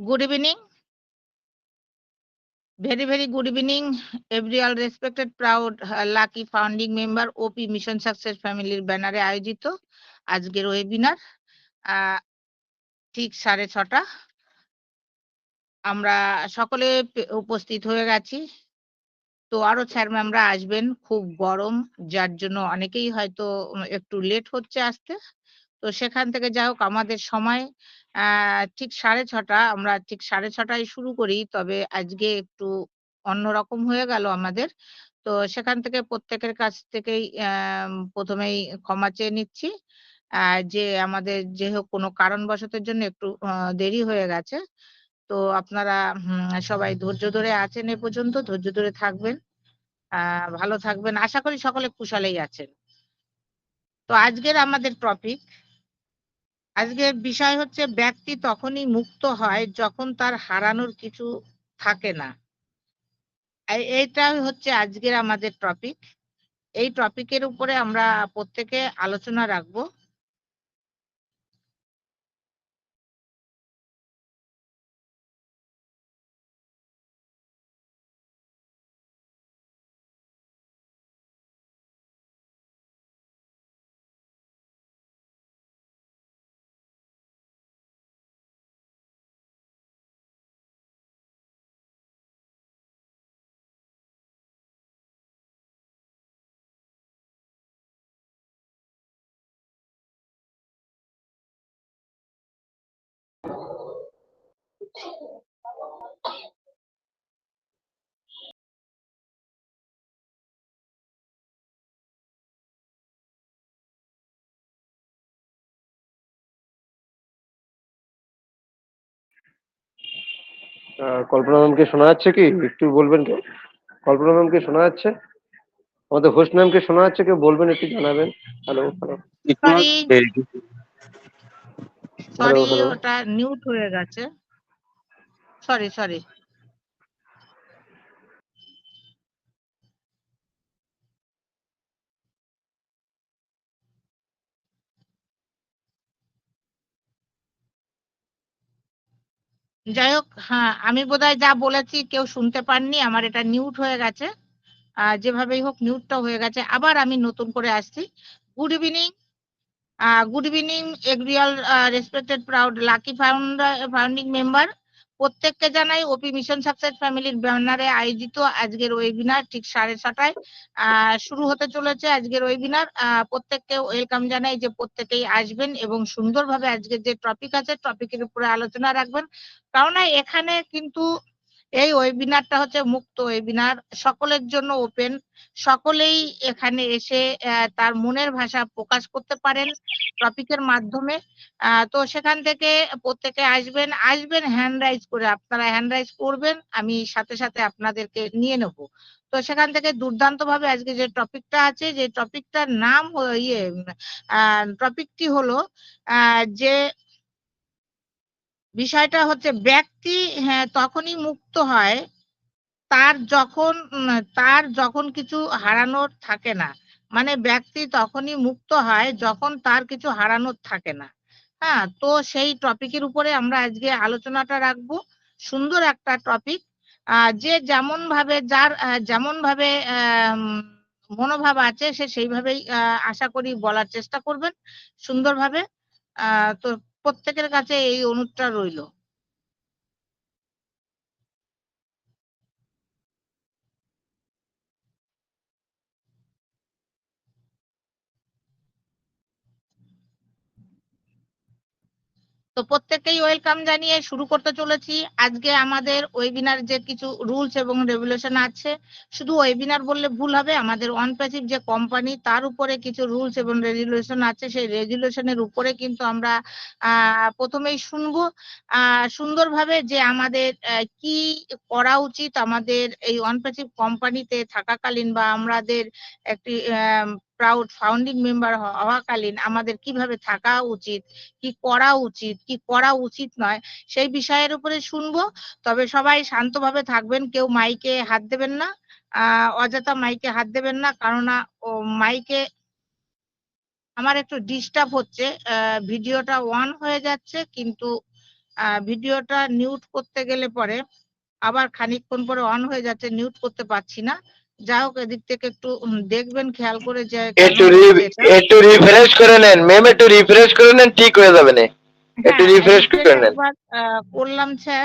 Good evening. Very good evening, every all respected, proud, lucky founding member, OP Mission Success ফ্যামিলির ব্যানারে আয়োজিত আজকের webinar ঠিক 6:30 আমরা সকলে উপস্থিত হয়ে গেছি। তো আরো স্যার ম্যামরা আসবেন, খুব গরম, যার জন্য অনেকেই হয়তো একটু লেট হচ্ছে আসতে। তো সেখান থেকে যাই হোক আমাদের সময় ঠিক 6:30 আমরা ঠিক 6:30টায় শুরু করি। তবে আজকে একটু অন্যরকম হয়ে গেল আমাদের। তো সেখান থেকে প্রত্যেকের কাছ থেকেই ১ম এই ক্ষমা চেয়ে নিচ্ছি। যে আমাদের যে হোক কোনো কারণবশতের জন্য একটু দেরি হয়ে গেছে। তো আপনারা সবাই ধৈর্য ধরে আছেন এ পর্যন্ত, ধৈর্য ধরে থাকবেন। ভালো থাকবেন। আশা করি সকলে কুশলেই আছেন। তো আজকের আমাদের টপিক, আজকের বিষয় হচ্ছে ব্যক্তি তখনই মুক্ত হয় যখন তার হারানোর কিছু থাকে না। এইটা হচ্ছে আজকের আমাদের টপিক। এই টপিকের উপরে আমরা প্রত্যেকে আলোচনা রাখবো। কল্পনা ম্যামকে শোনা যাচ্ছে কি? একটু বলবেন কেউ? কল্পনা ম্যামকে শোনা যাচ্ছে? আমাদের হোস্ট ম্যামকে শোনা যাচ্ছে? কেউ বলবেন, একটু জানাবেন। Hello hello sorry, hello. ওটা মিউট হয়ে গেছে। সরি। যাই হোক, হ্যাঁ, আমি বোধহয় যা বলেছি কেউ শুনতে পাননি। আমার এটা মিউট হয়ে গেছে। যেভাবেই হোক মিউটটা হয়ে গেছে। আবার আমি নতুন করে আসছি। Good evening, every all respected, proud, lucky founding member. প্রত্যেককে জানাই ওপি মিশন সাকসেস ফ্যামিলির ব্যানারে আয়োজিত আজকের ওয়েবিনার ঠিক 6:30 শুরু হতে চলেছে। আজকের ওয়েবিনার প্রত্যেককে ওয়েলকাম জানাই যে প্রত্যেকেই আসবেন এবং সুন্দরভাবে আজকের যে টপিক আছে টপিকের উপরে আলোচনা রাখবেন। কেননা এখানে কিন্তু এই ওয়েবিনারটা হচ্ছে মুক্ত ওয়েবিনার, সকলের জন্য ওপেন। সকলেই এখানে এসে তার মনের ভাষা প্রকাশ করতে পারেন টপিকের মাধ্যমে। তো সেখান থেকে প্রত্যেকে আসবেন হ্যান্ড রাইজ করে। আপনারা হ্যান্ড রাইজ করবেন, আমি সাথে আপনাদেরকে নিয়ে নেব। তো সেখান থেকে দুর্দান্তভাবে আজকে যে টপিকটা আছে, যে টপিকটার নাম টপিকটি হলো যে বিষয়টা হচ্ছে ব্যক্তি তখনই মুক্ত হয় তার যখন কিছু হারানোর থাকে না। মানে ব্যক্তি তখনই মুক্ত হয় যখন তার কিছু হারানোর থাকে না। হ্যাঁ, তো সেই টপিকের উপরে আমরা আজকে আলোচনাটা রাখবো। সুন্দর একটা টপিক। যে যেমন ভাবে যার যেমন ভাবে মনোভাব আছে সে সেইভাবেই আশা করি বলার চেষ্টা করবেন সুন্দরভাবে। তো প্রত্যেকের কাছে এই অনুরোধটা রইল। তো প্রত্যেককেই ওয়েলকাম জানিয়ে শুরু করতে চলেছি। আজকে আমাদের ওয়েবিনার যে কিছু রুলস এবং রেগুলেশন আছে, শুধু ওয়েবিনার বললে ভুল হবে, আমাদের অন প্যাসিভ যে কোম্পানি তার উপরে কিছু রুলস এবং রেগুলেশন আছে, সেই রেগুলেশনের উপরে কিন্তু আমরা প্রথমেই শুনবো সুন্দরভাবে যে আমাদের কি করা উচিত আমাদের এই অন প্যাসিভ কোম্পানিতে থাকাকালীন বা আমাদের একটি প্রাউড ফাউন্ডিং মেম্বার হওয়াকালীন আমাদের কিভাবে থাকা উচিত, কি করা উচিত, কি করা উচিত নয়, সেই বিষয়ের উপরে শুনবো। তবে সবাই শান্তভাবে থাকবেন, কেউ মাইকে হাত দেবেন না, অযথা মাইকে হাত দেবেন না, কেননা মাইকে আমার একটু ডিস্টার্ব হচ্ছে। ভিডিওটা অন হয়ে যাচ্ছে কিন্তু ভিডিওটা মিউট করতে গেলে পরে আবার খানিকক্ষণ পরে অন হয়ে যাচ্ছে, মিউট করতে পারছি না। যাই হোক এদিক থেকে একটু দেখবেন খেয়াল করে যে কেন হচ্ছে এটা। একটু রিফ্রেশ করে নেন ম্যাম, একটু রিফ্রেশ করে নেন, ঠিক হয়ে যাবে না। একটু হ্যাঁ, রিফ্রেশ রিফ্রেশ করে নেন। একবার করলাম sir.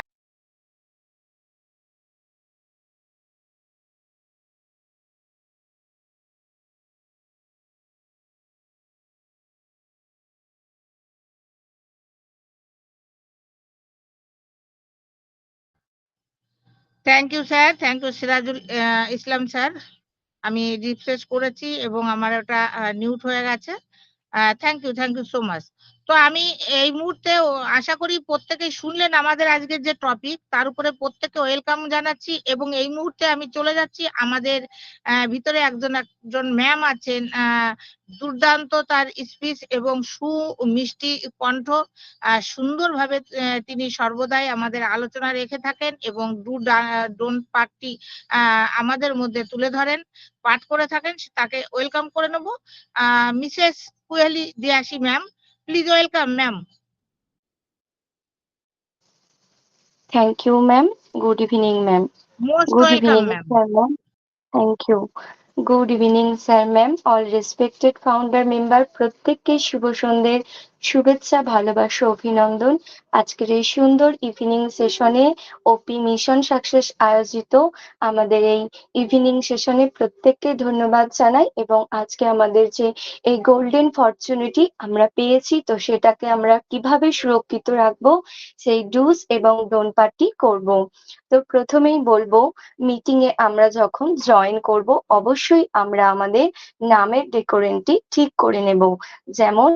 Thank you sir, thank you Sirajul Islam sir. আমি রিফ্রেশ করেছি এবং আমার ওটা মিউট হয়ে গেছে। Thank you so much. তো আমি এই মুহূর্তে আশা করি প্রত্যেকেই শুনলেন আমাদের আজকের যে টপিক, তার উপরে প্রত্যেককে ওয়েলকাম জানাচ্ছি এবং এই মুহূর্তে আমি চলে যাচ্ছি আমাদের ভিতরে একজন ম্যাম আছেন, দুর্দান্ত তার স্পিচ এবং মিষ্টি কণ্ঠ, সুন্দরভাবে তিনি সর্বদাই আমাদের আলোচনা রেখে থাকেন এবং ডোন্ট পার্টটি আমাদের মধ্যে তুলে ধরেন, পাঠ করে থাকেন। তাকে ওয়েলকাম করে নেব। Mrs Kuheli Diyasi ma'am, please welcome ma'am. Thank you, ma'am. Good evening, ma'am. Most Good welcome evening, ma'am. sir, ma'am. Thank you. Good evening, sir, ma'am. All respected founder member, প্রত্যেককে শুভ সন্ধ্যের শুভেচ্ছা, ভালোবাসা, অভিনন্দন। আজকের এই সুন্দর ইভিনিং সেশনে ওপি মিশন সাকসেস আয়োজিত আমাদের এই ইভিনিং সেশনে প্রত্যেককে ধন্যবাদ জানাই এবং আজকে আমাদের যে এই গোল্ডেন ফরচুনিটি আমরা পেয়েছি, তো সেটাকে আমরা কিভাবে সুরক্ষিত রাখবো সেই ডুজ এবং ডোন্ট পার্টি করব। তো প্রথমেই বলবো, মিটিং এ আমরা যখন জয়েন করব অবশ্যই আমরা আমাদের নামের ডেকোরেন্টটি ঠিক করে নেব। যেমন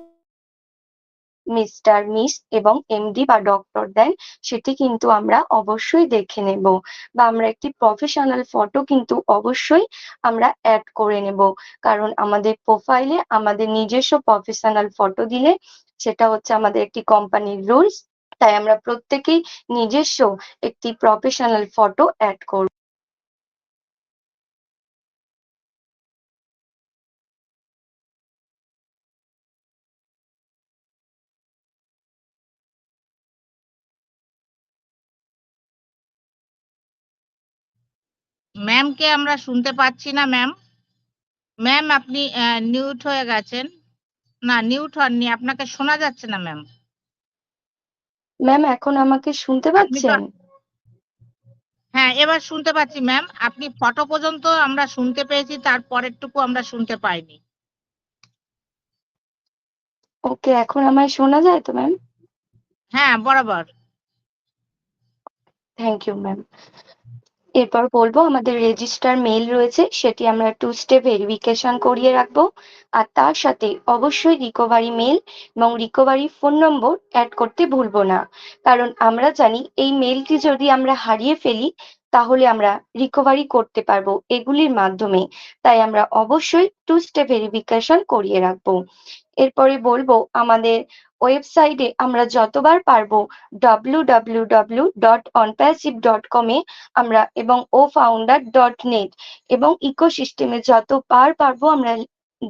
মিস্টার, মিস এবং এমডি বা ডক্টর দেন, সেটি কিন্তু আমরা অবশ্যই দেখে নেব। বা আমরা একটি প্রফেশনাল ফটো কিন্তু অবশ্যই আমরা অ্যাড করে নেব, কারণ আমাদের প্রোফাইলে আমাদের নিজস্ব প্রফেশনাল ফটো দিলে সেটা হচ্ছে আমাদের একটি কোম্পানির রুলস। তাই আমরা প্রত্যেকেই নিজস্ব একটি প্রফেশনাল ফটো অ্যাড করব। ম্যামকে আমরা শুনতে পাচ্ছি না ম্যাম। ম্যাম আপনি মিউট হয়ে গেছেন। না, মিউট হননি, আপনাকে শোনা যাচ্ছে না ম্যাম। ম্যাম এখন আমাকে শুনতে আপনি তো, পাচ্ছেন? হ্যাঁ এবার শুনতে পাচ্ছি ম্যাম। আপনি ফটো পর্যন্ত আমরা শুনতে পেয়েছি, তারপরেরটুকু আমরা শুনতে পাইনি। ওকে, এখন আমায় শোনা যায় তো ম্যাম? হ্যাঁ বরাবর। Thank you ma'am. এরপর বলবো, আমাদের রেজিস্টার মেইল রয়েছে, সেটি আমরা 2 স্টেপ ভেরিফিকেশন করিয়ে রাখবো। আর তার সাথে অবশ্যই রিকভারি মেইল এবং রিকভারি ফোন নম্বর অ্যাড করতে ভুলবো না, কারণ আমরা জানি এই মেইলটি যদি আমরা হারিয়ে ফেলি তাহলে আমরা রিকভারি করতে পারবো এগুলির মাধ্যমে। তাই আমরা অবশ্যই 2 স্টেপ ভেরিফিকেশন করিয়ে রাখবো। এরপরে বলবো, আমাদের ওয়েবসাইটে আমরা যতবার পারবো www.onpassive.com এ আমরা এবং ofounder.net এবং ইকোসিস্টেমে যতবার পারবো আমরা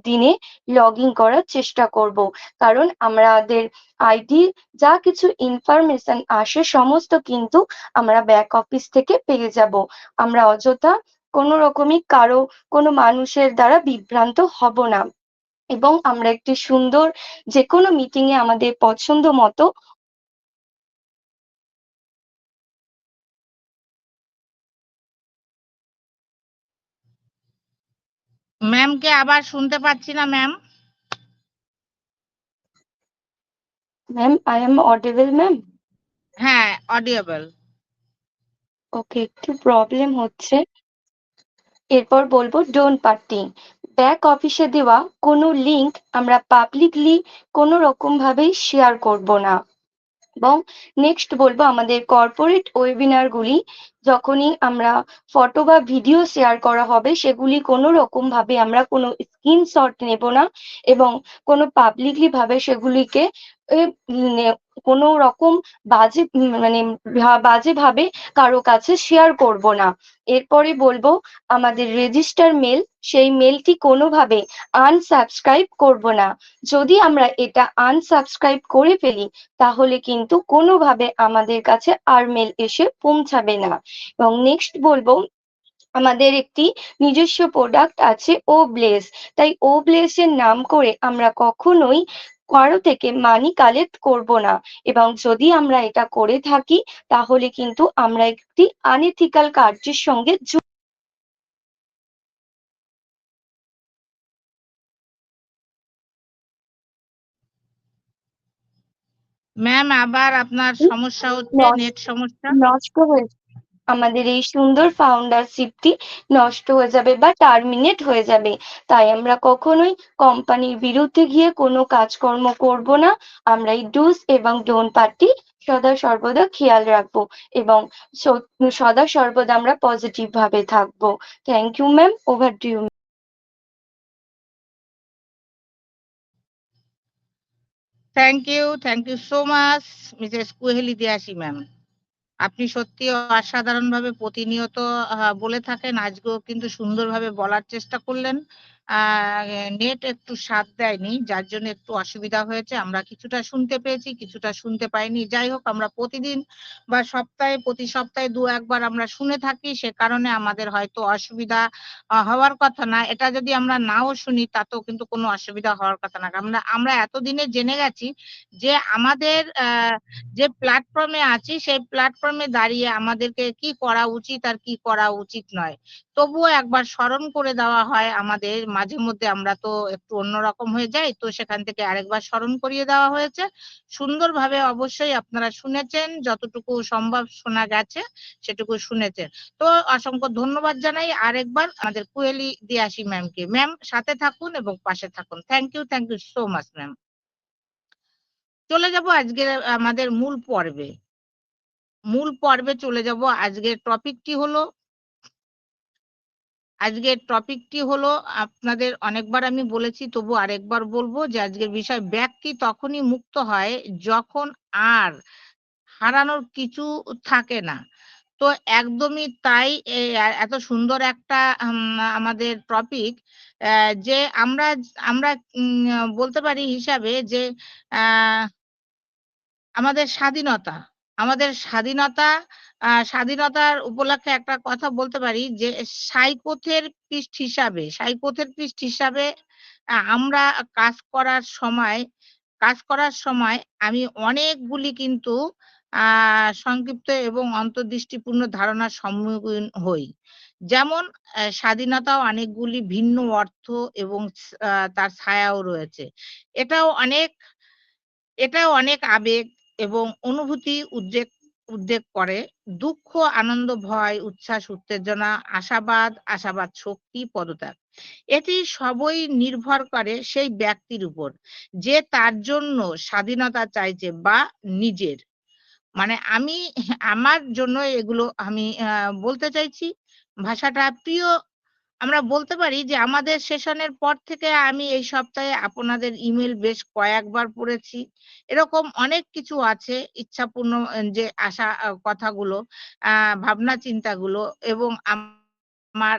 দিনে লগ ইন করার চেষ্টা করব, কারণ আমাদের আইডি যা কিছু ইনফরমেশন আসে সমস্ত কিন্তু আমরা ব্যাক অফিস থেকে পেয়ে যাব। আমরা অযথা কোনো রকমই কোনো মানুষের দ্বারা বিভ্রান্ত হব না এবং আমরা একটি সুন্দর যে কোনো মিটিং এ আমাদের পছন্দ মতো ম্যামকে আবার শুনতে পাচ্ছি না ma'am. Ma'am, I am audible ma'am? হ্যাঁ অডিয়েবল। ওকে, একটু প্রবলেম হচ্ছে। এরপর বলবো, ডোন্ট পার্টি। ব্যাক অফিসে দেওয়া কোনো লিংক আমরা পাবলিকলি কোনো রকম ভাবেই শেয়ার করব না। এবং নেক্সট বলবো, আমাদের কর্পোরেট ওয়েবিনার গুলি যখনই আমরা ফটো বা ভিডিও শেয়ার করা হবে সেগুলি কোনো রকম ভাবে আমরা কোনো স্ক্রিনশট নেব না এবং কোনো পাবলিকলি ভাবে সেগুলিকে কোনো রকম বাজে ভাবে কারো কাছে শেয়ার করব না। এরপরে বলবো আমাদের রেজিস্টার মেল, সেই মেলটি কোনোভাবে আনসাবস্ক্রাইব করব না। যদি আমরা এটা আনসাবস্ক্রাইব করে ফেলি তাহলে কিন্তু কোনোভাবে আমাদের কাছে আর মেল এসে পৌঁছাবে না। এবং নেক্সট বলবো আমাদের একটি নিজস্ব প্রোডাক্ট আছে ওব্লেস, তাই ওব্লেসের নাম করে আমরা কখনোই কারো থেকে মানি কালেক্ট করব না, এবং যদি আমরা এটা করে থাকি তাহলে কিন্তু আমরা একটি আনএথিক্যাল কার্যের সঙ্গে ম্যাম আবার আপনার সমস্যা হচ্ছে, নষ্ট নেট সমস্যা। নষ্ট হয়ে আমাদের এই সুন্দর ফাউন্ডারশিপটি নষ্ট হয়ে যাবে বা টার্মিনেট হয়ে যাবে। তাই আমরা কখনোই কোম্পানির বিরুদ্ধে গিয়ে কোনো কাজকর্ম করব না। আমরা এই ডুস এবং ডোন্ট পার্টটি সদা সর্বদা খেয়াল রাখবো, এবং সদা সর্বদা আমরা পজিটিভ ভাবে থাকবো। Thank you ma'am, over to you. Thank you so much Mrs Kuheli Diyasi ma'am. আপনি সত্যি অসাধারণভাবে প্রতিনিয়ত বলে থাকেন, আজকেও কিন্তু সুন্দরভাবে বলার চেষ্টা করলেন। নেট একটু সাথ দেয়নি, যার জন্য একটু অসুবিধা হয়েছে। আমরা কিছুটা শুনতে পেয়েছি, কিছুটা শুনতে পাইনি। যাই হোক, আমরা প্রতিদিন বা প্রতি সপ্তাহে ২-১ বার আমরা শুনে থাকি, সে কারণে আমাদের হয়তো অসুবিধা হওয়ার কথা না। এটা যদি আমরা নাও শুনি তাতেও কিন্তু কোনো অসুবিধা হওয়ার কথা না। আমরা এতদিনে জেনে গেছি যে আমাদের যে প্ল্যাটফর্মে আছি সেই প্ল্যাটফর্মে দাঁড়িয়ে আমাদেরকে কি করা উচিত আর কি করা উচিত নয়। তবুও একবার স্মরণ করে দেওয়া হয় আমাদের, মাঝে মধ্যে আমরা তো একটু অন্যরকম হয়ে যাই, তো সেখান থেকে আরেকবার স্মরণ করিয়ে দেওয়া হয়েছে। সুন্দরভাবে অবশ্যই আপনারা শুনেছেন, যতটুকু সম্ভব শোনা গেছে সেটুকু শুনেছেন। তো অসংখ্য ধন্যবাদ জানাই আরেকবার আমাদের কুহেলি দিয়াসী ম্যামকে। ম্যাম সাথে থাকুন এবং পাশে থাকুন। Thank you so much ma'am. চলে যাব আজকের আমাদের মূল পর্বে চলে যাব। আজকের টপিকটি হলো আপনাদের অনেকবার আমি বলেছি, তবু আরেকবার বলবো যে আজকের বিষয়, ব্যক্তি তখনই মুক্ত হয় যখন আর হারানোর কিছু থাকে না। তো একদমই তাই। এত সুন্দর একটা আমাদের টপিক, যে আমরা আমরা বলতে পারি হিসাবে যে আহ আমাদের স্বাধীনতা, আমাদের স্বাধীনতা, স্বাধীনতার উপলক্ষে একটা কথা বলতে পারি যে সাইকোথেরাপিস্ট হিসাবে আমরা কাজ করার সময় আমি অনেকগুলি কিন্তু সংক্ষিপ্ত এবং অন্তর্দৃষ্টিপূর্ণ ধারণার সম্মুখীন হই। যেমন স্বাধীনতাও অনেকগুলি ভিন্ন অর্থ এবং তার ছায়াও রয়েছে। এটাও অনেক এটাও অনেক আবেগ এবং অনুভূতি উদ্রেক করে। দুঃখ, আনন্দ, ভয়, উচ্ছ্বাস, উত্তেজনা, আশাবাদ, শক্তি, পদত্যাগ। এটি সবই নির্ভর করে সেই ব্যক্তির উপর, যে তার জন্য স্বাধীনতা চাইছে বা নিজের। মানে আমার জন্য এগুলো আমি বলতে চাইছি। ভাষাটা প্রিয়। আমরা বলতে পারি যে আমাদের সেশনের পর থেকে আমি এই সপ্তাহে আপনাদের ইমেল বেশ কয়েকবার পড়েছি। এরকম অনেক কিছু আছে ইচ্ছাপূর্ণ যে আশা কথাগুলো, ভাবনা চিন্তাগুলো, এবং আমার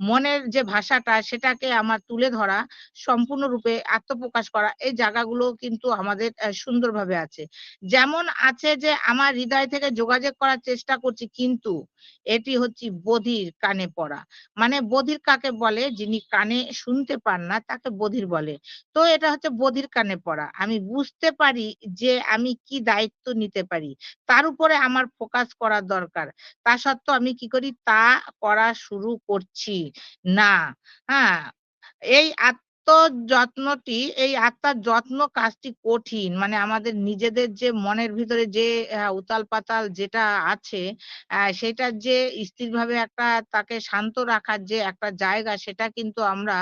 মনের যে ভাষাটা সেটাকে আমার তুলে ধরা, সম্পূর্ণরূপে আত্মপ্রকাশ করা, এই জায়গাগুলো কিন্তু আমাদের সুন্দরভাবে আছে। যেমন আছে যে আমার হৃদয় থেকে যোগাযোগ করার চেষ্টা করছি, কিন্তু এটি হচ্ছে বধির কানে পড়া। মানে বধির কাকে বলে? যিনি কানে শুনতে পান না তাকে বধির বলে। তো এটা হচ্ছে বধির কানে পড়া। আমি বুঝতে পারি যে আমি কি দায়িত্ব নিতে পারি। তার উপরে আমার ফোকাস করা দরকার। তা সত্ত্বেও আমি কি করি? তা করা শুরু করছি না। হ্যাঁ? এই এই আত্মার যত্ন কাজটি কঠিন। মানে আমাদের নিজেদের যে মনের ভিতরে যে উতাল-পাতাল যেটা আছে, সেটার যে স্থিরভাবে তাকে শান্ত রাখার যে একটা জায়গা, সেটা কিন্তু আমরা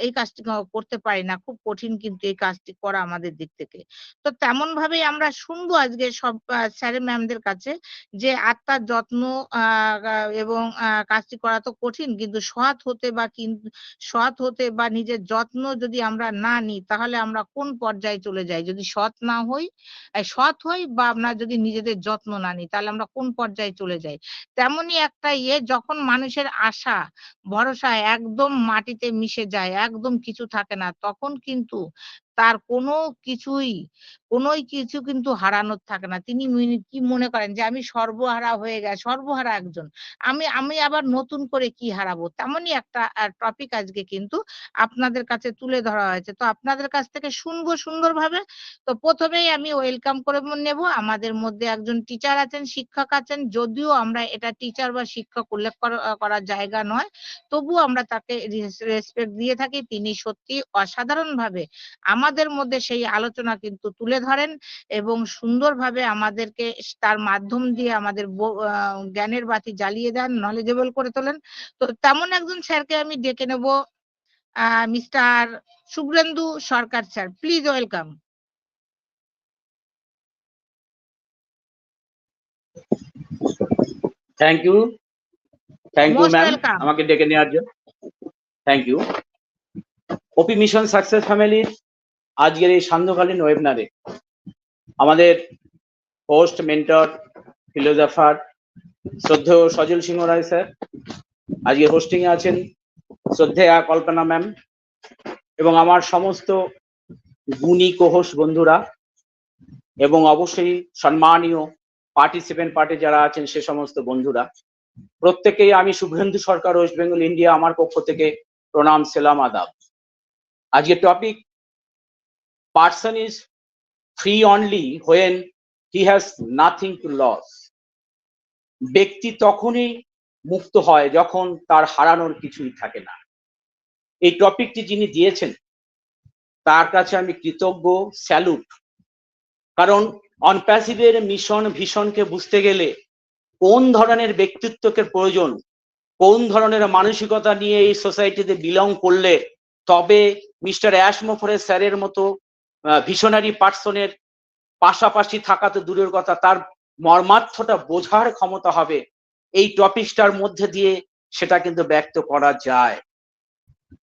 এই কাজটি করতে পারি না। খুব কঠিন কিন্তু এই কাজটি করা আমাদের দিক থেকে। তো তেমন ভাবেই আমরা শুনবো আজকে সব স্যার ম্যামদের কাছে যে আত্মার যত্ন আ আ এবং কাজটি করা তো কঠিন, কিন্তু সৎ হতে বা নিজের যত্ন যত্ন যদি আমরা না নিই তাহলে আমরা কোন পর্যায়ে চলে যাই? যদি সৎ না হই, সৎ হই বা আমরা যদি নিজেদের যত্ন না নিই তাহলে আমরা কোন পর্যায়ে চলে যাই? তেমনই একটা যখন মানুষের আশা ভরসা একদম মাটিতে মিশে যায়, একদম কিছু থাকে না, তখন কিন্তু তার কোনোই কিছু কিন্তু হারানোর থাকে না। তিনি কি মনে করেন যে আমি সর্বহারা হয়ে সর্বহারা একজন। আমি আবার নতুন করে কি হারাবো? তেমনই একটা টপিক আজকে কিন্তু আপনাদের কাছে তুলে ধরা হয়েছে। তো আপনাদের কাছ থেকে শুনবো সুন্দরভাবে। তো ১ম এই আমি ওয়েলকাম করে নেব। আমাদের মধ্যে একজন টিচার আছেন, শিক্ষক আছেন। যদিও আমরা এটা টিচার বা শিক্ষক উল্লেখ করার জায়গা নয়, তবুও আমরা তাকে রেসপেক্ট দিয়ে থাকি। তিনি সত্যি অসাধারণভাবে আমাদের মধ্যে সেই আলোচনা কিন্তু তুলে ধরেন এবং সুন্দরভাবে আমাদেরকে তার মাধ্যম দিয়ে আমাদের জ্ঞানের বাতি জ্বালিয়ে দেন, নলেজেবল করে তোলেন। তো তেমন একজন স্যারকে আমি ডেকে নেব, mister Shubhrendu Sarkar sir. Please welcome. Thank you most ma'am welcome. আমাকে ডেকে নেওয়ার জন্য। Thank you. OP mission success ফ্যামিলির আজকের এই সান্ধ্যকালীন ওয়েবিনারে আমাদের হোস্ট, মেন্টর, ফিলোজফার শ্রদ্ধেয় সজল সিংহ রায় স্যার, আজকে হোস্টিং এ আছেন শ্রদ্ধেয়া কল্পনা ম্যাম এবং আমার সমস্ত গুণী কোহোস্ট বন্ধুরা এবং অবশ্যই সম্মানীয় পার্টিসিপেন্ট পার্টি যারা আছেন সে সমস্ত বন্ধুরা, প্রত্যেকেই আমি শুভেন্দু সরকার, ওয়েস্ট বেঙ্গল ইন্ডিয়া, আমার পক্ষ থেকে প্রণাম, সেলাম, আদাব। আজকে topic, person is free only when he has nothing to lose. ব্যক্তি তখনই মুক্ত হয় যখন তার হারানোর কিছুই থাকে না। এই টপিকটি যিনি দিয়েছেন তার কাছে আমি কৃতজ্ঞ, স্যালুট। কারণ অনপ্যাসিভের মিশন ভিশনকে বুঝতে গেলে কোন ধরনের ব্যক্তিত্বকে প্রয়োজন, কোন ধরনের মানসিকতা নিয়ে এই সোসাইটিতে বিলং করলে তবে মিস্টার অ্যাশমোফরের স্যারের মতো ভিশনারি পার্সনের পাশাপাশি থাকা তো দূরের কথা, তার মর্মার্থটা বোঝার ক্ষমতা হবে, এই টপিকটার মধ্যে দিয়ে সেটা কিন্তু ব্যক্ত করা যায়।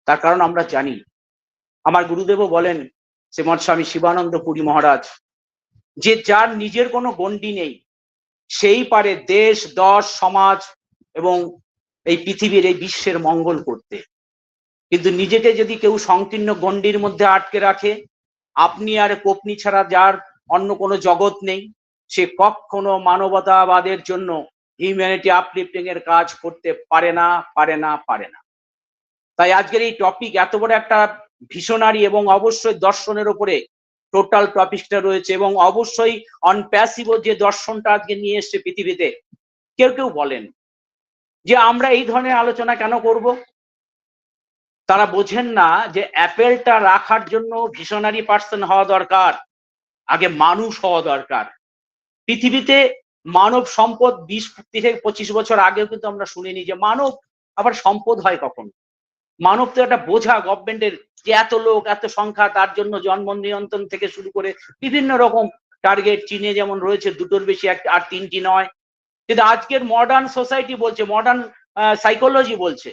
তার কারণ আমরা জানি, আমার গুরুদেবও বলেন, শ্রীমৎ স্বামী শিবানন্দ পুরী মহারাজ, যে যার নিজের কোনো গণ্ডি নেই সেই পারে দেশ, দশ, সমাজ এবং এই পৃথিবীর, এই বিশ্বের মঙ্গল করতে। কিন্তু নিজেকে যদি কেউ সংকীর্ণ গণ্ডির মধ্যে আটকে রাখে, আপনি আর কোপনি ছাড়া যার অন্য কোনো জগৎ নেই, সে কখনো মানবতাবাদের জন্য, হিউম্যানিটি আপলিফটিং এর কাজ করতে পারে না, পারে না, পারে না। তাই আজকের এই টপিক এত বড় একটা ভিশনারি এবং অবশ্যই দর্শনের উপরে টোটাল টপিকটা রয়েছে এবং অবশ্যই অনপ্যাসিভ যে দর্শনটা আজকে নিয়ে এসছে পৃথিবীতে। কেউ কেউ বলেন যে আমরা এই ধরনের আলোচনা কেন করব, তারা বোঝেন না যে অ্যাপেলটা রাখার জন্য ভিশনারি পার্সন হওয়া দরকার, আগে মানুষ হওয়া দরকার। পৃথিবীতে মানব সম্পদ 20 থেকে 25 বছর আগেও কিন্তু আমরা শুনিনি যে মানব আবার সম্পদ হয় কখন। মানব তো একটা বোঝা গভর্নমেন্টের, যে এত লোক, এত সংখ্যা, তার জন্য জন্ম নিয়ন্ত্রণ থেকে শুরু করে বিভিন্ন রকম টার্গেট। চীনে যেমন রয়েছে 2টোর বেশি, আর 3টি নয়। কিন্তু আজকের মডার্ন সোসাইটি বলছে, মডার্ন সাইকোলজি বলছে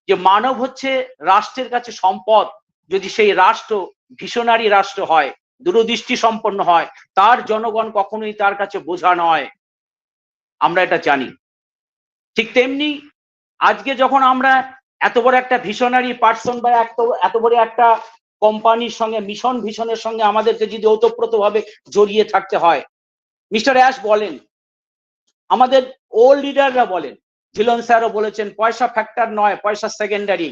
যে মানব হচ্ছে রাষ্ট্রের কাছে সম্পদ, যদি সেই রাষ্ট্র ভিশনারি রাষ্ট্র হয়, দূরদৃষ্টি সম্পন্ন হয়, তার জনগণ কখনোই তার কাছে বোঝা নয়। আমরা এটা জানি। ঠিক তেমনি আজকে যখন আমরা এত বড় একটা ভিশনারি পার্সন বা এত বড় একটা কোম্পানির সঙ্গে, মিশন ভিশনের সঙ্গে আমাদেরকে যদি ওতপ্রোতভাবে জড়িয়ে থাকতে হয়, মিস্টার অ্যাশ বলেন, আমাদের ওল্ড লিডাররা বলেন, ঝিলন স্যারও বলেছেন, পয়সা ফ্যাক্টর নয়, পয়সা সেকেন্ডারি।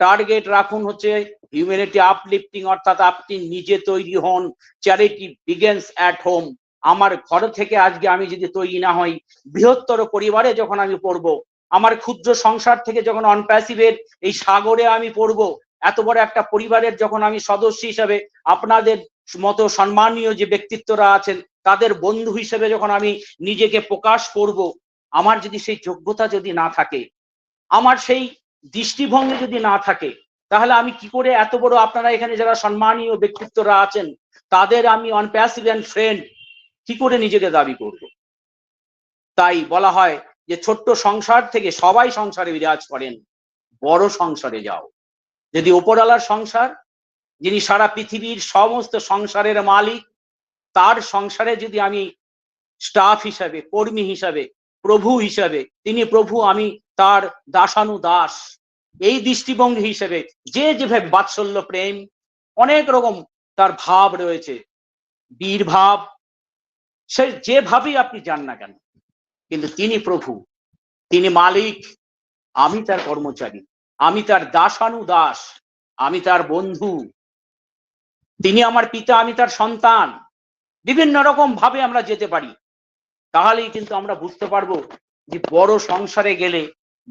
টার্গেট রাখুন হচ্ছে হিউম্যানিটি আপলিফটিং, অর্থাৎ আপনি নিজে তৈরি হন। Charity begins at home. আমার ঘর থেকে আজকে আমি যদি তৈরি না হই, বৃহত্তর পরিবারে যখন আমি পড়বো, আমার ক্ষুদ্র সংসার থেকে যখন অনপ্যাসিভের এই সাগরে আমি পড়বো, এত বড় একটা পরিবারের যখন আমি সদস্য হিসাবে আপনাদের মতো সম্মানীয় যে ব্যক্তিত্বরা আছেন তাদের বন্ধু হিসেবে যখন আমি নিজেকে প্রকাশ করব, আমার যদি সেই যোগ্যতা যদি না থাকে, আমার সেই দৃষ্টিভঙ্গি যদি না থাকে, তাহলে আমি কি করে এত বড়, আপনারা এখানে যারা সম্মানীয় ব্যক্তিত্বরা আছেন তাদের আমি অনপ্যাসিভ অ্যান্ড ফ্রেন্ড কি করে নিজেকে দাবি করব? তাই বলা হয় যে ছোট্ট সংসার থেকে, সবাই সংসারে বিরাজ করেন, বড় সংসারে যাও। যদি ওপরওয়ালার সংসার, যিনি সারা পৃথিবীর সমস্ত সংসারের মালিক, তার সংসারে যদি আমি স্টাফ হিসাবে, কর্মী হিসাবে, প্রভু হিসাবে, তিনি প্রভু, আমি তার দাসানুদাস, এই দৃষ্টিভঙ্গি হিসেবে যে যেভাবে বাৎসল্য প্রেম, অনেক রকম তার ভাব রয়েছে, বীর ভাব, সে যেভাবেই আপনি যান না কেন, কিন্তু তিনি প্রভু, তিনি মালিক, আমি তার কর্মচারী, আমি তার দাসানুদাস, আমি তার বন্ধু, তিনি আমার পিতা, আমি তার সন্তান। বিভিন্ন রকম ভাবে আমরা যেতে পারি, তাহলেই কিন্তু আমরা বুঝতে পারবো যে বড় সংসারে গেলে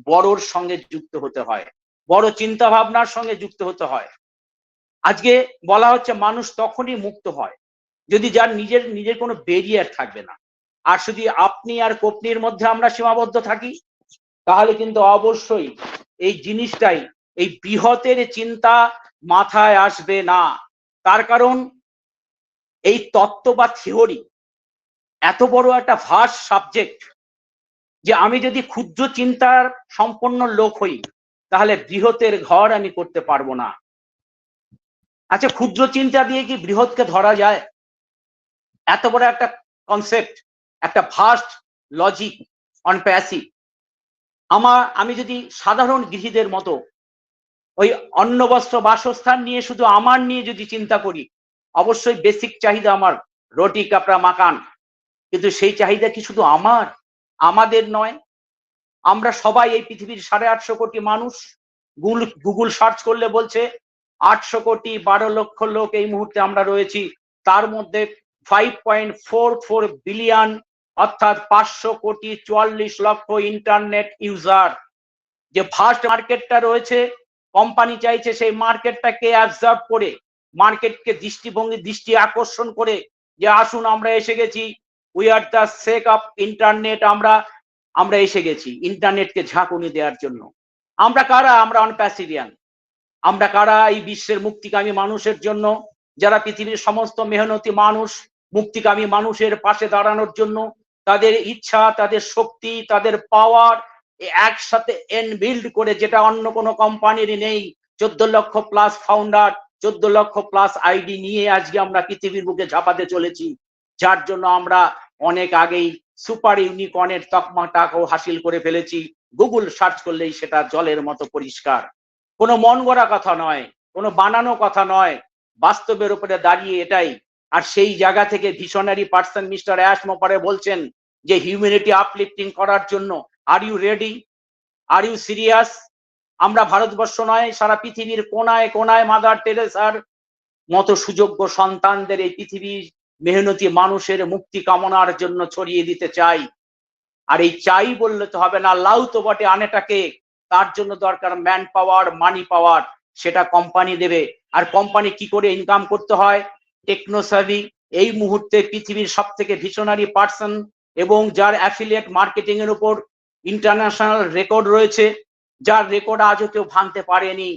বড়র সঙ্গে যুক্ত হতে হয়, বড় চিন্তা ভাবনার সঙ্গে যুক্ত হতে হয়। আজকে বলা হচ্ছে মানুষ তখনই মুক্ত হয় যদি যার নিজের কোনো ব্যারিয়ার থাকবে না। আর শুধু আপনি আর কপনির মধ্যে আমরা সীমাবদ্ধ থাকি, তাহলে কিন্তু অবশ্যই এই জিনিসটাই, এই বৃহতের চিন্তা মাথায় আসবে না। তার কারণ এই তত্ত্ব বা থিওরি এত বড় একটা ভাস্ট সাবজেক্ট যে আমি যদি ক্ষুদ্র চিন্তার সম্পন্ন লোক হই, তাহলে বৃহতের ঘর আমি করতে পারবো না। আচ্ছা, ক্ষুদ্র চিন্তা দিয়ে কি বৃহৎকে ধরা যায়? এত বড় একটা কনসেপ্ট, একটা ভাস্ট লজিক অন প্যাসিভ। আমি যদি সাধারণ গৃহীদের মতো ওই অন্ন বস্ত্র বাসস্থান নিয়ে, শুধু আমার নিয়ে যদি চিন্তা করি, অবশ্যই বেসিক চাহিদা আমার রুটি কাপড়া মাকান, কিন্তু সেই চাহিদা কি শুধু আমাদের নয়? আমরা সবাই এই পৃথিবীর 850 কোটি মানুষ, গুগল সার্চ করলে বলছে 800 কোটি 12 লক্ষ লোক এই মুহূর্তে আমরা রয়েছি। তার মধ্যে 5.44 বিলিয়ন, অর্থাৎ 500 কোটি 44 লক্ষ ইন্টারনেট ইউজার। যে ফার্স্ট মার্কেটটা রয়েছে, কোম্পানি চাইছে সেই মার্কেটটাকে অ্যাবজর্ব করে, মার্কেটকে দৃষ্টি আকর্ষণ করে যে আসুন আমরা এসে গেছি, we are the sake of internet, আমরা এসে গেছি ইন্টারনেটকে ঝাঁকুনি দেওয়ার জন্য। আমরা কারা? আমরা অনপ্যাসিভিয়ান। আমরা কারা? এই বিশ্বের মুক্তিকামী মানুষের জন্য, যারা পৃথিবীর সমস্ত মেহনতি মানুষ, মুক্তিকামী মানুষের পাশে দাঁড়ানোর জন্য তাদের ইচ্ছা, তাদের শক্তি, তাদের পাওয়ার একসাথে এনবিল্ড করে, যেটা অন্য কোনো কোম্পানির নেই। 14 লক্ষ প্লাস ফাউন্ডার, 14 লক্ষ প্লাস আইডি নিয়ে আজকে আমরা পৃথিবীর বুকে ঝাঁপাতে চলেছি, যার জন্য আমরা অনেক আগেই সুপার ইউনিকর্নের তকমাটাও হাসিল করে ফেলেছি। গুগল সার্চ করলেই সেটা জলের মতো পরিষ্কার। কোনো মন গড়া কথা নয়, কোনো বানানো কথা নয়, বাস্তবের উপরে দাঁড়িয়ে এটাই। আর সেই জায়গা থেকে ভিশনারি পার্সন মিস্টার অ্যাশ মোপারে বলছেন যে হিউম্যানিটি আপলিফটিং করার জন্য are you ready, are you serious? আমরা ভারতবর্ষ নয়, সারা পৃথিবীর কোনায় কোনায় মাদার টেরেসার মতো সুযোগ্য সন্তানদের এই পৃথিবীর মেহনতি মানুষের মুক্তি কামনার জন্য ছড়িয়ে দিতে চাই। আর এই চাই বললে তো হবে না, লাউ তো বটে আনেটাকে। তার জন্য দরকার ম্যান পাওয়ার, মানি পাওয়ার, সেটা কোম্পানি দেবে। আর কোম্পানি কি করে ইনকাম করতে হয়? টেকনোসাভি এই মুহূর্তে পৃথিবীর সব থেকে ভিশনারি পার্সন এবং যার অ্যাফিলিয়েট মার্কেটিং এর উপর ইন্টারন্যাশনাল রেকর্ড রয়েছে, যার রেকর্ড আজও কেউ ভাঙতে পারেনি।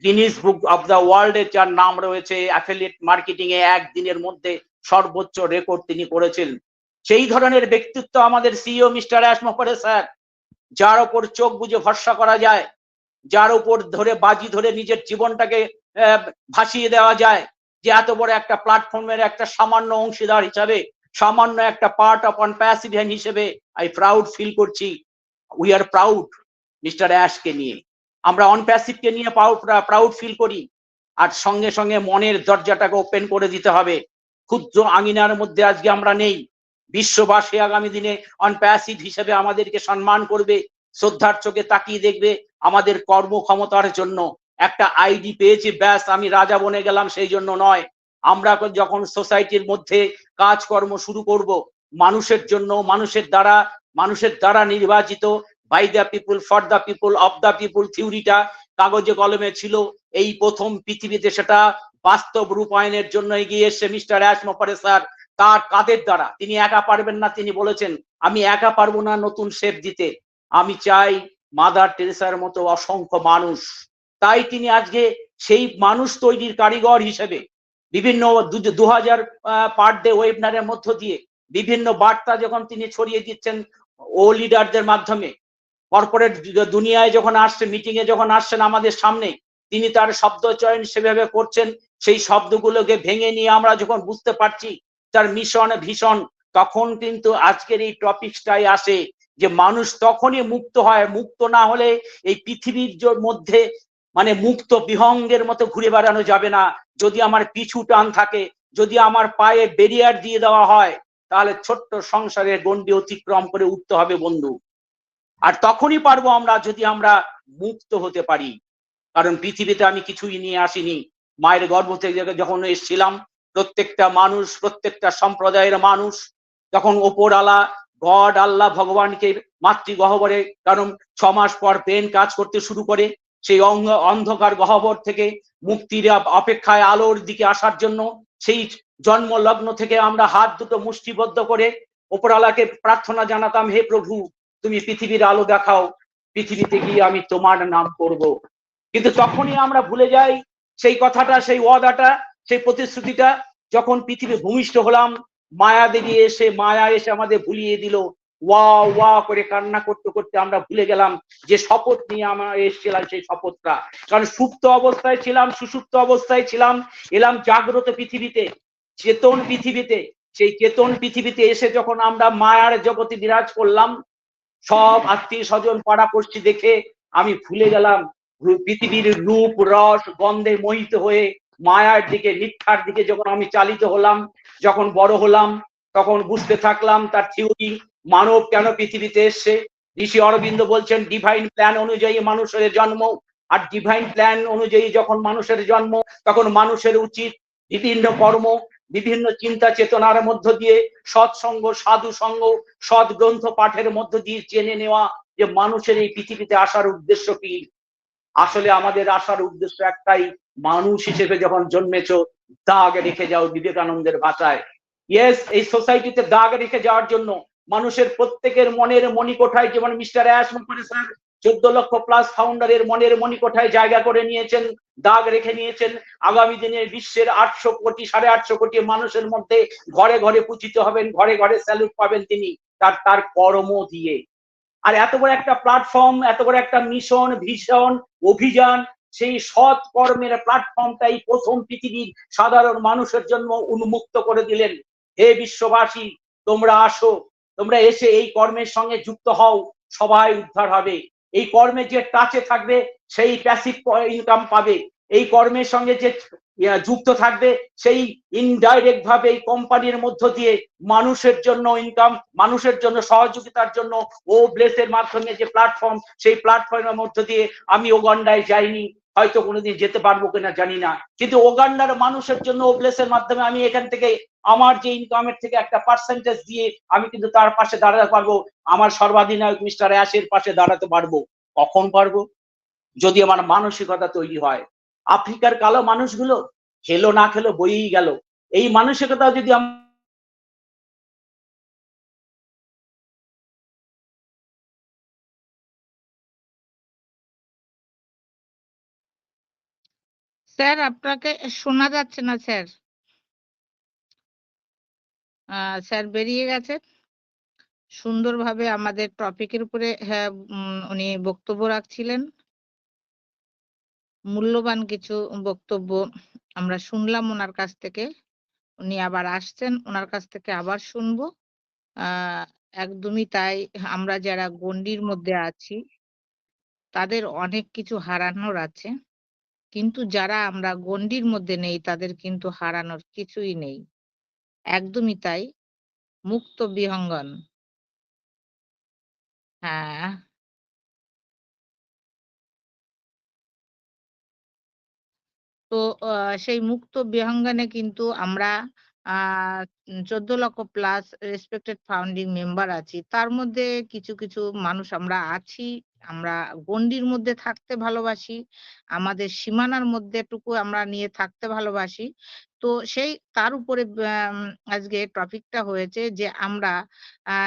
Guinness book of the world এর যার নাম রয়েছে, অ্যাফিলিয়েট মার্কেটিং এ একদিনের মধ্যে সর্বোচ্চ রেকর্ড তিনি করেছেন। সেই ধরনের ব্যক্তিত্ব আমাদের সিইও মিস্টার অ্যাশ মোপারে স্যার, যার উপর চোখ বুজে ভরসা করা যায়, যার উপর ধরে বাজি ধরে নিজের জীবনটাকে ভাসিয়ে দেওয়া যায়, যে এত বড় একটা প্ল্যাটফর্মের একটা সামান্য অংশীদার হিসাবে, সামান্য একটা পার্ট অফ অনপ্যাসিভিয়ান হিসেবে আই প্রাউড ফিল করছি। উই আর প্রাউড মিস্টার অ্যাশকে নিয়ে, আমরা অনপ্যাসিভকে নিয়ে প্রাউড ফিল করি। আর সঙ্গে সঙ্গে মনের দরজাটাকে ওপেন করে দিতে হবে। ক্ষুদ্র আঙিনার মধ্যে আজকে আমরা নেই। বিশ্ববাসী আগামী দিনে অনপ্যাসিভ হিসেবে আমাদেরকে সম্মান করবে, শ্রদ্ধার চোখে তাকিয়ে দেখবে আমাদের কর্মক্ষমতার জন্য। একটা আইডি পেয়েছি ব্যাস আমি রাজা বনে গেলাম, সেই জন্য নয়। আমরা যখন সোসাইটির মধ্যে কাজকর্ম শুরু করব, মানুষের জন্য, মানুষের দ্বারা নির্বাচিত, by the people, for the people, of the people থিওরিটা কাগজে কলমে ছিল, এই প্রথম পৃথিবীতে সেটা বাস্তব রূপায়নের জন্য এগিয়ে এসছে মিস্টার অ্যাশ মোপারে স্যার। তার কাদের দ্বারা? তিনি একা পারবেন না। তিনি বলেছেন আমি একা পারবো না নতুন শেপ দিতে, আমি চাই মাদার টেরেসার মতো অসংখ্য মানুষ। তাই তিনি আজকে সেই মানুষ তৈরির কারিগর হিসেবে বিভিন্ন 2000 পার ডে ওয়েবিনারের মধ্য দিয়ে বিভিন্ন বার্তা যখন তিনি ছড়িয়ে দিচ্ছেন ও লিডারদের মাধ্যমে, কর্পোরেট দুনিয়ায় যখন আসছে, মিটিং এ যখন আসছেন আমাদের সামনে, তিনি তার শব্দ চয়ন সেভাবে করছেন, সেই শব্দগুলোকে ভেঙে নিয়ে আমরা যখন বুঝতে পারছি তার মিশন ভীষণ, তখন কিন্তু আজকের এই টপিকটাই আসে যে মানুষ তখনই মুক্ত হয়। মুক্ত না হলে এই পৃথিবীর মধ্যে মানে মুক্ত বিহঙ্গের মতো ঘুরে বেড়ানো যাবে না। যদি আমার পিছু টান থাকে, যদি আমার পায়ে ব্যারিয়ার দিয়ে দেওয়া হয়, তাহলে ছোট্ট সংসারের গণ্ডি অতিক্রম করে উঠতে হবে বন্ধু। আর তখনই পারবো আমরা যদি আমরা মুক্ত হতে পারি। কারণ পৃথিবীতে আমি কিছুই নিয়ে আসিনি। মায়ের গর্ভ থেকে যখন এসেছিলাম, প্রত্যেকটা মানুষ, প্রত্যেকটা সম্প্রদায়ের মানুষ যখন ওপরওয়ালা গড আল্লাহ ভগবানকে মাতৃগহ্বরে, কারণ 6 মাস পর ব্রেন কাজ করতে শুরু করে, সেই অন্ধকার গহ্বর থেকে মুক্তির অপেক্ষায় আলোর দিকে আসার জন্য সেই জন্ম লগ্ন থেকে আমরা হাত দুটো মুষ্টিবদ্ধ করে ওপরওয়ালাকে প্রার্থনা জানাতাম, হে প্রভু তুমি পৃথিবীর আলো দেখাও, পৃথিবীতে গিয়ে আমি তোমার নাম করব। কিন্তু তখনই আমরা ভুলে যাই সেই কথাটা, সেই ওয়াদাটা, সেই প্রতিশ্রুতিটা। যখন পৃথিবী ভূমিষ্ঠ হলাম, মায়া এসে আমাদের ভুলিয়ে দিল। ওয়া ওয়া করে কান্না করতে করতে আমরা ভুলে গেলাম যে শপথ নিয়ে আমরা এসেছিলাম, সেই শপথটা। কারণ সুপ্ত অবস্থায় ছিলাম, সুষুপ্ত অবস্থায় ছিলাম, এলাম জাগ্রত পৃথিবীতে, চেতন পৃথিবীতে। সেই চেতন পৃথিবীতে এসে যখন আমরা মায়ার জগতে বিরাজ করলাম, সব আত্মীয় স্বজন পাড়াপড়শি দেখে আমি ভুলে গেলাম পৃথিবীর রূপ রস গন্ধে মোহিত হয়ে মায়ার দিকে, মিথ্যার দিকে যখন আমি চালিত হলাম। যখন বড় হলাম তখন বুঝতে থাকলাম তার থিওরি, মানব কেন পৃথিবীতে এসছে। ঋষি অরবিন্দ বলছেন ডিভাইন প্ল্যান অনুযায়ী মানুষের জন্ম। আর ডিভাইন প্ল্যান অনুযায়ী যখন মানুষের জন্ম, তখন মানুষের উচিত বিভিন্ন কর্ম, বিভিন্ন চিন্তা চেতনার মধ্য দিয়ে, সৎসঙ্গ, সাধু সঙ্গ, সৎ গ্রন্থ পাঠের মধ্য দিয়ে জেনে নেওয়া যে মানুষের এই পৃথিবীতে আসার উদ্দেশ্য কি। আসলে আমাদের আসার উদ্দেশ্য একটাই, মানুষ হিসেবে যখন জন্মেছো দাগ রেখে যাও, বিবেকানন্দের ভাষায়। ইয়েস, এই সোসাইটিতে দাগ রেখে যাওয়ার জন্য মানুষের প্রত্যেকের মনের মণিকোঠায়, যেমন মিস্টার অ্যাশ স্যার 14 লক্ষ প্লাস ফাউন্ডারের মনের মণিকোঠায় জায়গা করে নিয়েছেন, দাগ রেখে নিয়েছেন। আগামী দিনে বিশ্বের 800 কোটি 850 কোটি মানুষের মধ্যে ঘরে ঘরে পূজিত হবেন, ঘরে ঘরে স্যালুট পাবেন তিনি তার কর্ম দিয়ে। আর এত বড় একটা প্ল্যাটফর্ম, এত বড় একটা মিশন, ভিশন, অভিযান, সেই সৎ কর্মের প্ল্যাটফর্মটাই প্রথম পৃথিবীর সাধারণ মানুষের জন্য উন্মুক্ত করে দিলেন। হে বিশ্ববাসী, তোমরা আসো, তোমরা এসে এই কর্মের সঙ্গে যুক্ত হও, সবাই উদ্ধার হবে। এই কর্মে যে টাচে থাকবে সেই প্যাসিভ ইনকাম পাবে। এই কর্মের সঙ্গে যে যুক্ত থাকবে সেই ইনডাইরেক্ট ভাবে এই কোম্পানির মধ্য দিয়ে মানুষের জন্য ইনকাম, মানুষের জন্য সহযোগিতার জন্য ও ব্লেসের মাধ্যমে যে প্ল্যাটফর্ম, সেই প্ল্যাটফর্মের মধ্য দিয়ে আমি ওগান্ডায় যাইনি, হয়তো কোনোদিন যেতে পারবো কিনা জানি না, কিন্তু ওগান্ডার মানুষের জন্য ও ব্লেসের মাধ্যমে আমি এখান থেকে আমার যে ইনকামের থেকে একটা পার্সেন্টেজ দিয়ে আমি কিন্তু তার পাশে দাঁড়াতে পারবো, আমার সর্বাধিনায়ক মিস্টার অ্যাশের পাশে দাঁড়াতে পারবো। কখন পারবো? যদি আমার মানসিকতা তৈরি হয়। আফ্রিকার কালো মানুষগুলো খেলো না খেলো বইই গেল, এই মানসিকতা যদি স্যার আপনাকে শোনা যাচ্ছে না স্যার। স্যার বেরিয়ে গেছেন। সুন্দরভাবে আমাদের টপিকের উপরে উনি বক্তব্য রাখছিলেন। মূল্যবান কিছু বক্তব্য আমরা শুনলাম ওনার কাছ থেকে। উনি আবার আসছেন, ওনার কাছ থেকে আবার শুনবো। একদমই তাই, আমরা যারা গণ্ডির মধ্যে আছি তাদের অনেক কিছু হারানোর আছে। কিন্তু যারা আমরা গণ্ডির মধ্যে নেই তাদের কিন্তু হারানোর কিছুই নেই। একদমই তাই, মুক্ত বিহঙ্গন। হ্যাঁ। তো সেই মুক্ত বিহঙ্গনে কিন্তু আমরা 14 লক্ষ প্লাস রেসপেক্টেড ফাউন্ডিং মেম্বার আছি। তার মধ্যে কিছু কিছু মানুষ আমরা আছি, আমরা গণ্ডির মধ্যে থাকতে ভালোবাসি। আমাদের সীমানার মধ্যেটুকু আমরা নিয়ে থাকতে ভালোবাসি। তো সেই তার উপরে আজকে টপিকটা হয়েছে যে আমরা আ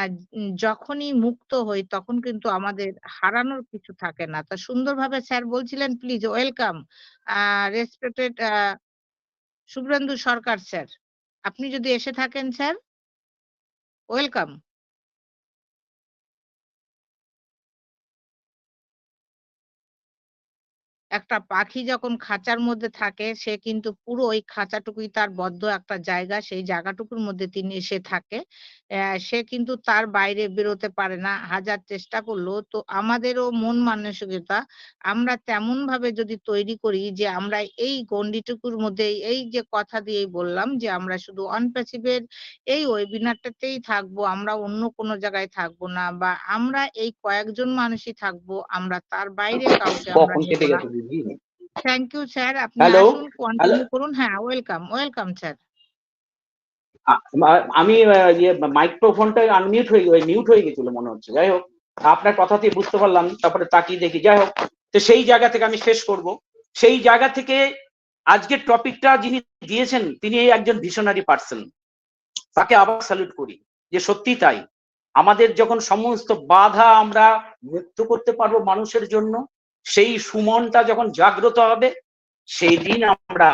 যখনই মুক্ত হই তখন কিন্তু আমাদের হারানোর কিছু থাকে না। তা সুন্দরভাবে স্যার বলছিলেন, please welcome respected Suvendu Sarkar sir. আপনি যদি এসে থাকেন স্যার, ওয়েলকাম। একটা পাখি যখন খাঁচার মধ্যে থাকে সে কিন্তু পুরো ওই খাঁচাটুকুই তার বদ্ধ একটা জায়গা, সেই জায়গাটুকুর মধ্যে সে থাকে। সে কিন্তু তার বাইরে বেরোতে পারে না হাজার চেষ্টা করলেও। তো আমাদেরও মন মানসিকতা আমরা তেমন ভাবে যদি তৈরি করি যে আমরা এই গণ্ডিটুকুর মধ্যে এই যে কথা দিয়েই বললাম যে আমরা শুধু অন প্যাসিভের এই ওয়েবিনারটাতেই থাকবো, আমরা অন্য কোনো জায়গায় থাকবো না, বা আমরা এই কয়েকজন মানুষই থাকবো, আমরা তার বাইরে কাউকে আমরা কখন নেব কেটে না। গেছে দিদি? থ্যাংক ইউ স্যার, আপনি হ্যালো, আসুন, হ্যালো। কন্টিনিউ করুন। হ্যাঁ, ওয়েলকাম, ওয়েলকাম স্যার। আমি ইয়ে মাইক্রোফোনটা আনমিউট হয়ে মিউট হয়ে গেছিল মনে হচ্ছে। যাই হোক, আপনার কথাতেই বুঝতে পারলাম, তারপরে তাকিয়ে দেখি। যাই হোক, তো সেই জায়গা থেকে আমি শেষ করব। সেই জায়গা থেকে আজকের টপিকটা যিনি দিয়েছেন তিনি একজন ভিশনারি পার্সন, তাকে আবার স্যালুট করি যে সত্যি তাই। আমাদের যখন সমস্ত বাধা আমরা মুক্ত করতে পারবো মানুষের জন্য, সেই সুমনটা যখন জাগ্রত হবে সেই দিন আমরা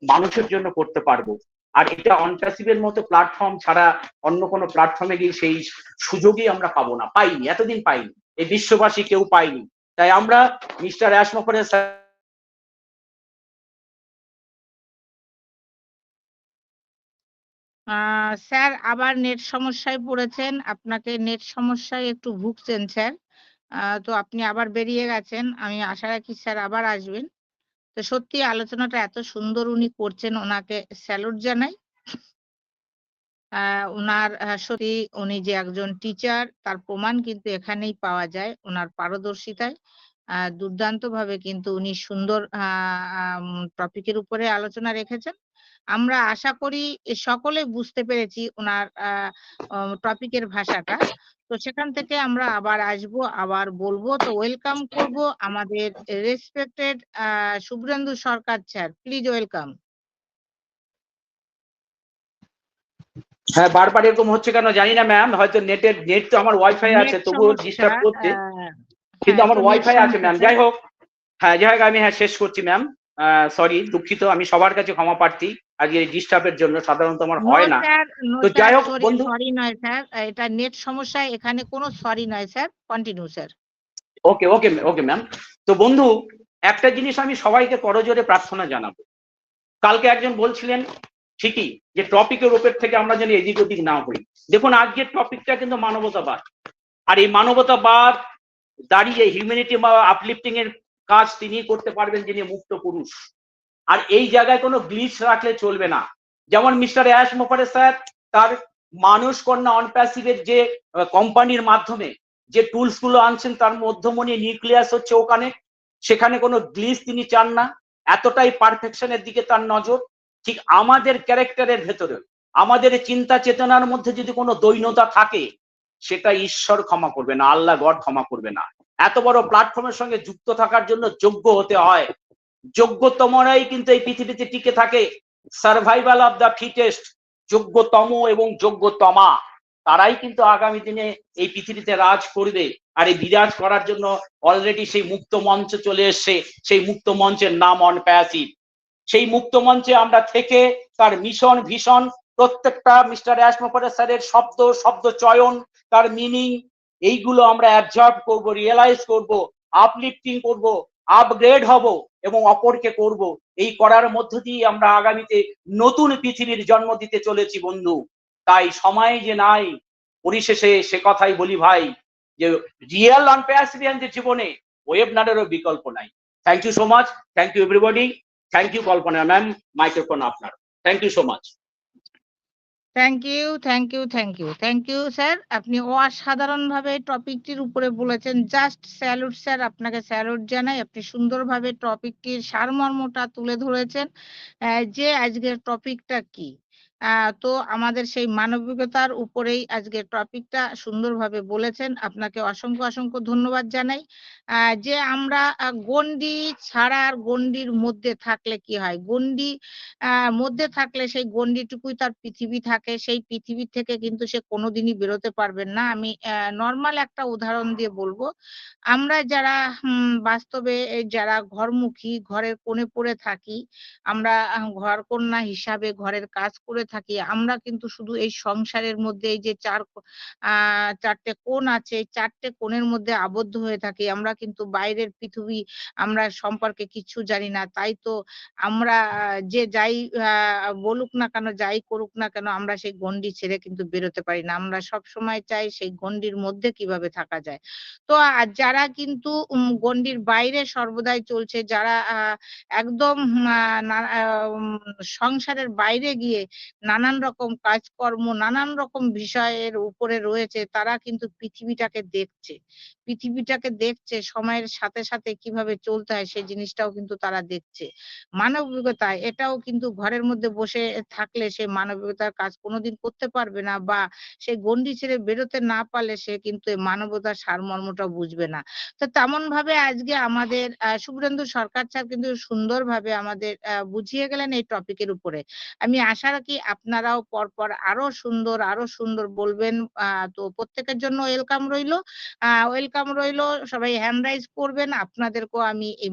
মানুষের জন্য করতে পারবো। আর এটা অনপ্যাসিভের মতো প্ল্যাটফর্ম ছাড়া অন্য কোনো প্ল্যাটফর্মে গিয়ে সেই সুযোগই আমরা পাবো না, পাইনি, এতদিন পাইনি, এই বিশ্ববাসী কেউ পাইনি। তাই আমরা মিস্টার অ্যাশমফারের স্যার আবার নেট সমস্যায় পড়েছেন, আপনাকে নেট সমস্যায় একটু ভুগছেন স্যার। তো আপনি আবার বেরিয়ে গেছেন, আমি আশা রাখি স্যার আবার আসবেন। তো সত্যি আলোচনাটা এত সুন্দর উনি করছেন, ওনাকে স্যালুট জানাই। উনার সত্যি উনি যে একজন টিচার তার প্রমাণ কিন্তু এখানেই পাওয়া যায় ওনার পারদর্শিতায়। দুর্দান্তভাবে কিন্তু উনি সুন্দর টপিকের উপরে আলোচনা রেখেছেন। আমরা আশা করি সকলে বুঝতে পেরেছি ওনার টপিকের ভাষাটা। তো সেখান থেকে আমরা আবার আসবো, আবার বলবো। তো ওয়েলকাম করব আমাদের respected Shubhrendu Sarkar sir, please welcome. হ্যাঁ, বারবার এরকম হচ্ছে কেন জানি না ম্যাম, হয়তো নেট তো আমার ওয়াইফাই আছে নেট তবুও সমস্যা, ডিস্টার্ব করছে, কিন্তু হ্যাঁ, আমার তো নেট ওয়াইফাই আছে সমস্যা ম্যাম। স্যার। যাই হোক, হ্যাঁ, যাই হোক, আমি শেষ করছি ম্যাম। সরি, দুঃখিত, আমি সবার কাছে ক্ষমা প্রার্থী আজকে এই ডিস্টার্বের জন্য, সাধারণত আমার নো হয় না। স্যার, নো তো স্যার, যাই হোক সরি, বন্ধু, সরি নয় স্যার, এটা নেট সমস্যা, এখানে কোনো সরি নয় স্যার, কন্টিনিউ স্যার। ওকে ওকে ওকে ম্যাম। তো বন্ধু, একটা জিনিস আমি সবাইকে করজোরে প্রার্থনা জানাবো। কালকে একজন বলছিলেন ঠিকই যে টপিকের উপর থেকে আমরা যেন এদিক ওদিক না হই। দেখুন, আজকের টপিকটা কিন্তু মানবতাবাদ, আর এই মানবতাবাদ দাঁড়িয়ে হিউম্যানিটি বা আপলিফটিং এর কাজ তিনি করতে পারবেন যিনি মুক্ত পুরুষ। আর এই জায়গায় কোনো গ্লিচ রাখলে চলবে না। যেমন মিস্টার অ্যাশ মোফারে স্যার তার মানুষ কন্যা অনপ্যাসিভের যে কোম্পানির মাধ্যমে যে টুলস গুলো আনছেন তার মধ্যমণি নিউক্লিয়াস হচ্ছে ওখানে, সেখানে কোনো গ্লিচ তিনি চান না, এতটাই পারফেকশনের দিকে তার নজর। ঠিক আমাদের ক্যারেক্টারের ভেতরে, আমাদের চিন্তা চেতনার মধ্যে যদি কোনো দৈন্যতা থাকে, সেটা ঈশ্বর ক্ষমা করবে না, আল্লাহ গড ক্ষমা করবে না। এত বড় প্ল্যাটফর্মের সঙ্গে যুক্ত থাকার জন্য যোগ্য হতে হয়। যোগ্যতমরাই কিন্তু এই পৃথিবীতে টিকে থাকে। সার্ভাইভাল অফ দ্য ফিটেস্ট, যোগ্যতম এবং যোগ্যতমা তারাই কিন্তু আগামী দিনে এই পৃথিবীতে রাজ করবে। আর এই বিরাজ করার জন্য অলরেডি সেই মুক্ত মঞ্চ চলে এসছে, সেই মুক্ত মঞ্চের নাম অনপ্যাসিভ। সেই মুক্ত মঞ্চে আমরা থেকে তার মিশন ভিশন প্রত্যেকটা মিস্টার অ্যাশমোফারে স্যারের শব্দ চয়ন, তার মিনিং, এইগুলো আমরা অ্যাবজর্ব করব, রিয়েলাইজ করব, আপলিফটিং করব, আপগ্রেড হব এবং অপরকে করব। এই করার মধ্য দিয়ে আমরা আগামীতে নতুন পৃথিবীর জন্ম দিতে চলেছি বন্ধু। তাই সময় যে নাই, পরিশেষে সে কথাই বলি ভাই, যে রিয়েল অনপ্যাসিভিয়ানদের জীবনে ওয়েবনারেরও বিকল্প নাই। Thank you so much, thank you everybody, thank you Kalpana ma'am, microphone আপনার। Thank you so much. Thank you, thank you, thank you, thank you sir, আপনি অসাধারণভাবে টপিকটির উপরে বলেছেন। জাস্ট স্যালুট স্যার, আপনাকে স্যালুট জানাই। আপনি সুন্দরভাবে টপিকটির সারমর্মটা তুলে ধরেছেন, যে আজকের টপিকটা কি। তো আমাদের সেই মানবিকতার উপরেই আজকের টপিকটা সুন্দরভাবে বলেছেন। আপনাকে অসংখ্য অসংখ্য ধন্যবাদ জানাই। যে আমরা গণ্ডি ছাড়া আর গণ্ডির মধ্যে থাকলে কি হয়, গণ্ডি মধ্যে থাকলে সেই গণ্ডিটুকুই তার পৃথিবী থাকে, সেই পৃথিবী থেকে কিন্তু সে কোনোদিনই বেরোতে পারবেন না। আমি নরমাল একটা উদাহরণ দিয়ে বলবো, আমরা যারা বাস্তবে যারা ঘরমুখী, ঘরের কোণে পড়ে থাকি, আমরা ঘরকন্যা হিসাবে ঘরের কাজ করে থাকি আমরা কিন্তু শুধু এই সংসারের মধ্যে এই যে চারটে কোণ আছে, এই চারটে কোণের মধ্যে আবদ্ধ হয়ে থাকি। আমরা কিন্তু বাইরের পৃথিবী আমরা সম্পর্কে কিচ্ছু জানি না। তাই তো আমরা যে যাই বলুক না কেন, যাই করুক না কেন আমরা সেই গণ্ডি ছেড়ে কিন্তু বেরোতে পারি না। আমরা সবসময় চাই সেই গণ্ডির মধ্যে কিভাবে থাকা যায়। তো যারা কিন্তু গণ্ডির বাইরে সর্বদাই চলছে, যারা একদম আ না সংসারের বাইরে গিয়ে নানান রকম কাজকর্ম, নানান রকম বিষয়ের উপরে রয়েছে, তারা কিন্তু পৃথিবীটাকে দেখছে। পৃথিবীটাকে দেখছে সময়ের সাথে, সাথে কিভাবে চলতে হয় সেই জিনিসটাও কিন্তু তারা দেখছে। মানবিকতা এটাও কিন্তু ঘরের মধ্যে বসে থাকলে সে মানবিকতার কাজ কোনদিন করতে পারবে না বা সে গণ্ডি ছেড়ে বেরোতে না পারলে সে কিন্তু এই মানবতার সারমর্মটা বুঝবে না। তো তেমনভাবে আজকে আমাদের শুভেন্দু সরকার স্যার কিন্তু সুন্দরভাবে আমাদের বুঝিয়ে গেলেন এই টপিকের উপরে। আমি আশা রাখি আপনারাও পরপর আরো সুন্দর বলবেন। তো প্রত্যেকের জন্য ওয়েলকাম রইলো। সবাই হ্যান্ড রাইজ করবেন। আপনাদেরকেও আমি এই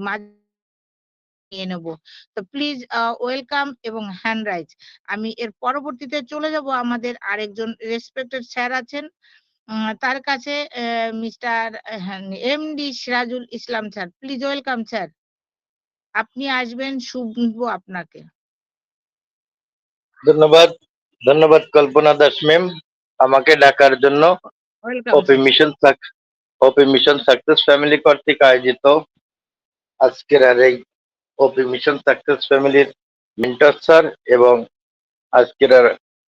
নিয়ে নেব। তো প্লিজ ওয়েলকাম এবং হ্যান্ড রাইজ। আমি এর পরবর্তীতে চলে যাব আমাদের আরেকজন রেসপেক্টেড স্যার আছেন। তার কাছে mister MD Sirajul Islam sir. Please welcome sir. আপনি আসবেন, শুনবো আপনাকে। ধন্যবাদ, ধন্যবাদ কল্পনা দাস ম্যাম আমাকে ডাকার জন্য। ওয়েলকাম ওপি স্যার। মিশন সাকসেস ফ্যামিলি কর্তৃক আয়োজিত আজকের এই ওপি মিশন সাকসেস ফ্যামিলির মেন্টর স্যার এবং আজকের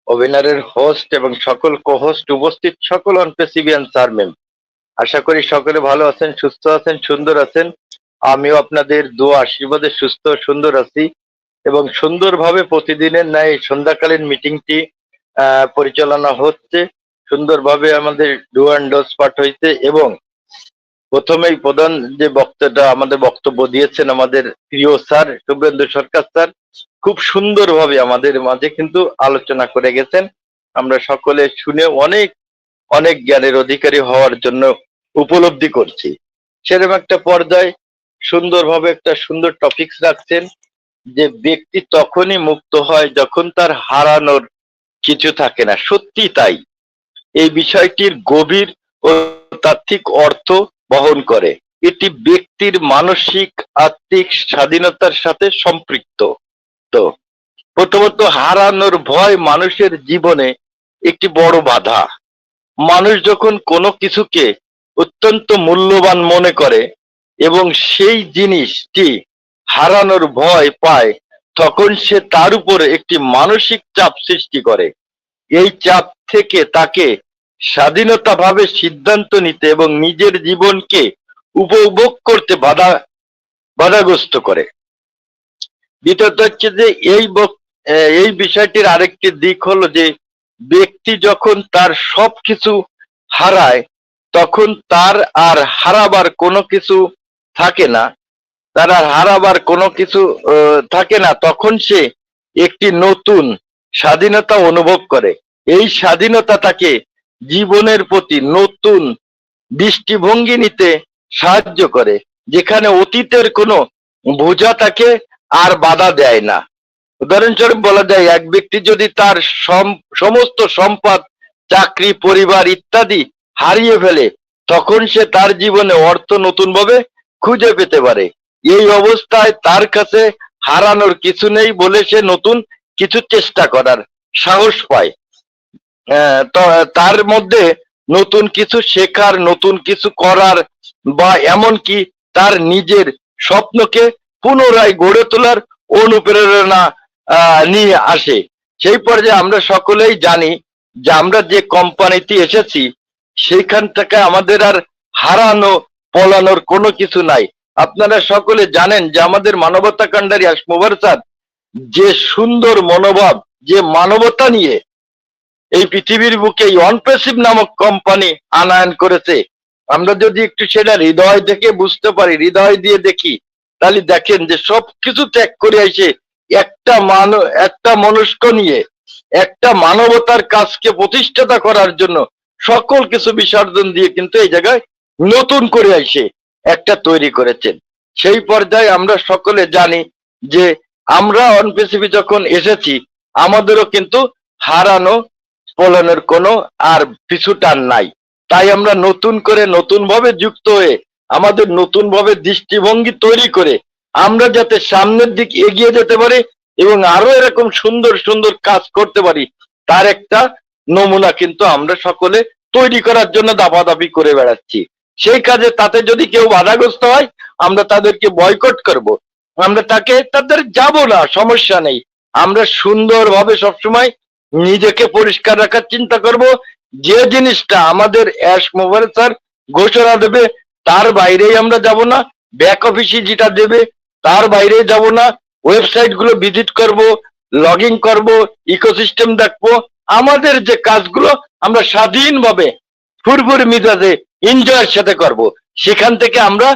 ওয়েবিনারের হোস্ট এবং সকল কো-হোস্ট উপস্থিত সকল অনপেসিভিয়ান স্যার ম্যাম, আশা করি সকলে ভালো আছেন, সুস্থ আছেন, সুন্দর আছেন। আমিও আপনাদের দোয়া আশীর্বাদে সুস্থ সুন্দর আছি এবং সুন্দরভাবে প্রতিদিনের ন্যায় সন্ধ্যাকালীন মিটিংটি পরিচালনা হচ্ছে। সুন্দরভাবে আমাদের ডু অ্যান্ড ডোজ পাঠ হয়েছে এবং প্রথমেই প্রধান যে আমাদের বক্তব্য দিয়েছেন আমাদের প্রিয় স্যার শুভেন্দু সরকার স্যার, খুব সুন্দরভাবে আমাদের মাঝে কিন্তু আলোচনা করে গেছেন। আমরা সকলে শুনে অনেক অনেক জ্ঞানের অধিকারী হওয়ার জন্য উপলব্ধি করছি। সেরকম একটা পর্যায়ে সুন্দরভাবে একটা সুন্দর টপিকস রাখছেন যে ব্যক্তি তখনই মুক্ত হয় যখন তার হারানোর কিছু থাকে না। সত্যি তাই, এই বিষয়টির গভীর ও তাত্ত্বিক অর্থ বহন করে। এটি ব্যক্তির মানসিক আত্মিক স্বাধীনতার সাথে সম্পৃক্ত। তো প্রথমত হারানোর ভয় মানুষের জীবনে একটি বড় বাধা। মানুষ যখন কোনো কিছুকে অত্যন্ত মূল্যবান মনে করে এবং সেই জিনিসটি হারানোর ভয় পায়, তখন সে তার উপরে একটি মানসিক চাপ সৃষ্টি করে। এই চাপ থেকে তাকে স্বাধীনতাভাবে সিদ্ধান্ত নিতে এবং নিজের জীবনকে উপভোগ করতে বাধাগ্রস্ত করে। দ্বিতীয়ত হচ্ছে যে এই বিষয়টির আরেকটি দিক হলো যে ব্যক্তি যখন তার সবকিছু হারায় তখন তার আর হারাবার কোনো কিছু থাকে না, তখন সে একটি নতুন স্বাধীনতা অনুভব করে। এই স্বাধীনতা তাকে জীবনের প্রতি নতুন দৃষ্টিভঙ্গি নিতে সাহায্য করে, যেখানে অতীতের কোনো বোঝা তাকে আর বাধা দেয় না। উদাহরণস্বরূপ বলা যায়, এক ব্যক্তি যদি তার সমস্ত সম্পদ, চাকরি, পরিবার ইত্যাদি হারিয়ে ফেলে, তখন সে তার জীবনে অর্থ নতুন ভাবে খুঁজে পেতে পারে। এই অবস্থায় তার কাছে হারানোর কিছু নেই বলে সে নতুন কিছু চেষ্টা করার সাহস পায়। তার মধ্যে নতুন কিছু শেখার, নতুন কিছু করার বা এমনকি তার নিজের স্বপ্নকে পুনরায় গড়ে তোলার অনুপ্রেরণা নিয়ে আসে। সেই পর্যায়ে আমরা সকলেই জানি যে আমরা যে কোম্পানিতে এসেছি সেইখান থেকে আমাদের আর হারানো পলানোর কোনো কিছু নাই। আপনারা সকলে জানেন যে আমাদের মানবতা কান্ডারি আসমোভার স্যার যে সুন্দর মনোভাব, যে মানবতা নিয়ে এই পৃথিবীর বুকে এই অনপ্রেসিভ নামক কোম্পানি আনয়ন করেছে, আমরা যদি একটু সেটা হৃদয় থেকে বুঝতে পারি, হৃদয় দিয়ে দেখি, তাহলে দেখেন যে সবকিছু ত্যাগ করে এসে একটা মনস্ক নিয়ে একটা মানবতার কাজকে প্রতিষ্ঠাতা করার জন্য সকল কিছু বিসর্জন দিয়ে কিন্তু এই জায়গায় নতুন করে এসে একটা তৈরি করেছেন। সেই পর্যায়ে আমরা সকলে জানি যে আমরা অনপেসিভি যখন এসেছি আমাদেরও কিন্তু হারানো পলানোর কোনো আর পিছু টান নাই। তাই আমরা নতুন করে নতুন ভাবে যুক্ত হয়ে আমাদের নতুন ভাবে দৃষ্টিভঙ্গি তৈরি করে আমরা যাতে সামনের দিক এগিয়ে যেতে পারি এবং আরো এরকম সুন্দর সুন্দর কাজ করতে পারি, তার একটা নমুনা কিন্তু আমরা সকলে তৈরি করার জন্য দাপাদাপি করে বেড়াচ্ছি। সেই কাজে তাতে যদি কেউ বাধাগ্রস্ত হয় আমরা তাদেরকে বয়কট করব, আমরা তাদের যাব না, সমস্যা নেই। আমরা সুন্দরভাবে সবসময় নিজেকে পরিষ্কার রাখার চিন্তা করব। যে জিনিসটা আমাদের অ্যাশ মোবারক স্যার ঘোষণা দেবে তার বাইরেই আমরা যাব না, ব্যাক অফিসে যেটা দেবে তার বাইরে যাব না, ওয়েবসাইট গুলো ভিজিট করব, লগ ইন করবো, ইকোসিস্টেম দেখবো, আমাদের যে কাজগুলো আমরা স্বাধীনভাবে ফুরফুর মিজাজে এনজয়ের সাথে করব। সেখান থেকে আমরা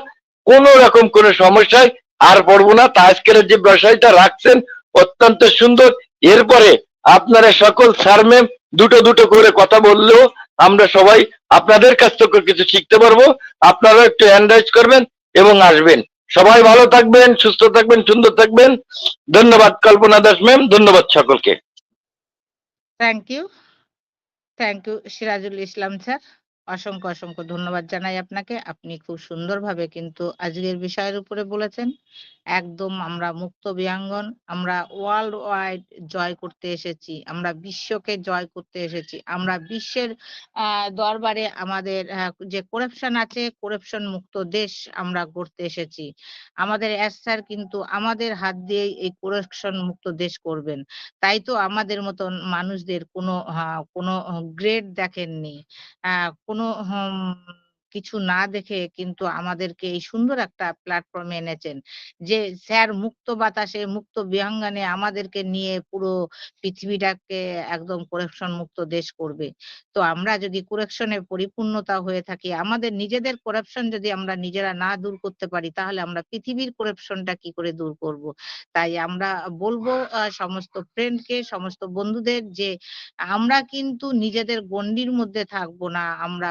কোন রকম কোন সমস্যায় আর পড়বো না। তা আজকের যে বিষয়টা রাখছেন অত্যন্ত সুন্দর। এরপরে আপনারা সকল স্যার ম্যাম দুটো দুটো করে কথা বললেও আমরা সবাই আপনাদের কাছ থেকে কিছু শিখতে পারবো। আপনারা একটু হ্যান্ড রাইজ করবেন এবং আসবেন। সবাই ভালো থাকবেন, সুস্থ থাকবেন, সুন্দর থাকবেন। ধন্যবাদ কল্পনা দাস ম্যাম, ধন্যবাদ সকলকে। Thank you Sirajul Islam sir, অসংখ্য অসংখ্য ধন্যবাদ জানাই আপনাকে। আপনি খুব সুন্দরভাবে কিন্তু আজকের বিষয়ের উপরে বলেছেন। একদম আমরা মুক্ত বিয়াঙ্গন, আমরা ওয়ার্ল্ড ওয়াইড জয় করতে এসেছি, আমরা বিশ্বকে জয় করতে এসেছি, আমরা বিশ্বের দরবারে আমাদের যে করাপশন আছে, করাপশন মুক্ত দেশ আমরা গড়তে এসেছি। আমাদের এস স্যার কিন্তু আমাদের হাত দিয়ে এই করাপশন মুক্ত দেশ করবেন। তাই তো আমাদের মতন মানুষদের কোনো গ্রেড দেখেননি, কোনো কিছু না দেখে কিন্তু আমাদেরকে এই সুন্দর একটা প্ল্যাটফর্মে এনেছেন যে স্যার মুক্ত বাতাসে মুক্ত বিহঙ্গানে আমাদেরকে নিয়ে পুরো পৃথিবীটাকে একদম করাপশন মুক্ত দেশ করবে। তো আমরা যদি করাপশনে পরিপূর্ণতা হয়ে থাকি, আমাদের নিজেদের করাপশন যদি আমরা নিজেরা না দূর করতে পারি, তাহলে আমরা পৃথিবীর করাপশনটা কি করে দূর করব? তাই আমরা বলবো সমস্ত ফ্রেন্ডকে, সমস্ত বন্ধুদের যে আমরা কিন্তু নিজেদের গণ্ডির মধ্যে থাকবো না, আমরা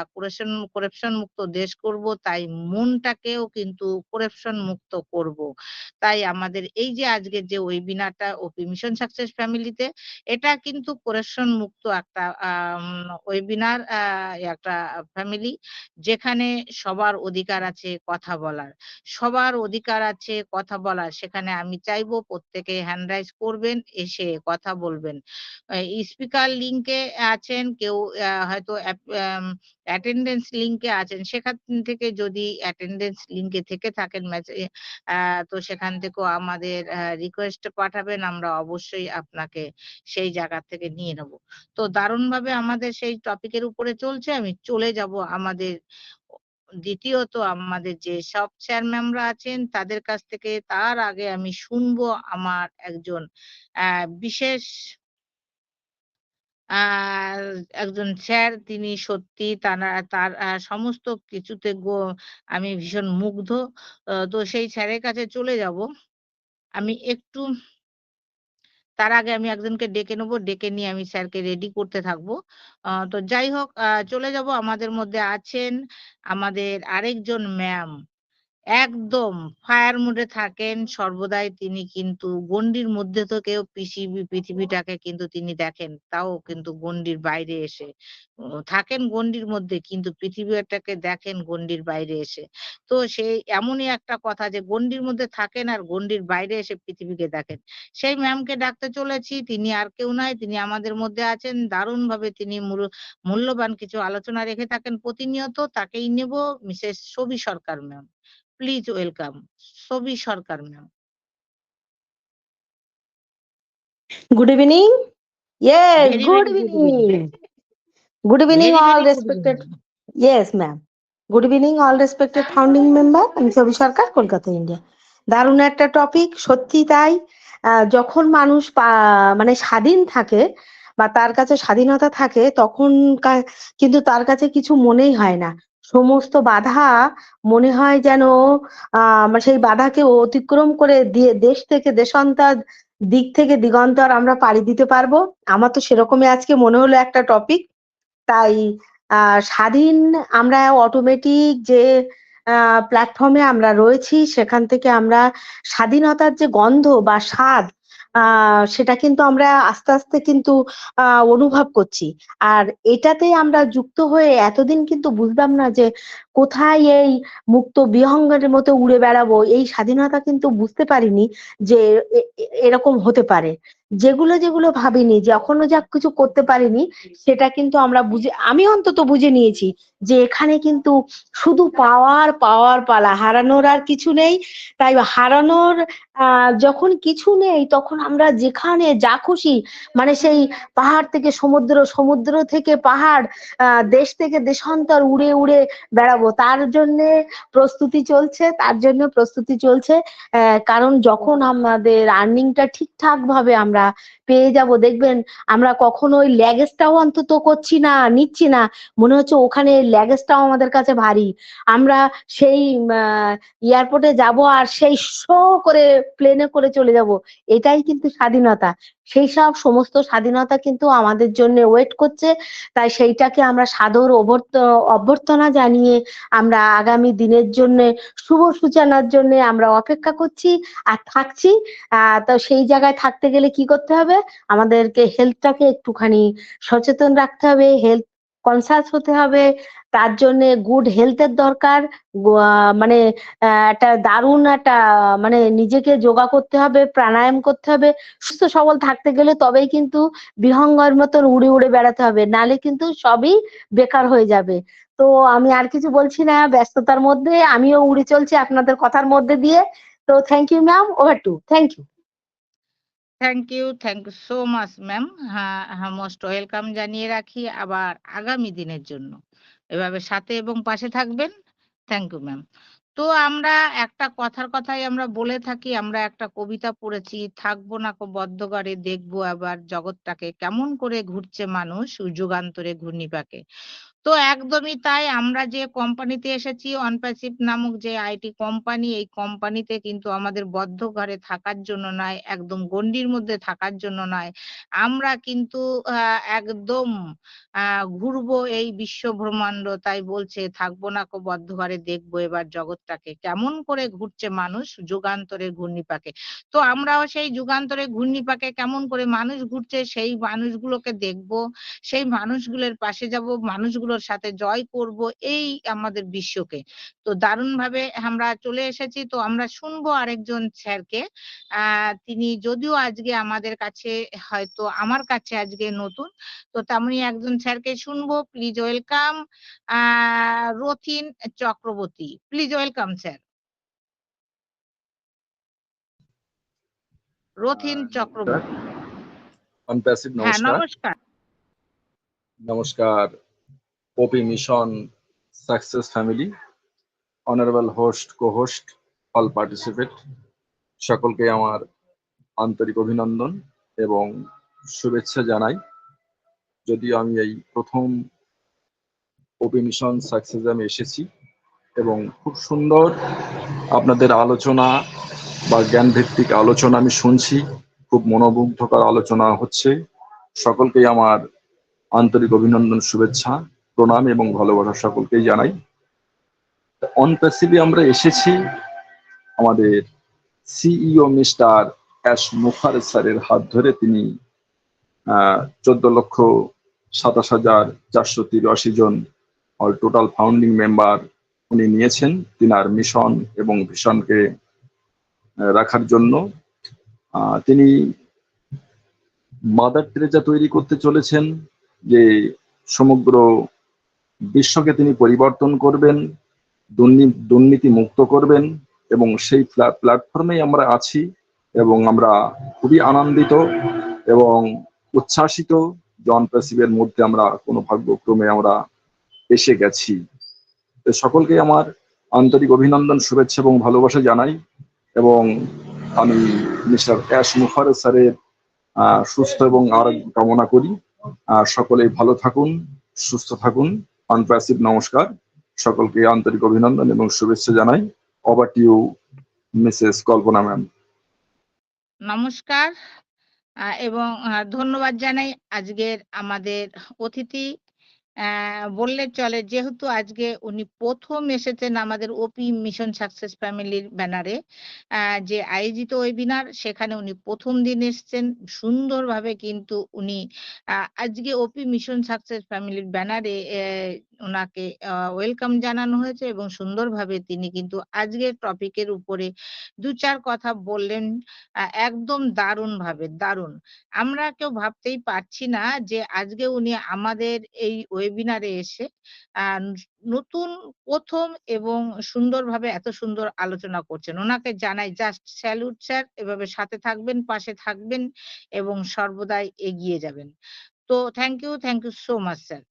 করাপশন মুক্ত দেশ করব। তাই মনটাকেও কিন্তু করাপশন মুক্ত করব। তাই আমাদের এই যে আজকের যে ওয়েবিনারটা ওপি মিশন সাকসেস ফ্যামিলিতে, এটা কিন্তু করাপশন মুক্ত একটা ওয়েবিনার, একটা ফ্যামিলি যেখানে সবার অধিকার আছে কথা বলার, সবার অধিকার আছে কথা বলার। সেখানে আমি চাইবো প্রত্যেকে হ্যান্ড রাইজ করবেন, এসে কথা বলবেন। স্পিকার লিংকে আছেন কেউ, হয়তো অ্যাটেন্ডেন্স লিংকে আছেন, সেখান থেকে যদি অ্যাটেন্ডেন্স লিংকে থেকে থাকেন তো সেখান থেকেও আমাদের রিকোয়েস্ট পাঠাবেন, আমরা অবশ্যই আপনাকে সেই জায়গা থেকে নিয়ে নেব। তো দারুণভাবে আমাদের সেই টপিকের উপরে চলছে। আমি চলে যাব আমাদের দ্বিতীয়ত আমাদের যে সব স্যার ম্যামরা আছেন তাদের কাছ থেকে। তার আগে আমি শুনবো আমার একজন বিশেষ একজন স্যার, তিনি সত্যি তার সমস্ত কিছুতে আমি ভীষণ মুগ্ধ। তো সেই স্যারের কাছে চলে যাব। আমি একটু তার আগে আমি একজনকে ডেকে নেবো, ডেকে নিয়ে আমি স্যারকে রেডি করতে থাকবো। তো যাই হোক, চলে যাব। আমাদের মধ্যে আছেন আমাদের আরেকজন ম্যাম, একদম ফায়ার মুডে থাকেন সর্বদাই। তিনি কিন্তু গণ্ডির মধ্যে থেকেও পৃথিবীটাকে কিন্তু তিনি দেখেন, তাও কিন্তু গণ্ডির বাইরে এসে থাকেন গণ্ডির মধ্যে, কিন্তু পৃথিবীটাকে দেখেন গণ্ডির বাইরে এসে। তো সেই এমনই একটা কথা যে গণ্ডির মধ্যে থাকেন আর গণ্ডির বাইরে এসে পৃথিবীকে দেখেন। সেই ম্যামকে ডাকতে চলেছি। তিনি আর কেউ নয়, তিনি আমাদের মধ্যে আছেন। দারুণভাবে তিনি মূল্যবান কিছু আলোচনা রেখে থাকেন প্রতিনিয়ত। তাকেই নেব, মিসেস ছবি সরকার ম্যাম। প্লিজ ওয়েলকাম ছবি সরকার ma'am. Good evening. Yes, Very, good very good evening. evening. Good evening, Very, all very good respected. evening. Yes, ma'am. Good evening, all respected founding member. আমি ছবি সরকার, কলকাতা, ইন্ডিয়া। দারুণ একটা topic, সত্যি তাই। যখন মানুষ মানে স্বাধীন থাকে বা তার কাছে স্বাধীনতা থাকে, তখন কিন্তু তার কাছে কিছু মনেই হয় না। সমস্ত বাধা মনে হয় যেন সেই বাধাকে অতিক্রম করে দেশ থেকে দেশান্তর, দিক থেকে দিগন্তর আমরা পাড়ি দিতে পারবো। আমার তো সেরকমই আজকে মনে হলো একটা টপিক। তাই স্বাধীন আমরা অটোমেটিক যে প্ল্যাটফর্মে আমরা রয়েছি, সেখান থেকে আমরা স্বাধীনতার যে গন্ধ বা স্বাদ সেটা কিন্তু আমরা আস্তে আস্তে কিন্তু অনুভব করছি। আর এটাতে আমরা যুক্ত হয়ে এতদিন কিন্তু বুঝলাম না যে কোথায় এই মুক্ত বিহঙ্গের মতো উড়ে বেড়াবো, এই স্বাধীনতা কিন্তু বুঝতে পারিনি যে এরকম হতে পারে। যেগুলো যেগুলো ভাবিনি, যে এখনো যা কিছু করতে পারিনি, সেটা কিন্তু আমরা আমি অন্তত বুঝে নিয়েছি যে এখানে কিন্তু শুধু পাওয়ার পাওয়ার পালা, হারানোর আর কিছু নেই। তাই হারানোর যখন কিছু নেই, তখন আমরা যেখানে যা খুশি, মানে সেই পাহাড় থেকে সমুদ্র, সমুদ্র থেকে পাহাড়, দেশ থেকে দেশান্তর উড়ে উড়ে বেড়াবো। তার জন্যে প্রস্তুতি চলছে। কারণ যখন আমাদের আর্নিংটা ঠিকঠাক ভাবে আমরা পেয়ে যাব, দেখবেন আমরা কখনো ওই ল্যাগেজটাও অন্তত নিচ্ছি না, মনে হচ্ছে ওখানে ল্যাগেজটাও আমাদের কাছে ভারী। আমরা সেই এয়ারপোর্টে যাব আর সেই শো করে প্লেনে করে চলে যাব। এটাই কিন্তু স্বাধীনতা। সেই সব সমস্ত স্বাধীনতা কিন্তু আমাদের জন্য ওয়েট করছে। তাই সেইটাকে আমরা সাদর অভ্যর্থনা জানিয়ে আমরা আগামী দিনের জন্য, শুভ সূচনার জন্য আমরা অপেক্ষা করছি আর থাকছি। তো সেই জায়গায় থাকতে গেলে কি করতে হবে? আমাদেরকে হেলথটাকে একটুখানি সচেতন রাখতে হবে, হেলথ কনসাস হতে হবে। তার জন্য গুড হেলথের দরকার। মানে একটা দারুণ একটা, মানে নিজেকে যোগা করতে হবে, প্রাণায়াম করতে হবে। সুস্থ সবল থাকতে গেলে তবেই কিন্তু বিহঙ্গের মতন উড়ে উড়ে বেড়াতে হবে, নালে কিন্তু সবই বেকার হয়ে যাবে। তো আমি আর কিছু বলছি না, ব্যস্ততার মধ্যে আমিও উড়ে চলছি আপনাদের কথার মধ্যে দিয়ে। তো thank you ma'am, over to, thank you. Thank you so much ma'am. হ্যাঁ হ্যাঁ, মোস্ট ওয়েলকাম জানিয়ে রাখি আবার আগামী দিনের জন্য। এভাবে সাথে এবং পাশে থাকবেন। Thank you ma'am. তো আমরা একটা কথাই আমরা বলে থাকি, আমরা একটা কবিতা পড়েছি, থাকবো না কো বদ্ধঘরে, দেখবো আবার জগৎটাকে কেমন করে ঘুরছে মানুষ যুগান্তরে ঘূর্ণিপাকে। তো একদমই তাই, আমরা যে কোম্পানিতে এসেছি অনপ্যাসিভ নামক যে আইটি কোম্পানি, এই কোম্পানিতে কিন্তু আমাদের বদ্ধ ঘরে থাকার জন্য নয়, একদম গণ্ডির মধ্যে থাকার জন্য নয়। আমরা কিন্তু একদম ঘুরবো এই বিশ্ব ব্রহ্মাণ্ড। তাই বলছে থাকবো না কো বদ্ধ ঘরে, দেখবো এবার জগৎটাকে কেমন করে ঘুরছে মানুষ যুগান্তরের ঘূর্ণিপাকে। তো আমরাও সেই যুগান্তরের ঘূর্ণিপাকে কেমন করে মানুষ ঘুরছে সেই মানুষগুলোকে দেখবো, সেই মানুষগুলোর পাশে যাব, মানুষগুলোর সাথে জয় করব এই আমাদের বিশ্বকে। তো দারুণভাবে আমরা চলে এসেছি। তো আমরা শুনবো আরেকজন স্যারকে। তিনি যদিও আজকে আমাদের কাছে, হয়তো আমার কাছে আজকে নতুন, তো তেমনি একজন স্যারকে শুনবো। Please welcome Rathin Chakraborty. Please welcome sir, Rathin নমস্কার, চক্রবর্তী। অনপ্যাসিভ হ্যাঁ নমস্কার। নমস্কার। নমস্কার OP mission success family, honourable host, co-host, all participate, সকলকে আমার আন্তরিক অভিনন্দন এবং শুভেচ্ছা জানাই। যদিও আমি এই প্রথম ওপি মিশন সাকসেস আমি এসেছি এবং খুব সুন্দর আপনাদের আলোচনা বা জ্ঞানভিত্তিক আলোচনা আমি শুনছি, খুব মনোমুগ্ধকর আলোচনা হচ্ছে। সকলকেই আমার আন্তরিক অভিনন্দন, শুভেচ্ছা, প্রণাম এবং ভালোবাসা সকলকেই জানাই। অনপ্যাসিভে আমরা এসেছি আমাদের সিইও মিস্টার অ্যাশ মুখার স্যারের হাত ধরে। তিনি 14,27,483 জন অল টোটাল ফাউন্ডিং মেম্বার উনি নিয়েছেন তিনার মিশন এবং ভিশনকে রাখার জন্য। তিনি মাদার টেরেসা তৈরি করতে চলেছেন, যে সমগ্র বিশ্বকে তিনি পরিবর্তন করবেন, দুর্নীতি মুক্ত করবেন, এবং সেই প্ল্যাটফর্মেই আমরা আছি এবং আমরা খুবই আনন্দিত এবং উচ্ছ্বাসিত যে অনপ্যাসিভের মধ্যে আমরা কোনো ভাগ্যক্রমে আমরা এসে গেছি। তো সকলকে আমার আন্তরিক অভিনন্দন, শুভেচ্ছা এবং ভালোবাসা জানাই এবং আমি মিস্টার অ্যাশ মুখার্জী স্যারের সুস্থ এবং আরোগ্য কামনা করি। সকলেই ভালো থাকুন, সুস্থ থাকুন। অনপ্যাসিভ নমস্কার, সকলকে আন্তরিক অভিনন্দন এবং শুভেচ্ছা জানাই। Over to you Mrs Kalpana ma'am. নমস্কার এবং ধন্যবাদ জানাই আজকের আমাদের অতিথি বললে চলে, যেহেতু আজকে উনি প্রথম এসেছেন আমাদের ওপি মিশন সাকসেস ফ্যামিলির ব্যানারে, যে আয়োজিত ওয়েবিনার, সেখানে উনি প্রথম দিন এসেছেন। সুন্দরভাবে কিন্তু উনি আজকে ওপি মিশন সাকসেস ফ্যামিলির ব্যানারে ওনাকে ওয়েলকাম জানানো হয়েছে এবং সুন্দরভাবে তিনি কিন্তু আজকের টপিকের উপরে 2-4 কথা বললেন। একদম দারুণ। আমরা কেউ ভাবতেই পারছি না যে আজকে উনি আমাদের এই ওয়েবিনারে এসে নতুন প্রথম এবং সুন্দরভাবে এত সুন্দর আলোচনা করছেন। ওনাকে জানাই জাস্ট স্যালুট স্যার। এভাবে সাথে থাকবেন, পাশে থাকবেন এবং সর্বদাই এগিয়ে যাবেন। তো thank you so much sir.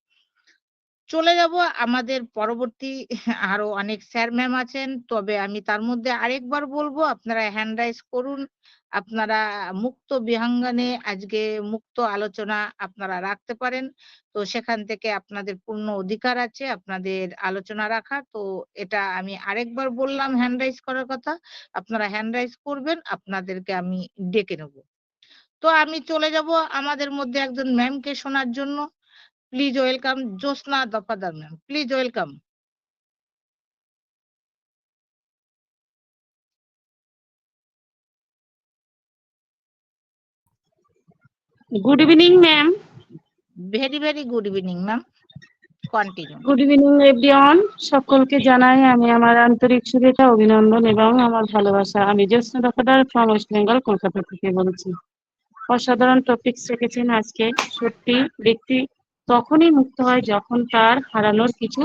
চলে যাব আমাদের পরবর্তী আরো অনেক স্যার ম্যাম আছেন, তবে আমি তার মধ্যে আরেকবার বলবো আপনারা হ্যান্ড রাইজ করুন। আপনারা মুক্ত বিহঙ্গানে আজকে মুক্ত আলোচনা আপনারা রাখতে পারেন। তো সেখান থেকে আপনাদের পূর্ণ অধিকার আছে আপনাদের আলোচনা রাখা। তো এটা আমি আরেকবার বললাম হ্যান্ড রাইজ করার কথা। আপনারা হ্যান্ড রাইজ করবেন, আপনাদেরকে আমি ডেকে নেব। তো আমি চলে যাব আমাদের মধ্যে একজন ম্যামকে শোনার জন্য। Please welcome Jyotsna Dafadar ma'am, please welcome. Good evening ma'am. Very good evening ma'am, continue. Good evening everyone. সকলকে জানাই আমি আমার আন্তরিক শুভেচ্ছা, অভিনন্দন এবং আমার ভালোবাসা। আমি জ্যোৎস্না দফাদার ফ্রম ওয়েস্ট বেঙ্গল, কলকাতা থেকে বলছি। অসাধারণ টপিকস রেখেছেন আজকে। সত্যি ব্যক্তি তখনই মুক্ত হয় যখন তার হারানোর কিছু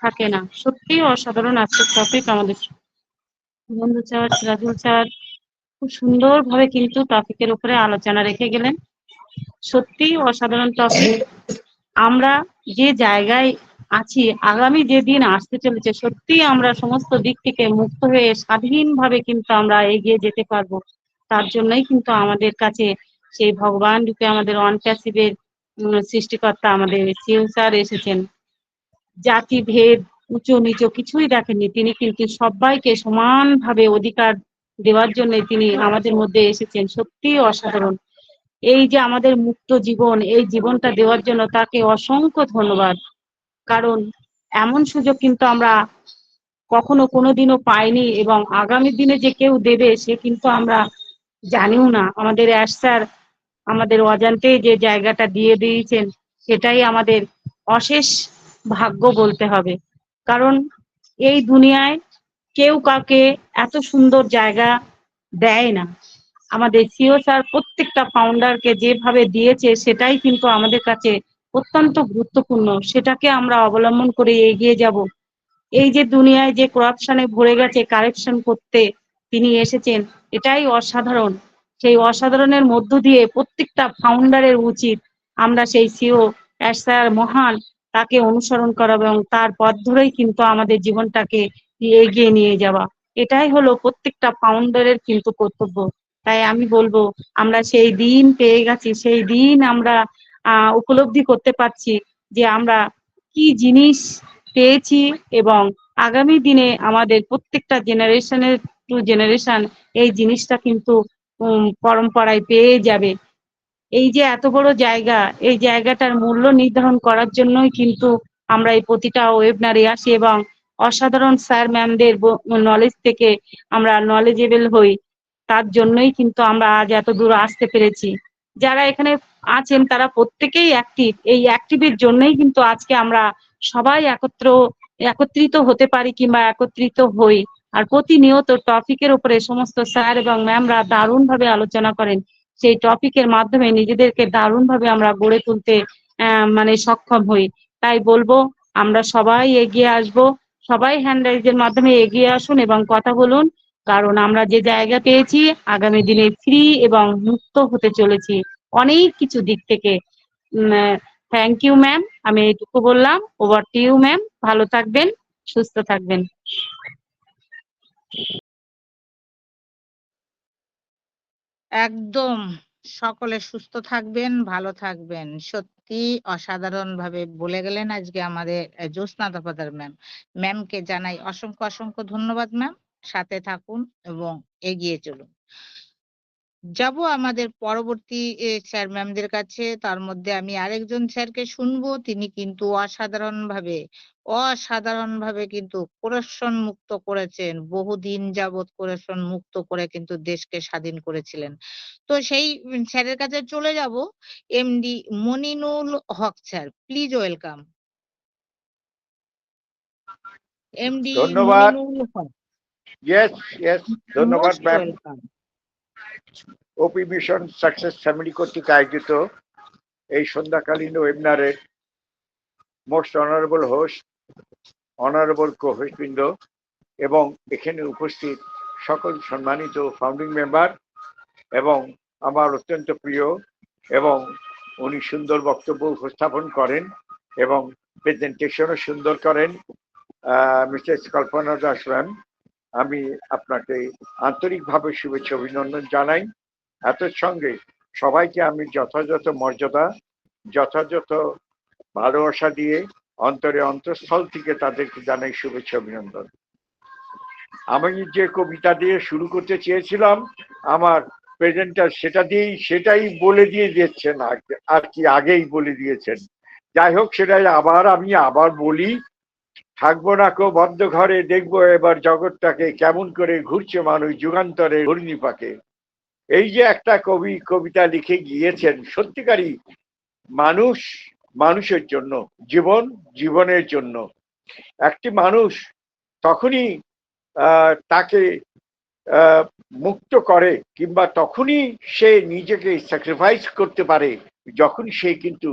থাকে না। সত্যি অসাধারণ আজকের টপিক। আমাদের বন্ধু স্যার, সিরাজুল স্যার খুব সুন্দরভাবে কিন্তু টপিকের উপরে আলোচনা রেখে গেলেন। সত্যি অসাধারণ টপিক। আমরা যে জায়গায় আছি, আগামী যে দিন আসতে চলেছে, সত্যি আমরা সমস্ত দিক থেকে মুক্ত হয়ে স্বাধীনভাবে কিন্তু আমরা এগিয়ে যেতে পারবো। তার জন্যই কিন্তু আমাদের কাছে সেই ভগবান রূপে আমাদের অনপ্যাসিভের সৃষ্টিকর্তা আমাদের সিউ স্যার এসেছেন। জাতি ভেদ উঁচু নিচু কিছুই দেখেননি, তিনি কিন্তু সবাইকে সমানভাবে অধিকার দেওয়ার জন্য তিনি আমাদের মধ্যে এসেছেন। সত্যি অসাধারণ। এই যে আমাদের মুক্ত জীবন, এই জীবনটা দেওয়ার জন্য তাকে অসংখ্য ধন্যবাদ। কারণ এমন সুযোগ কিন্তু আমরা কখনো কোনোদিনও পাইনি এবং আগামী দিনে যে কেউ দেবে সে কিন্তু আমরা জানিও না। আমাদের অ্যাশ স্যার আমাদের অজান্তে যে জায়গাটা দিয়ে দিয়েছেন, সেটাই আমাদের অশেষ ভাগ্য বলতে হবে। কারণ এই দুনিয়ায় কেউ কাউকে এত সুন্দর জায়গা দেয় না। আমাদের সিও স্যার প্রত্যেকটা ফাউন্ডারকে যেভাবে দিয়েছে সেটাই কিন্তু আমাদের কাছে অত্যন্ত গুরুত্বপূর্ণ। সেটাকে আমরা অবলম্বন করে এগিয়ে যাব। এই যে দুনিয়ায় যে করাপশনে ভরে গেছে, কারেকশন করতে তিনি এসেছেন, এটাই অসাধারণ। সেই অসাধারণের মধ্য দিয়ে প্রত্যেকটা ফাউন্ডারের উচিত আমরা সেই সিও স্যার মহান, তাকে অনুসরণ করা এবং তার পথ ধরেই কিন্তু আমাদের জীবনটাকে এগিয়ে নিয়ে যাওয়া। এটাই হলো প্রত্যেকটা ফাউন্ডারের কিন্তু কর্তব্য। তাই আমি বলবো আমরা সেই দিন পেয়ে গেছি, সেই দিন আমরা উপলব্ধি করতে পারছি যে আমরা কি জিনিস পেয়েছি এবং আগামী দিনে আমাদের প্রত্যেকটা জেনারেশনের টু জেনারেশন এই জিনিসটা কিন্তু পরম্পরায় পেয়ে যাবে। এই যে এত বড় জায়গা, এই জায়গাটার মূল্য নির্ধারণ করার জন্যই কিন্তু আমরা এই প্রতিটা ওয়েবিনারে আসি এবং অসাধারণ স্যার ম্যামদের নলেজ থেকে আমরা নলেজেবল হই। তার জন্যই কিন্তু আমরা আজ এত দূর আসতে পেরেছি। যারা এখানে আছেন তারা প্রত্যেকেই অ্যাক্টিভ। এই অ্যাক্টিভের জন্যই কিন্তু আজকে আমরা সবাই একত্রিত হতে পারি কিংবা একত্রিত হই। আর প্রতিনিয়ত টপিকের উপরে সমস্ত স্যার এবং ম্যামরা দারুণভাবে আলোচনা করেন। সেই টপিকের মাধ্যমে নিজেদেরকে দারুণভাবে আমরা গড়ে তুলতে মানে সক্ষম হই। তাই বলবো আমরা সবাই এগিয়ে আসব। সবাই হ্যান্ড রাইজের মাধ্যমে এগিয়ে আসুন এবং কথা বলুন। কারণ আমরা যে জায়গা পেয়েছি আগামী দিনে ফ্রি এবং মুক্ত হতে চলেছি অনেক কিছু দিক থেকে। Thank you ma'am. আমি এইটুকু বললাম। Over to you ma'am. ভালো থাকবেন, সুস্থ থাকবেন। একদম সকলে সুস্থ থাকবেন, ভালো থাকবেন। সত্যি অসাধারণ ভাবে বলে গেলেন আজকে আমাদের জ্যোৎস্না দফাদার ম্যাম। ম্যামকে জানাই অসংখ্য ধন্যবাদ ম্যাম। সাথে থাকুন এবং এগিয়ে চলুন। যাব আমাদের পরবর্তী স্যার ম্যামদের কাছে। তার মধ্যে আমি আরেকজন স্যারকে শুনবো। তিনি কিন্তু অসাধারণভাবে কিন্তু কোরেশন মুক্ত করেছেন। বহুদিন যাবৎ কোরেশন মুক্ত করে কিন্তু দেশকে স্বাধীন করেছিলেন। তো সেই স্যারের কাছে চলে যাব। MD Moninul Haque sir, please welcome. MD ধন্যবাদ। মনিনুল হক, ইয়েস ধন্যবাদ most ma'am. Welcome. OP mission success family কর্তৃক আয়োজিত এই সন্ধ্যাকালীন ওয়েবিনারের most honourable host, honourable co-host বৃন্দ এবং এখানে উপস্থিত সকল সম্মানিত ফাউন্ডিং মেম্বার এবং আমার অত্যন্ত প্রিয় এবং উনি সুন্দর বক্তব্য উপস্থাপন করেন এবং প্রেজেন্টেশনও সুন্দর করেন মিসেস কল্পনা দাস ম্যাম, আমি আপনাকে আন্তরিকভাবে শুভেচ্ছা অভিনন্দন জানাই। এত সঙ্গে সবাইকে আমি যথাযথ মর্যাদা, যথাযথ ভালোবাসা দিয়ে অন্তরে অন্তঃস্থল থেকে তাদেরকে জানাই শুভেচ্ছা অভিনন্দন। আমি যে কবিতা দিয়ে শুরু করতে চেয়েছিলাম আমার প্রেজেন্টার সেটাই বলে দিয়ে দিয়েছেন, আর কি আগেই বলে দিয়েছেন। যাই হোক, সেটাই আমি আবার বলি। থাকবো না কো বদ্ধ ঘরে, দেখবো এবার জগৎটাকে কেমন করে ঘুরছে মানুষ যুগান্তরে ঘূর্ণিপাকে। এই যে একটা কবিতা লিখে গিয়েছেন, সত্যিকারই মানুষ মানুষের জন্য, জীবনের জন্য। একটি মানুষ তখনই তাকে মুক্ত করে কিংবা তখনই সে নিজেকে স্যাক্রিফাইস করতে পারে যখন সে কিন্তু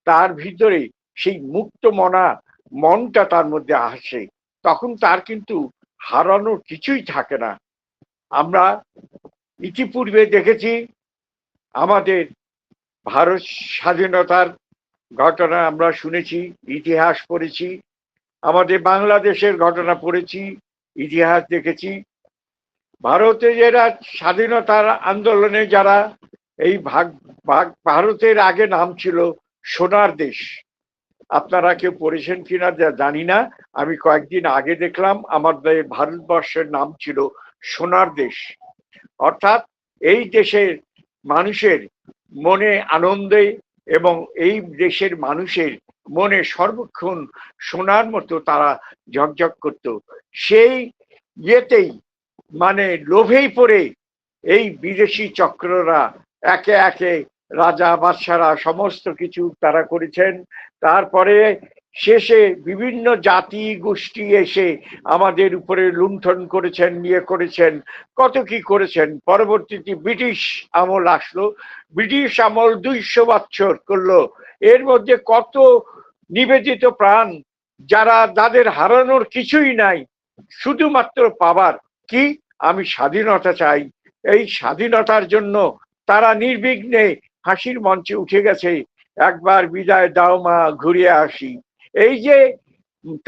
তার ভিতরে সেই মুক্ত মনটা তার মধ্যে আসে। তখন তার কিন্তু হারানোর কিছুই থাকে না। আমরা ইতিপূর্বে দেখেছি আমাদের ভারত স্বাধীনতার ঘটনা আমরা শুনেছি, ইতিহাস পড়েছি, আমাদের বাংলাদেশের ঘটনা পড়েছি, ইতিহাস দেখেছি। ভারতে যারা স্বাধীনতার আন্দোলনে যারা এই ভারতের আগে নাম ছিল সোনার দেশ। আপনারা কেউ পড়েছেন কিনা জানি না, আমি কয়েকদিন আগে দেখলাম আমাদের ভারতবর্ষের নাম ছিল সোনার দেশ। অর্থাৎ এই দেশের মানুষের মনে আনন্দে এবং এই দেশের মানুষের মনে সর্বক্ষণ সোনার মতো তারা ঝকঝক করত। সেই ইয়েতেই মানে লোভেই পড়ে এই বিদেশি চক্ররা একে একে রাজা বাদশারা সমস্ত কিছু তারা করেছেন। তারপরে শেষে বিভিন্ন জাতি গোষ্ঠী এসে আমাদের উপরে লুণ্ঠন করেছেন, কত কি করেছেন। পরবর্তীতে ব্রিটিশ আমল আসলো, ব্রিটিশ আমল 200 বছর করলো। এর মধ্যে কত নিবেদিত প্রাণ, যাদের হারানোর কিছুই নাই, শুধুমাত্র পাবার কি, আমি স্বাধীনতা চাই। এই স্বাধীনতার জন্য তারা নির্বিঘ্নে হাসির মঞ্চে উঠে গেছে। একবার বিদায় দাও মা, ঘুরে আসি। এই যে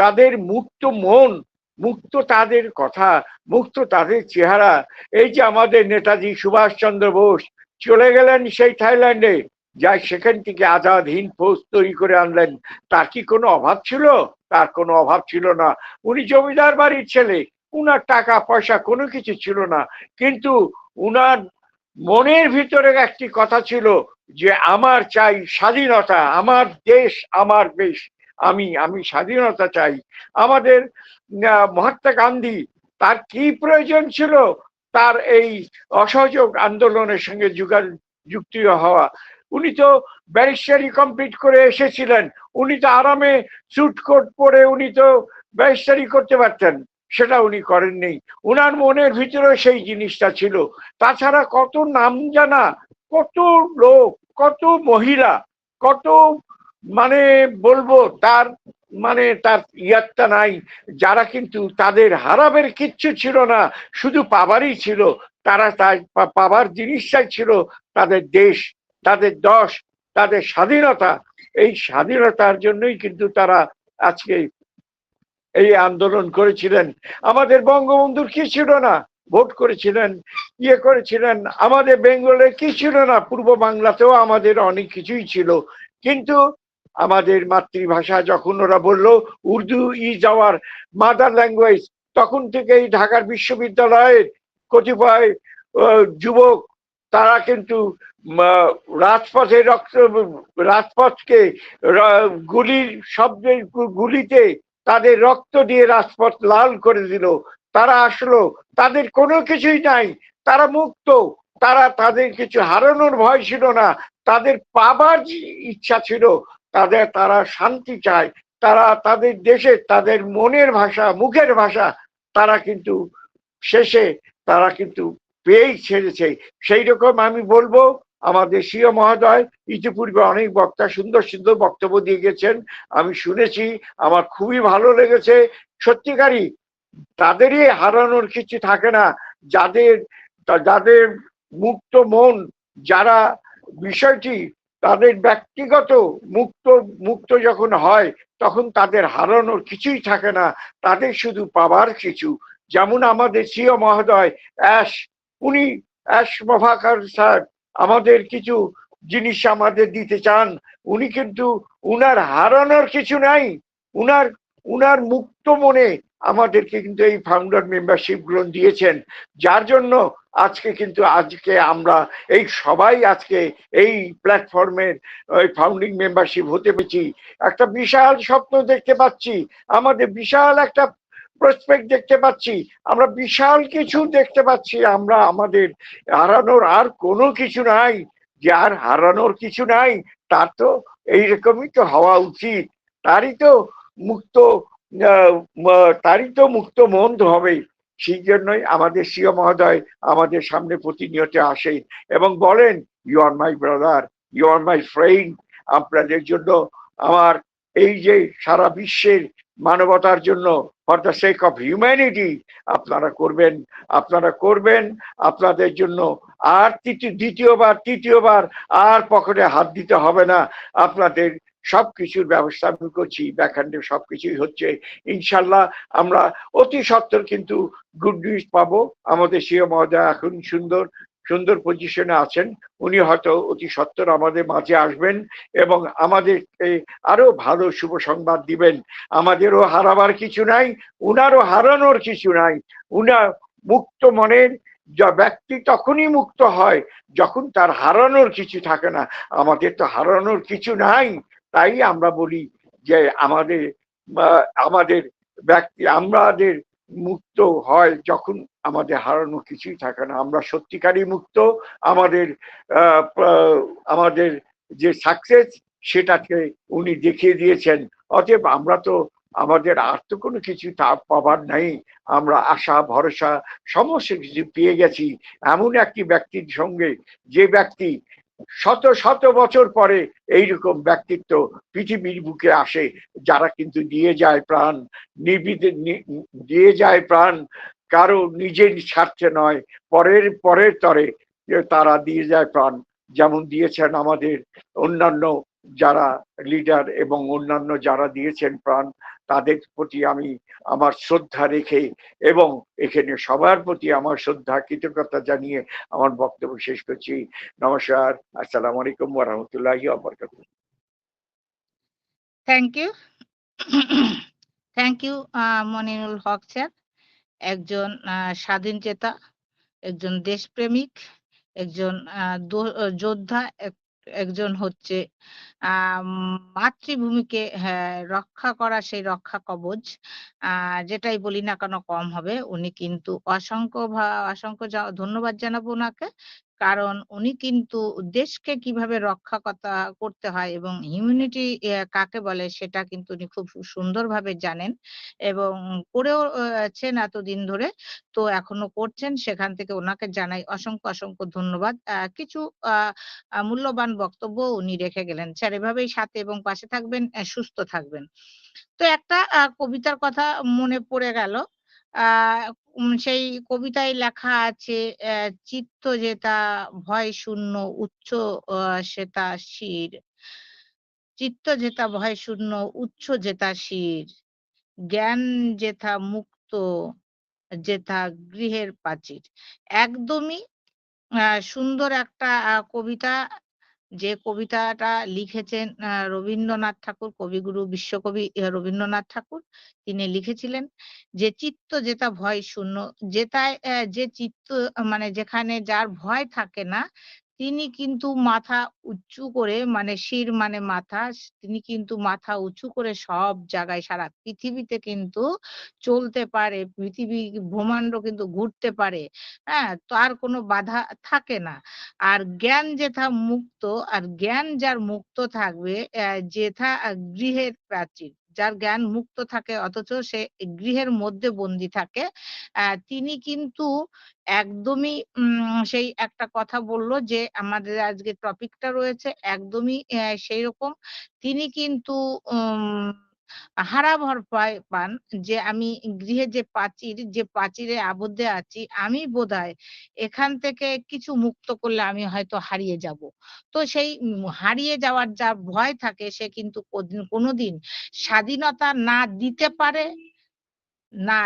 তাদের মুক্ত মন, মুক্ত তাদের কথা, মুক্ত তাদের চেহারা। এই যে আমাদের নেতাজি সুভাষচন্দ্র বোস চলে গেলেন সেই থাইল্যান্ডে, যাই সেখান থেকে আজাদ হিন্দ ফৌজ তৈরি করে আনলেন। তার কি কোনো অভাব ছিল? তার কোনো অভাব ছিল না। উনি জমিদার বাড়ির ছেলে, উনার টাকা পয়সা কোনো কিছু ছিল না, কিন্তু উনার মনের ভিতরে একটি কথা ছিল যে আমার চাই স্বাধীনতা, আমার দেশ আমার দেশ, আমি স্বাধীনতা চাই। আমাদের মহাত্মা গান্ধী, তার কি প্রয়োজন ছিল তার এই অসহযোগ আন্দোলনের সঙ্গে যুক্ত হওয়া? উনি তো ব্যারিস্টারি কমপ্লিট করে এসেছিলেন, উনি তো আরামে স্যুট কোট পরে উনি তো ব্যারিস্টারি করতে পারতেন, সেটা উনি করেননি। উনার মনের ভিতরে সেই জিনিসটা ছিল। তাছাড়া কত নাম জানা, কত লোক, কত মহিলা, কত মানে বলবো তার ইয়াত্তা নাই, যারা কিন্তু তাদের হারাবের কিচ্ছু ছিল না, শুধু পাবারই ছিল। তারা পাবার জিনিসটাই ছিল তাদের দেশ, তাদের দশ, তাদের স্বাধীনতা। এই স্বাধীনতার জন্যই কিন্তু তারা আজকে এই আন্দোলন করেছিলেন। আমাদের বঙ্গবন্ধুর কি ছিল না? ভোট করেছিলেন, করেছিলেন। আমাদের বেঙ্গলের কি ছিল না? পূর্ব বাংলাতেও আমাদের অনেক কিছুই ছিল, কিন্তু আমাদের মাতৃভাষা যখন ওরা বলল Urdu is our mother language, তখন থেকেই ঢাকার বিশ্ববিদ্যালয়ের কতিপয় যুবক তারা কিন্তু রাজপথে রাজপথকে গুলির শব্দের গুলিতে তাদের রক্ত দিয়ে রাজপথ লাল করে দিল। তারা আসলো, তাদের কোনো কিছুই নাই, তারা মুক্ত, তাদের কিছু হারানোর ভয় ছিল না, তাদের পাবার ইচ্ছা ছিল, তারা শান্তি চায়, তারা তাদের দেশে তাদের মনের ভাষা, মুখের ভাষা তারা কিন্তু শেষে তারা কিন্তু পেয়েই ছেড়েছে। সেই রকম আমি বলবো, আমাদের সিও মহোদয় ইতিপূর্বে অনেক বক্তা সুন্দর সুন্দর বক্তব্য দিয়ে গেছেন, আমি শুনেছি, আমার খুবই ভালো লেগেছে। সত্যিকারই তাদেরই হারানোর কিছু থাকে না, যাদের মুক্ত মন, যারা বিষয়টি তাদের ব্যক্তিগত মুক্ত যখন হয়, তখন তাদের হারানোর কিছুই থাকে না, তাদের শুধু পাবার কিছু। যেমন আমাদের সিও মহোদয় উনি মোফাক্কার স্যার আমাদের কিছু জিনিস আমাদের দিতে চান, উনি কিন্তু উনার হারানোর কিছু নাই, উনার মুক্ত মনে আমাদেরকে কিন্তু এই ফাউন্ডার মেম্বারশিপ গ্রহণ দিয়েছেন, যার জন্য আজকে আমরা এই সবাই আজকে এই প্ল্যাটফর্মের ফাউন্ডিং মেম্বারশিপ হতে পেরেছি। একটা বিশাল স্বপ্ন দেখতে পাচ্ছি, আমাদের বিশাল একটা প্রসপেক্ট দেখতে পাচ্ছি, আমরা বিশাল কিছু দেখতে পাচ্ছি। আমরা আমাদের হারানোর আর কোনো কিছু নাই, যার হারানোর কিছু নাই তার তো এইরকমই তো হওয়া উচিত, তারই তো মুক্ত মন হবে। সেই জন্যই আমাদের সিও মহোদয় আমাদের সামনে প্রতিনিয়ত আসেন এবং বলেন, you are my brother, you are my friend. আপনাদের জন্য আমার এই যে সারা বিশ্বের মানবতার জন্য, for the sake of humanity আপনারা করবেন, আপনাদের জন্য আর তৃতীয়বার আর পকেটে হাত দিতে হবে না, আপনাদের সবকিছুর ব্যবস্থা আমি করছি, ব্যাকহ্যান্ডে সবকিছুই হচ্ছে। ইনশাল্লাহ আমরা অতি সত্বর কিন্তু গুড নিউজ পাবো। আমাদের সিও মহোদয় এখন সুন্দর পজিশনে আছেন, উনি হয়তো অতি সত্বর আমাদের মাঝে আসবেন এবং আমাদেরকে আরো ভালো শুভ সংবাদ দিবেন। আমাদেরও হারাবার কিছু নাই, উনারও হারানোর কিছু নাই। উনার মুক্ত মনের ব্যক্তি তখনই মুক্ত হয় যখন তার হারানোর কিছু থাকে না। আমাদের তো হারানোর কিছু নাই, তাই আমরা বলি যে আমাদের মুক্ত হয় যখন আমাদের হারানো কিছুই থাকে না, আমরা সত্যিকারই মুক্ত। আমাদের যে সাকসেস সেটাকে উনি দেখিয়ে দিয়েছেন। অতএব আমাদের আর তো কোনো কিছু পাবার নাই, আমরা আশা ভরসা সমস্ত কিছু পেয়ে গেছি এমন একটি ব্যক্তির সঙ্গে, যে ব্যক্তি শত বছর পরে এইরকম ব্যক্তিত্ব পৃথিবীর বুকে আসে, যারা কিন্তু দিয়ে যায় প্রাণ কারো নিজের স্বার্থে নয়, পরের তরে তারা দিয়ে যায় প্রাণ। যেমন দিয়েছেন আমাদের অন্যান্য যারা লিডার এবং অন্যান্য যারা দিয়েছেন প্রাণ, তাদের প্রতি আমি আমার শ্রদ্ধা রেখে এবং এখানে সবার প্রতি আমার শ্রদ্ধা কৃতজ্ঞতা জানিয়ে আমার বক্তব্য শেষ করছি। নমস্কার, আসসালামু আলাইকুম ওয়া রাহমাতুল্লাহি ওয়া বারাকাতুহু। Thank you Manirul Haque sir, একজন স্বাধীন চেতা, একজন দেশপ্রেমিক, একজন যোদ্ধা, একজন হচ্ছে মাতৃভূমিকে রক্ষা করা সেই রক্ষা কবচ, যেটাই বলি না কেন কম হবে। উনি কিন্তু অসংখ্য ধন্যবাদ জানাবো ওনাকে, কারণ উনি কিন্তু দেশকে কিভাবে রক্ষা করতে হয় এবং হিউম্যানিটি কাকে বলে সেটা কিন্তু উনি খুব সুন্দরভাবে জানেন এবং করেও আছেন এতদিন ধরে, তো এখনো করছেন। সেখান থেকে ওনাকে জানাই অসংখ্য ধন্যবাদ। কিছু মূল্যবান বক্তব্য উনি রেখে গেলেন। স্যার এভাবেই সাথে এবং পাশে থাকবেন, সুস্থ থাকবেন। তো একটা কবিতার কথা মনে পড়ে গেল। সেই কবিতায় লেখা আছে, চিত্ত যেতা ভয় শূন্য উচ্চ সেতা শির, চিত্ত যেতা ভয় শূন্য উচ্চ যেতা শির, জ্ঞান যেথা মুক্ত যেথা গৃহের প্রাচীর। একদমই সুন্দর একটা কবিতা। যে কবিতাটা লিখেছেন রবীন্দ্রনাথ ঠাকুর, কবিগুরু বিশ্বকবি রবীন্দ্রনাথ ঠাকুর। তিনি লিখেছিলেন যে চিত্ত যেথা ভয় শূন্য, যেথায় যে চিত্ত মানে যেখানে যার ভয় থাকে না, তিনি কিন্তু মাথা উঁচু করে, মানে শির মানে মাথা, তিনি কিন্তু মাথা উঁচু করে সব জায়গায় সারা পৃথিবীতে কিন্তু চলতে পারে, পৃথিবী ব্রহ্মাণ্ড কিন্তু ঘুরতে পারে। হ্যাঁ, তার কোনো বাধা থাকে না। আর জ্ঞান যেথা মুক্ত, আর জ্ঞান যার মুক্ত থাকবে, যেথা গৃহের প্রাচীর, যার জ্ঞান মুক্ত থাকে অথচ সে গৃহের মধ্যে বন্দী থাকে, তিনি কিন্তু একদমই সেই একটা কথা বলল যে আমাদের আজকে টপিকটা রয়েছে একদমই সেই রকম। তিনি কিন্তু হারাভর পান যে আমি গৃহে যে প্রাচীর, যে প্রাচীরে আবদ্ধ আছি, আমি বোধহয় এখান থেকে কিছু মুক্ত করলে আমি হয়তো হারিয়ে যাব। তো সেই হারিয়ে যাওয়ার যা ভয় থাকে সে কিন্তু কোনোদিন স্বাধীনতা না দিতে পারে, না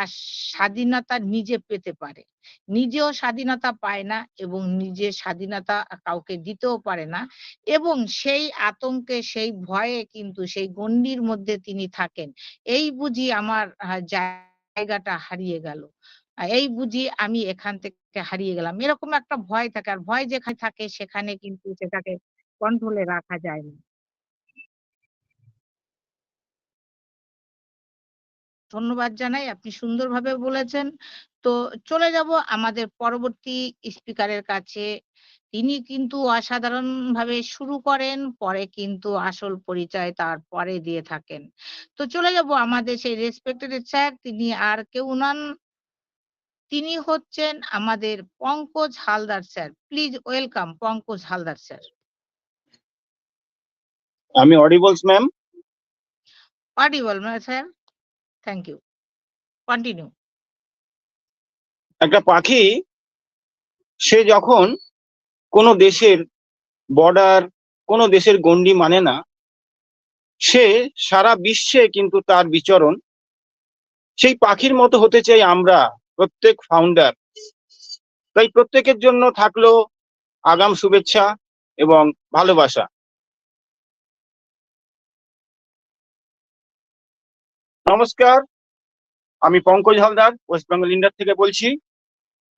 স্বাধীনতা নিজে পেতে পারে। নিজেও স্বাধীনতা পায় না এবং নিজে স্বাধীনতা কাউকে দিতেও পারে না, এবং সেই আতঙ্কে, সেই ভয়ে কিন্তু সেই গণ্ডির মধ্যে তিনি থাকেন। এই বুঝি আমার জায়গাটা হারিয়ে গেল। এই বুঝি আমি এখান থেকে হারিয়ে গেলাম। এরকম একটা ভয় থাকে। আর ভয় যেখানে থাকে সেখানে কিন্তু সেটাকে কন্ট্রোলে রাখা যায় না। ধন্যবাদ জানাই, আপনি সুন্দরভাবে বলেছেন। তো চলে যাব আমাদের পরবর্তী স্পিকারের কাছে। তিনি কিন্তু অসাধারণভাবে শুরু করেন, পরে কিন্তু আসল পরিচয় তার পরে দিয়ে থাকেন। তো চলে যাব আমাদের সেই রেসপেক্টেড স্যার, তিনি আর কেউ নন, তিনি হচ্ছেন আমাদের Pankaj Haldar sir. Please welcome Pankaj Haldar sir. আমি audible ma'am? Audible sir, thank you, continue. একটা পাখি সে যখন কোনো দেশের বর্ডার, কোনো দেশের গণ্ডি মানে না, সে সারা বিশ্বে কিন্তু তার বিচরণ। সেই পাখির মতো হতে চাই আমরা প্রত্যেক ফাউন্ডার। তাই প্রত্যেকের জন্য থাকলো আগাম শুভেচ্ছা এবং ভালোবাসা। নমস্কার, আমি পঙ্কজ হালদার ওয়েস্ট বেঙ্গল ইন্ডিয়া থেকে বলছি।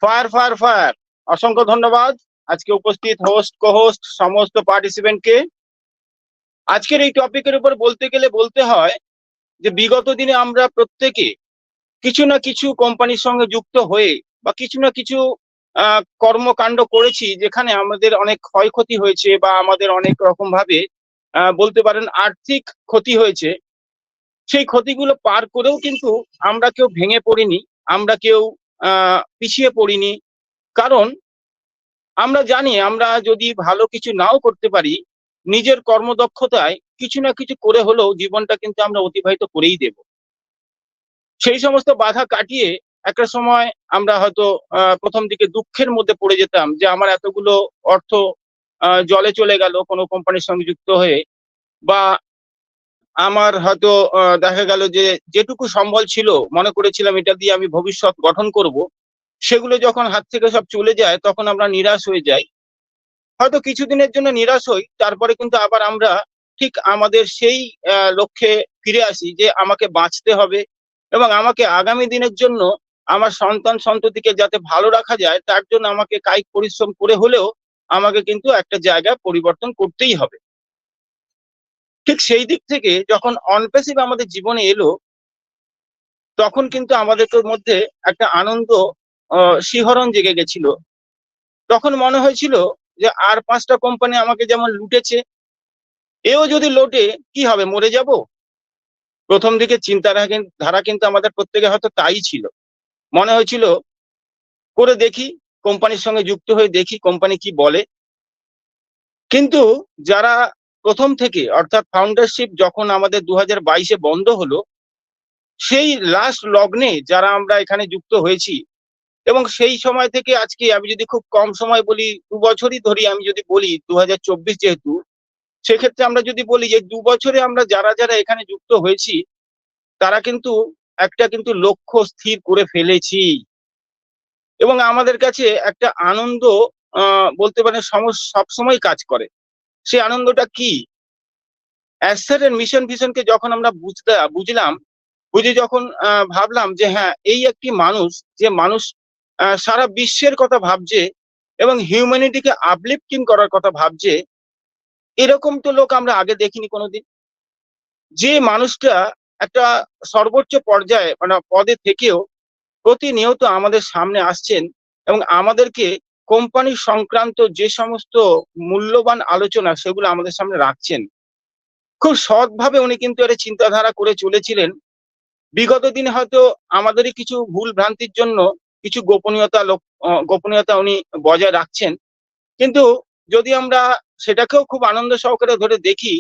ফায়ার ফায়ার ফায়ার, অসংখ্য ধন্যবাদ আজকে উপস্থিত হোস্ট, কোহোস্ট সমস্ত পার্টিসিপেন্টকে। আজকের এই টপিকের উপর বলতে গেলে বলতে হয় যে বিগত দিনে আমরা প্রত্যেকে কিছু না কিছু কোম্পানির সঙ্গে যুক্ত হয়ে বা কিছু না কিছু কর্মকাণ্ড করেছি যেখানে আমাদের অনেক ক্ষয়ক্ষতি হয়েছে বা আমাদের অনেক রকম ভাবে বলতে পারেন আর্থিক ক্ষতি হয়েছে। সেই ক্ষতিগুলো পার করেও কিন্তু আমরা কেউ ভেঙে পড়িনি, আমরা কেউ পিছিয়ে পড়িনি। কারণ আমরা জানি আমরা যদি ভালো কিছু নাও করতে পারি, নিজের কর্মদক্ষতায় কিছু না কিছু করে হলেও জীবনটা কিন্তু আমরা অতিবাহিত করেই দেব। সেই সমস্ত বাধা কাটিয়ে একটা সময় আমরা হয়তো প্রথম দিকে দুঃখের মধ্যে পড়ে যেতাম যে আমার এতগুলো অর্থ জলে চলে গেল কোনো কোম্পানির সঙ্গে যুক্ত হয়ে, বা আমার হয়তো দেখা গেল যে যেটুকু সম্বল ছিল মনে করেছিলাম এটা দিয়ে আমি ভবিষ্যৎ গঠন করব, সেগুলো যখন হাত থেকে সব চলে যায় তখন আমরা নিরাশ হয়ে যাই। হয়তো কিছুদিনের জন্য নিরাশ হই, তারপরে কিন্তু আবার আমরা ঠিক আমাদের সেই লক্ষ্যে ফিরে আসি যে আমাকে বাঁচতে হবে এবং আমাকে আগামী দিনের জন্য আমার সন্তান সন্ততিকে যাতে ভালো রাখা যায় তার জন্য আমাকে কায়িক পরিশ্রম করে হলেও আমাকে কিন্তু একটা জায়গা পরিবর্তন করতেই হবে। ঠিক সেই দিক থেকে যখন অনপ্যাসিভ আমাদের জীবনে এলো, তখন কিন্তু আমাদের মধ্যে একটা আনন্দ শিহরণ জেগে গেছিল। তখন মনে হয়েছিল যে আর 5টা কোম্পানি আমাকে যেমন লুটেছে, এও যদি লোটে কি হবে, মরে যাব। প্রথম দিকে চিন্তাধারা কিন্তু আমাদের প্রত্যেকে হয়তো তাই ছিল। মনে হয়েছিল করে দেখি, কোম্পানির সঙ্গে যুক্ত হয়ে দেখি কোম্পানি কি বলে। কিন্তু যারা প্রথম থেকে অর্থাৎ ফাউন্ডারশিপ যখন আমাদের 2022-এ বন্ধ হলো, সেই লাস্ট লগ্নে যারা আমরা এখানে যুক্ত হয়েছি এবং সেই সময় থেকে আজকে আমি যদি খুব কম সময় বলি, 2 বছরই ধরি, আমি যদি বলি 2024 যেহেতু, সেক্ষেত্রে আমরা যদি বলি যে 2 বছরে আমরা যারা যারা এখানে যুক্ত হয়েছি তারা কিন্তু একটা লক্ষ্য স্থির করে ফেলেছি এবং আমাদের কাছে একটা আনন্দ বলতে পারেন সবসময় কাজ করে। সেই আনন্দটা কি? অ্যাসেটের মিশন ভিশনকে যখন আমরা বুঝলাম, বুঝে যখন ভাবলাম যে হ্যাঁ, এই একটি মানুষ, যে মানুষ সারা বিশ্বের কথা ভাবছে এবং হিউম্যানিটিকে আপলিফটিং করার কথা ভাবছে, এরকম তো লোক আমরা আগে দেখিনি কোনোদিন। যে মানুষটা একটা সর্বোচ্চ পর্যায়ে মানে পদে থেকেও প্রতিনিয়ত আমাদের সামনে আসছেন এবং আমাদেরকে কোম্পানি সংক্রান্ত যে সমস্ত মূল্যবান আলোচনা সেগুলো আমাদের সামনে রাখছেন। খুব সৎভাবে উনি কিন্তু এটা চিন্তাধারা করে চলেছিলেন। বিগত দিনে হয়তো আমাদেরই কিছু ভুল ভ্রান্তির জন্য কিছু গোপনীয়তা উনি বজায় রাখছেন। কিন্তু যদি আমরা সেটাকেও খুব আনন্দ সহকারে ধরে দেখি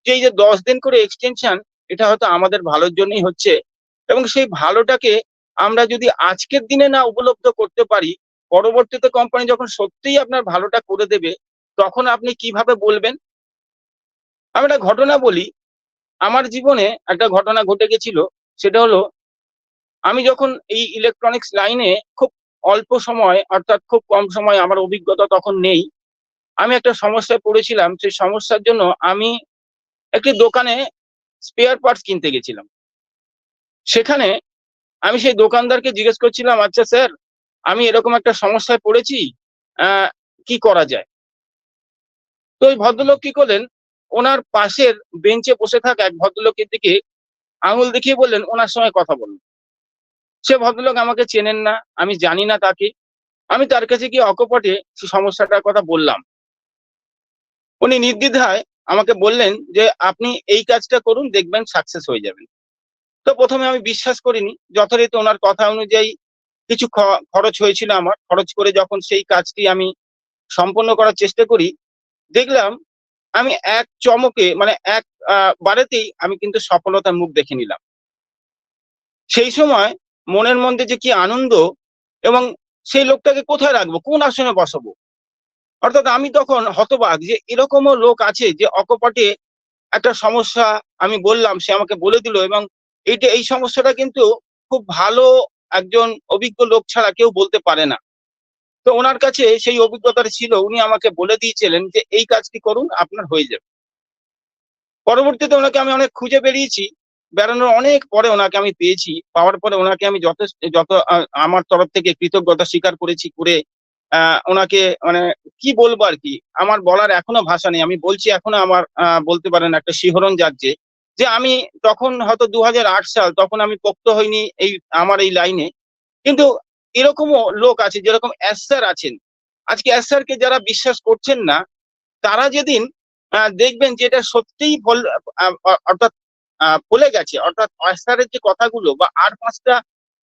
যে এই যে 10 দিন করে এক্সটেনশন, এটা হয়তো আমাদের ভালোর জন্যই হচ্ছে এবং সেই ভালোটাকে আমরা যদি আজকের দিনে না উপলব্ধ করতে পারি, পরবর্তীতে কোম্পানি যখন সত্যিই আপনার ভালোটা করে দেবে, তখন আপনি কিভাবে বলবেন? আমি একটা ঘটনা বলি। আমার জীবনে একটা ঘটনা ঘটে গেছিল। সেটা হলো, আমি যখন এই ইলেকট্রনিক্স লাইনে খুব অল্প সময়, অর্থাৎ খুব কম সময়, আমার অভিজ্ঞতা তখন নেই, আমি একটা সমস্যায় পড়েছিলাম। সেই সমস্যার জন্য আমি একটি দোকানে স্পেয়ার পার্টস কিনতে গেছিলাম। সেখানে আমি সেই দোকানদারকে জিজ্ঞেস করছিলাম, আচ্ছা স্যার, আমি এরকম একটা সমস্যায় পড়েছি, কি করা যায়? তো ওই ভদ্রলোক কি করলেন, ওনার পাশের বেঞ্চে বসে থাকা এক ভদ্রলোকের দিকে আঙুল দেখিয়ে বললেন ওনার সঙ্গে কথা বলুন। সে ভদ্রলোক আমাকে চেনেন না, আমি জানি না তাকে। আমি তার কাছে গিয়ে অকপটে সেই সমস্যাটার কথা বললাম। উনি নির্দ্বিধায় আমাকে বললেন যে আপনি এই কাজটা করুন, দেখবেন সাকসেস হয়ে যাবেন। তো প্রথমে আমি বিশ্বাস করিনি। যথারীতি ওনার কথা অনুযায়ী কিছু খরচ হয়েছিল আমার। খরচ করে যখন সেই কাজটি আমি সম্পন্ন করার চেষ্টা করি, দেখলাম আমি এক চমকে মানে এক বারেতেই আমি কিন্তু সফলতার মুখ দেখে নিলাম। সেই সময় মনের মধ্যে যে কি আনন্দ, এবং সেই লোকটাকে কোথায় রাখবো, কোন আসনে বসাবো, অর্থাৎ আমি তখন হতবাক যে এরকমও লোক আছে যে অকপটে একটা সমস্যা আমি বললাম, সে আমাকে বলে দিল এবং এই সমস্যাটা কিন্তু খুব ভালো একজন অভিজ্ঞ লোক ছাড়া কেউ বলতে পারে না। তো ওনার কাছে সেই অভিজ্ঞতাটা ছিল, উনি আমাকে বলে দিয়েছিলেন যে এই কাজটি করুন, আপনার হয়ে যাবে। পরবর্তীতে ওনাকে আমি অনেক খুঁজে বেরিয়েছি, বেড়ানোর অনেক পরে ওনাকে আমি পেয়েছি। পাওয়ার পরে ওনাকে আমি যত আমার তরফ থেকে কৃতজ্ঞতা স্বীকার করেছি, করে ওনাকে মানে কি বলবো আর কি, আমার বলার এখনো ভাষা নেই। আমি বলছি এখনো আমার বলতে পারেন একটা শিহরণ জাগছে যে আমি তখন হয়তো 2008 সাল, তখন আমি পোক্ত হইনি আমার এই লাইনে। কিন্তু এরকমও লোক আছে যেরকম এস স্যার আছেন। আজকে এস স্যারকে যারা বিশ্বাস করছেন না, তারা যেদিন দেখবেন যে এটা সত্যিই অর্থাৎ ফলে গেছে, অর্থাৎ এস স্যারের যে কথাগুলো বা আর 5টা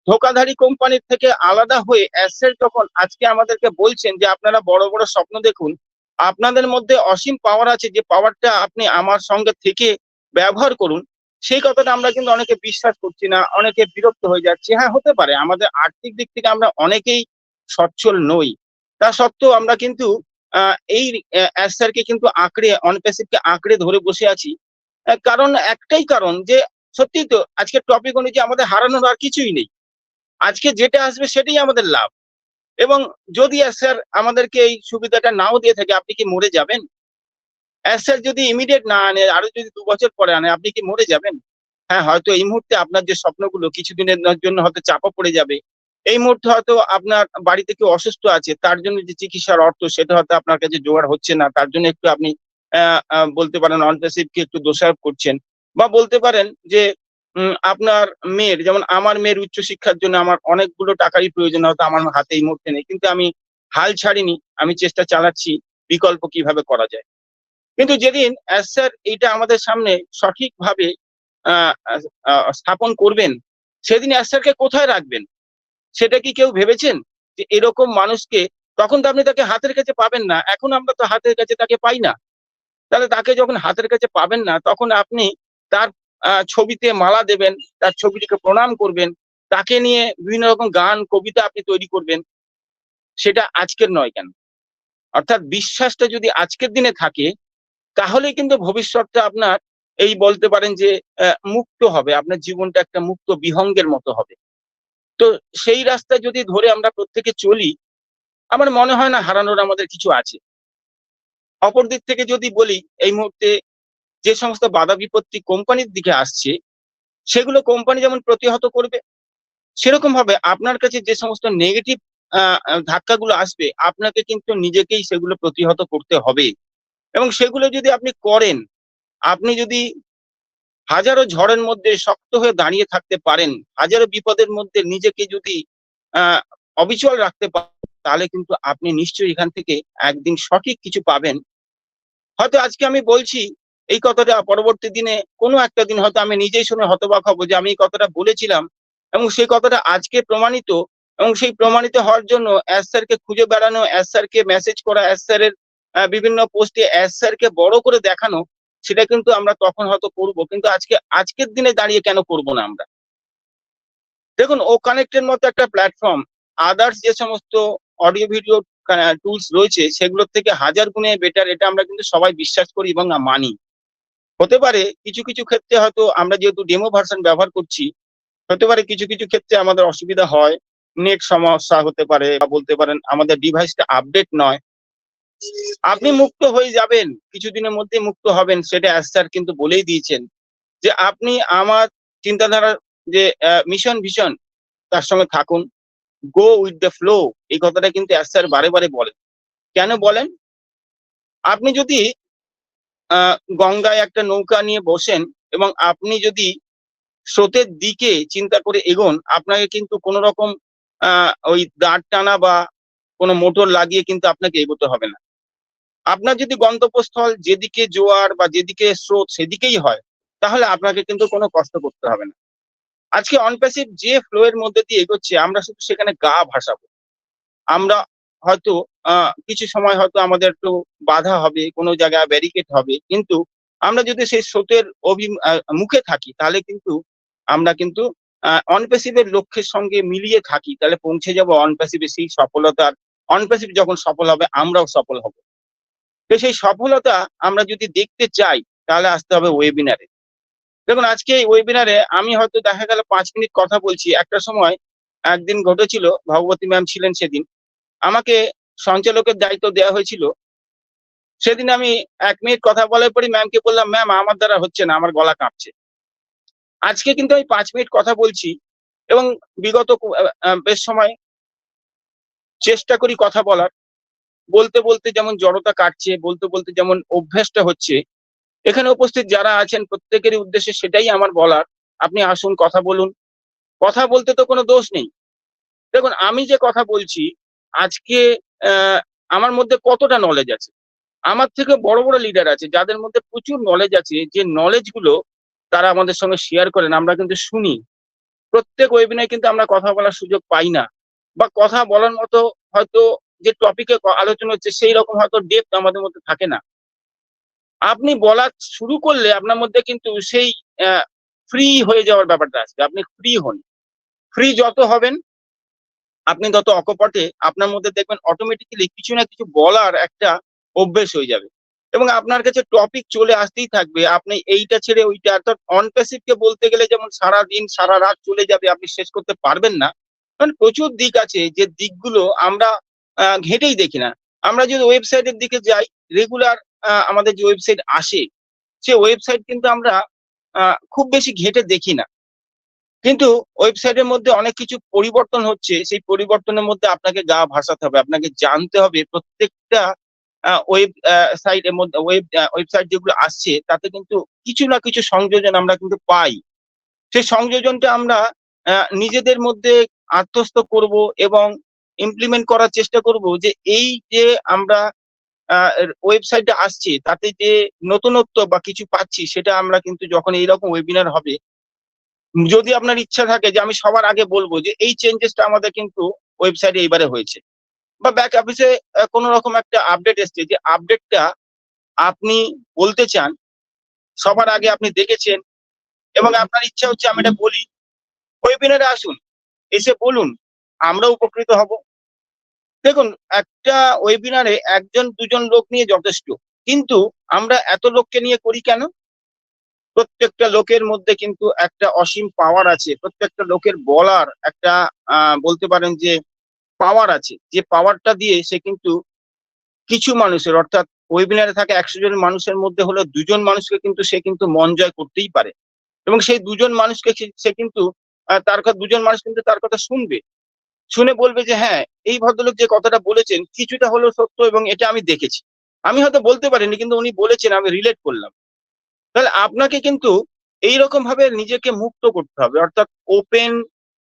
ধোকাধারী কোম্পানির থেকে আলাদা হয়ে এস স্যার যখন আজকে আমাদেরকে বলছেন যে আপনারা বড় বড় স্বপ্ন দেখুন, আপনাদের মধ্যে অসীম পাওয়ার আছে, যে পাওয়ারটা আপনি আমার সঙ্গে থেকে ব্যবহার করুন, সেই কথাটা আমরা কিন্তু অনেকে বিশ্বাস করছি না, অনেকে বিরক্ত হয়ে যাচ্ছে। হ্যাঁ, হতে পারে আমাদের আর্থিক দিক থেকে আমরা অনেকেই সচ্ছল নই, তা সত্ত্বেও আমরা কিন্তু এই স্যারকে কিন্তু অনপ্যাসিভকে আঁকড়ে ধরে বসে আছি। কারণ একটাই কারণ, যে সত্যি তো আজকের টপিক অনুযায়ী আমাদের হারানোর আর কিছুই নেই। আজকে যেটা আসবে সেটাই আমাদের লাভ। এবং যদি স্যার আমাদেরকে এই সুবিধাটা নাও দিয়ে থাকে, আপনি কি মরে যাবেন? স্যার যদি ইমিডিয়েট না আনে, আরো যদি 2 বছর পরে আনে, আপনি কি মরে যাবেন? হ্যাঁ, হয়তো এই মুহূর্তে আপনার যে স্বপ্নগুলো কিছুদিনের জন্য হয়তো চাপা পড়ে যাবে। এই মুহূর্তে হয়তো আপনার বাড়িতে কেউ অসুস্থ আছে, তার জন্য যে চিকিৎসার অর্থ সেটা হয়তো আপনার কাছে জোগাড় হচ্ছে না, তার জন্য একটু আপনি বলতে পারেন অনপ্যাসিভকে একটু দোষারোপ করছেন। বা বলতে পারেন যে আপনার মেয়ের, যেমন আমার মেয়ের উচ্চশিক্ষার জন্য আমার অনেকগুলো টাকারই প্রয়োজন, হয়তো আমার হাতে এই মুহূর্তে নেই, কিন্তু আমি হাল ছাড়িনি, আমি চেষ্টা চালাচ্ছি বিকল্প কিভাবে করা যায়। কিন্তু যেদিন স্যার এইটা আমাদের সামনে সঠিকভাবে স্থাপন করবেন, সেদিন স্যারকে কোথায় রাখবেন সেটা কি কেউ ভেবেছেন? যে এরকম মানুষকে তখন তো আপনি তাকে হাতের কাছে পাবেন না, এখন আমরা তো হাতের কাছে তাকে পাই না। তাহলে তাকে যখন হাতের কাছে পাবেন না, তখন আপনি তার ছবিতে মালা দেবেন, তার ছবিটিকে প্রণাম করবেন, তাকে নিয়ে বিভিন্ন রকম গান কবিতা আপনি তৈরি করবেন। সেটা আজকের নয় কেন? অর্থাৎ বিশ্বাসটা যদি আজকের দিনে থাকে, তাহলে কিন্তু ভবিষ্যৎটা আপনার এই বলতে পারেন যে মুক্ত হবে, আপনার জীবনটা একটা মুক্ত বিহঙ্গের মতো হবে। তো সেই রাস্তা যদি ধরে আমরা প্রত্যেকে চলি, আমার মনে হয় না হারানোর আমাদের কিছু আছে। অপর দিক থেকে যদি বলি, এই মুহূর্তে যে সমস্ত বাধা বিপত্তি কোম্পানির দিকে আসছে, সেগুলো কোম্পানি যেমন প্রতিহত করবে, সেরকম ভাবে আপনার কাছে যে সমস্ত নেগেটিভ ধাক্কাগুলো আসবে, আপনাকে কিন্তু নিজেকেই সেগুলো প্রতিহত করতে হবে। এবং সেগুলো যদি আপনি করেন, আপনি যদি হাজারো ঝড়ের মধ্যে শক্ত হয়ে দাঁড়িয়ে থাকতে পারেন, হাজারো বিপদের মধ্যে নিজেকে যদি অবিচল রাখতে পারেন, তাহলে কিন্তু আপনি নিশ্চয়ই এখান থেকে একদিন সঠিক কিছু পাবেন। হয়তো আজকে আমি বলছি এই কথাটা, পরবর্তী দিনে কোনো একটা দিন হয়তো আমি নিজেই শুনে হতবাক হব যে আমি এই কথাটা বলেছিলাম, এবং সেই কথাটা আজকে প্রমাণিত। এবং সেই প্রমাণিত হওয়ার জন্য এস স্যারকে খুঁজে বেড়ানো, এস স্যারকে মেসেজ করা, এস স্যারের বিভিন্ন পোস্টে এস স্যারকে বড় করে দেখানো, সেটা কিন্তু আমরা তখন হয়তো করব, কিন্তু আজকের দিনে দাঁড়িয়ে কেন করব না আমরা? দেখুন, ও কানেক্টের মতো একটা প্ল্যাটফর্ম আদার্স যে সমস্ত অডিও ভিডিও টুলস রয়েছে, সেগুলোর থেকে হাজার গুণে বেটার, এটা আমরা কিন্তু সবাই বিশ্বাস করি এবং মানি। হতে পারে কিছু কিছু ক্ষেত্রে হয়তো আমরা যেহেতু ডেমো ভার্সন ব্যবহার করছি, হতে পারে কিছু কিছু ক্ষেত্রে আমাদের অসুবিধা হয়, নেট সমস্যা হতে পারে, বা বলতে পারেন আমাদের ডিভাইসটা আপডেট নয়। আপনি মুক্ত হয়ে যাবেন, কিছুদিনের মধ্যে মুক্ত হবেন, সেটা এস স্যার কিন্তু বলেই দিয়েছেন যে আপনি আমার চিন্তাধারার যে মিশন ভিশন, তার সঙ্গে থাকুন, গো উইথ দ্য ফ্লো। এই কথাটা কিন্তু এস স্যার বারে বারে বলেন। কেন বলেন? আপনি যদি গঙ্গায় একটা নৌকা নিয়ে বসেন এবং আপনি যদি স্রোতের দিকে চিন্তা করে এগোন, আপনাকে কিন্তু কোনো রকম ওই দাঁড় টানা বা কোনো মোটর লাগিয়ে কিন্তু আপনাকে এগোতে হবে না। আপনার যদি গন্তব্যস্থল যেদিকে জোয়ার বা যেদিকে স্রোত সেদিকেই হয়, তাহলে আপনাকে কিন্তু কোনো কষ্ট করতে হবে না। আজকে অনপ্যাসিভ যে ফ্লো এর মধ্যে দিয়ে এগোচ্ছে, আমরা শুধু সেখানে গা ভাসাবো। আমরা হয়তো কিছু সময় হয়তো আমাদের একটু বাধা হবে, কোনো জায়গায় ব্যারিকেড হবে, কিন্তু আমরা যদি সেই স্রোতের মুখে থাকি, তাহলে কিন্তু আমরা কিন্তু অনপ্যাসিভের লক্ষ্যের সঙ্গে মিলিয়ে থাকি, তাহলে পৌঁছে যাব অনপ্যাসিভে সেই সফলতার। অনপ্যাসিভ যখন সফল হবে, আমরাও সফল হব। তো সেই সফলতা আমরা যদি দেখতে চাই, তাহলে আসতে হবে ওয়েবিনারে। দেখুন, আজকে এই ওয়েবিনারে আমি হয়তো দেখা গেল 5 মিনিট কথা বলছি। একটা সময় একদিন ঘটেছিল, ভগবতী ম্যাম ছিলেন সেদিন, আমাকে সঞ্চালকের দায়িত্ব দেওয়া হয়েছিল। সেদিন আমি 1 মিনিট কথা বলার পরই ম্যামকে বললাম, ম্যাম আমার দ্বারা হচ্ছে না, আমার গলা কাঁপছে। আজকে কিন্তু আমি 5 মিনিট কথা বলছি এবং বিগত বেশ সময় চেষ্টা করি কথা বলার। বলতে বলতে যেমন জড়তা কাটছে, বলতে বলতে যেমন অভ্যাসটা হচ্ছে। এখানে উপস্থিত যারা আছেন প্রত্যেকেরই উদ্দেশ্যে সেটাই আমার বলার, আপনি আসুন, কথা বলুন। কথা বলতে তো কোনো দোষ নেই। দেখুন, আমি যে কথা বলছি আজকে, আমার মধ্যে কতটা নলেজ আছে। আমার থেকে বড় বড় লিডার আছে যাদের মধ্যে প্রচুর নলেজ আছে, যে নলেজ গুলো তারা আমাদের সঙ্গে শেয়ার করেন, আমরা কিন্তু শুনি। প্রত্যেক ওয়েবিনারে কিন্তু আমরা কথা বলার সুযোগ পাই না, বা কথা বলার মতো হয়তো যে টপিকে আলোচনা হচ্ছে সেই রকম হয়তো ডেপথ আমাদের মধ্যে থাকে না। আপনি বলা শুরু করলে আপনার মধ্যে কিন্তু সেই ফ্রি হয়ে যাওয়ার ব্যাপারটা আসবে। আপনি ফ্রি হন। ফ্রি যত হবেন, আপনি তত অকপটে আপনার মধ্যে দেখবেন অটোমেটিক্যালি কিছু না কিছু বলার একটা অভ্যেস হয়ে যাবে, এবং আপনার কাছে টপিক চলে আসতেই থাকবে। আপনি এইটা ছেড়ে ওইটা, অর্থাৎ অনপ্যাসিভকে বলতে গেলে যেমন সারা দিন সারা রাত চলে যাবে, আপনি শেষ করতে পারবেন না। কারণ প্রচুর দিক আছে, যে দিকগুলো আমরা ঘেঁটেই দেখি না। আমরা যদি ওয়েবসাইটের দিকে যাই, রেগুলার আমাদের যে ওয়েবসাইট আসে, সে ওয়েবসাইট কিন্তু আমরা খুব বেশি ঘেঁটে দেখি না। কিন্তু ওয়েবসাইটের মধ্যে অনেক কিছু পরিবর্তন হচ্ছে, সেই পরিবর্তনের মধ্যে আপনাকে গা ভাসাতে হবে, আপনাকে জানতে হবে প্রত্যেকটা ওয়েবসাইট যেগুলো আসছে, তাতে কিন্তু কিছু না কিছু সংযোজন আমরা কিন্তু পাই। সেই সংযোজনটা আমরা নিজেদের মধ্যে আত্মস্থ করব এবং ইমপ্লিমেন্ট করার চেষ্টা করব, যে এই যে আমরা ওয়েবসাইটে আসছে, তাতে যে নতুনত্ব বা কিছু পাচ্ছি, সেটা আমরা কিন্তু যখন এইরকম ওয়েবিনার হবে, যদি আপনার ইচ্ছা থাকে যে আমি সবার আগে বলবো যে এই চেঞ্জেসটা আমাদের কিন্তু ওয়েবসাইটে এইবারে হয়েছে, বা ব্যাক অফিসে কোনো রকম একটা আপডেট এসছে, যে আপডেটটা আপনি বলতে চান, সবার আগে আপনি দেখেছেন এবং আপনার ইচ্ছা হচ্ছে আমি এটা বলি, ওয়েবিনারে আসুন, এসে বলুন, আমরা উপকৃত হব। দেখুন, একটা ওয়েবিনারে 1-2 জন লোক নিয়ে যথেষ্ট, কিন্তু আমরা এত লোককে নিয়ে করি কেন? প্রত্যেকটা লোকের মধ্যে কিন্তু একটা অসীম পাওয়ার আছে, প্রত্যেকটা লোকের বলার একটা বলতে পারেন যে পাওয়ার আছে, যে পাওয়ারটা দিয়ে সে কিন্তু কিছু মানুষের, অর্থাৎ ওয়েবিনারে থাকা 100 জন মানুষের মধ্যে হলো 2 জন মানুষকে কিন্তু সে কিন্তু মন জয় করতেই পারে, এবং সেই 2 জন মানুষকে সে কিন্তু তার কথা 2 জন মানুষ কিন্তু তার কথা শুনবে, শুনে বলবে যে হ্যাঁ, এই ভদ্রলোক যে কথাটা বলেছেন কিছুটা হলেও সত্য এবং এটা আমি দেখেছি। আমি হয়তো বলতে পারিনি, কিন্তু উনি বলেছেন, আমি রিলেট করলাম। তাহলে আপনাকে কিন্তু এইরকম ভাবে নিজেকে মুক্ত করতে হবে, অর্থাৎ ওপেন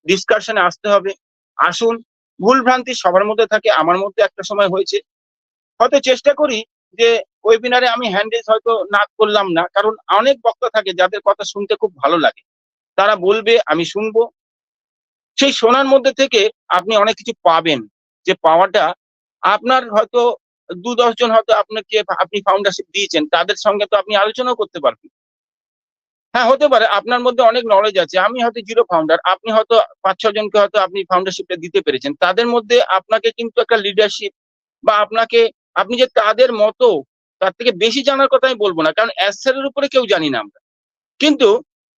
ডিসকাশনে আসতে হবে। আসুন, ভুল ভ্রান্তি সবার মধ্যে থাকে, আমার মধ্যে একটা সময় হয়েছে। হয়তো চেষ্টা করি যে ওয়েবিনারে আমি হ্যান্ড রেজ হয়তো না করলাম না, কারণ অনেক বক্তা থাকে যাদের কথা শুনতে খুব ভালো লাগে, তারা বলবে, আমি শুনবো। সেই শোনার মধ্যে থেকে আপনি অনেক কিছু পাবেন, যে পাওয়াটা আপনার হয়তো 2-10 জন হয়তো আপনাকে, আপনি ফাউন্ডারশিপ দিয়েছেন, তাদের সঙ্গে তো আপনি আলোচনাও করতে পারবেন। হ্যাঁ, হতে পারে আপনার মধ্যে অনেক নলেজ আছে, আমি হয়তো জিরো ফাউন্ডার, আপনি হয়তো 5-6 জনকে হয়তো আপনি ফাউন্ডারশিপটা দিতে পেরেছেন। তাদের মধ্যে আপনাকে কিন্তু একটা লিডারশিপ বা আপনাকে, আপনি যে তাদের মতো তার থেকে বেশি জানার কথা আমি বলবো না, কারণ অ্যাসের উপরে কেউ জানি না আমরা, কিন্তু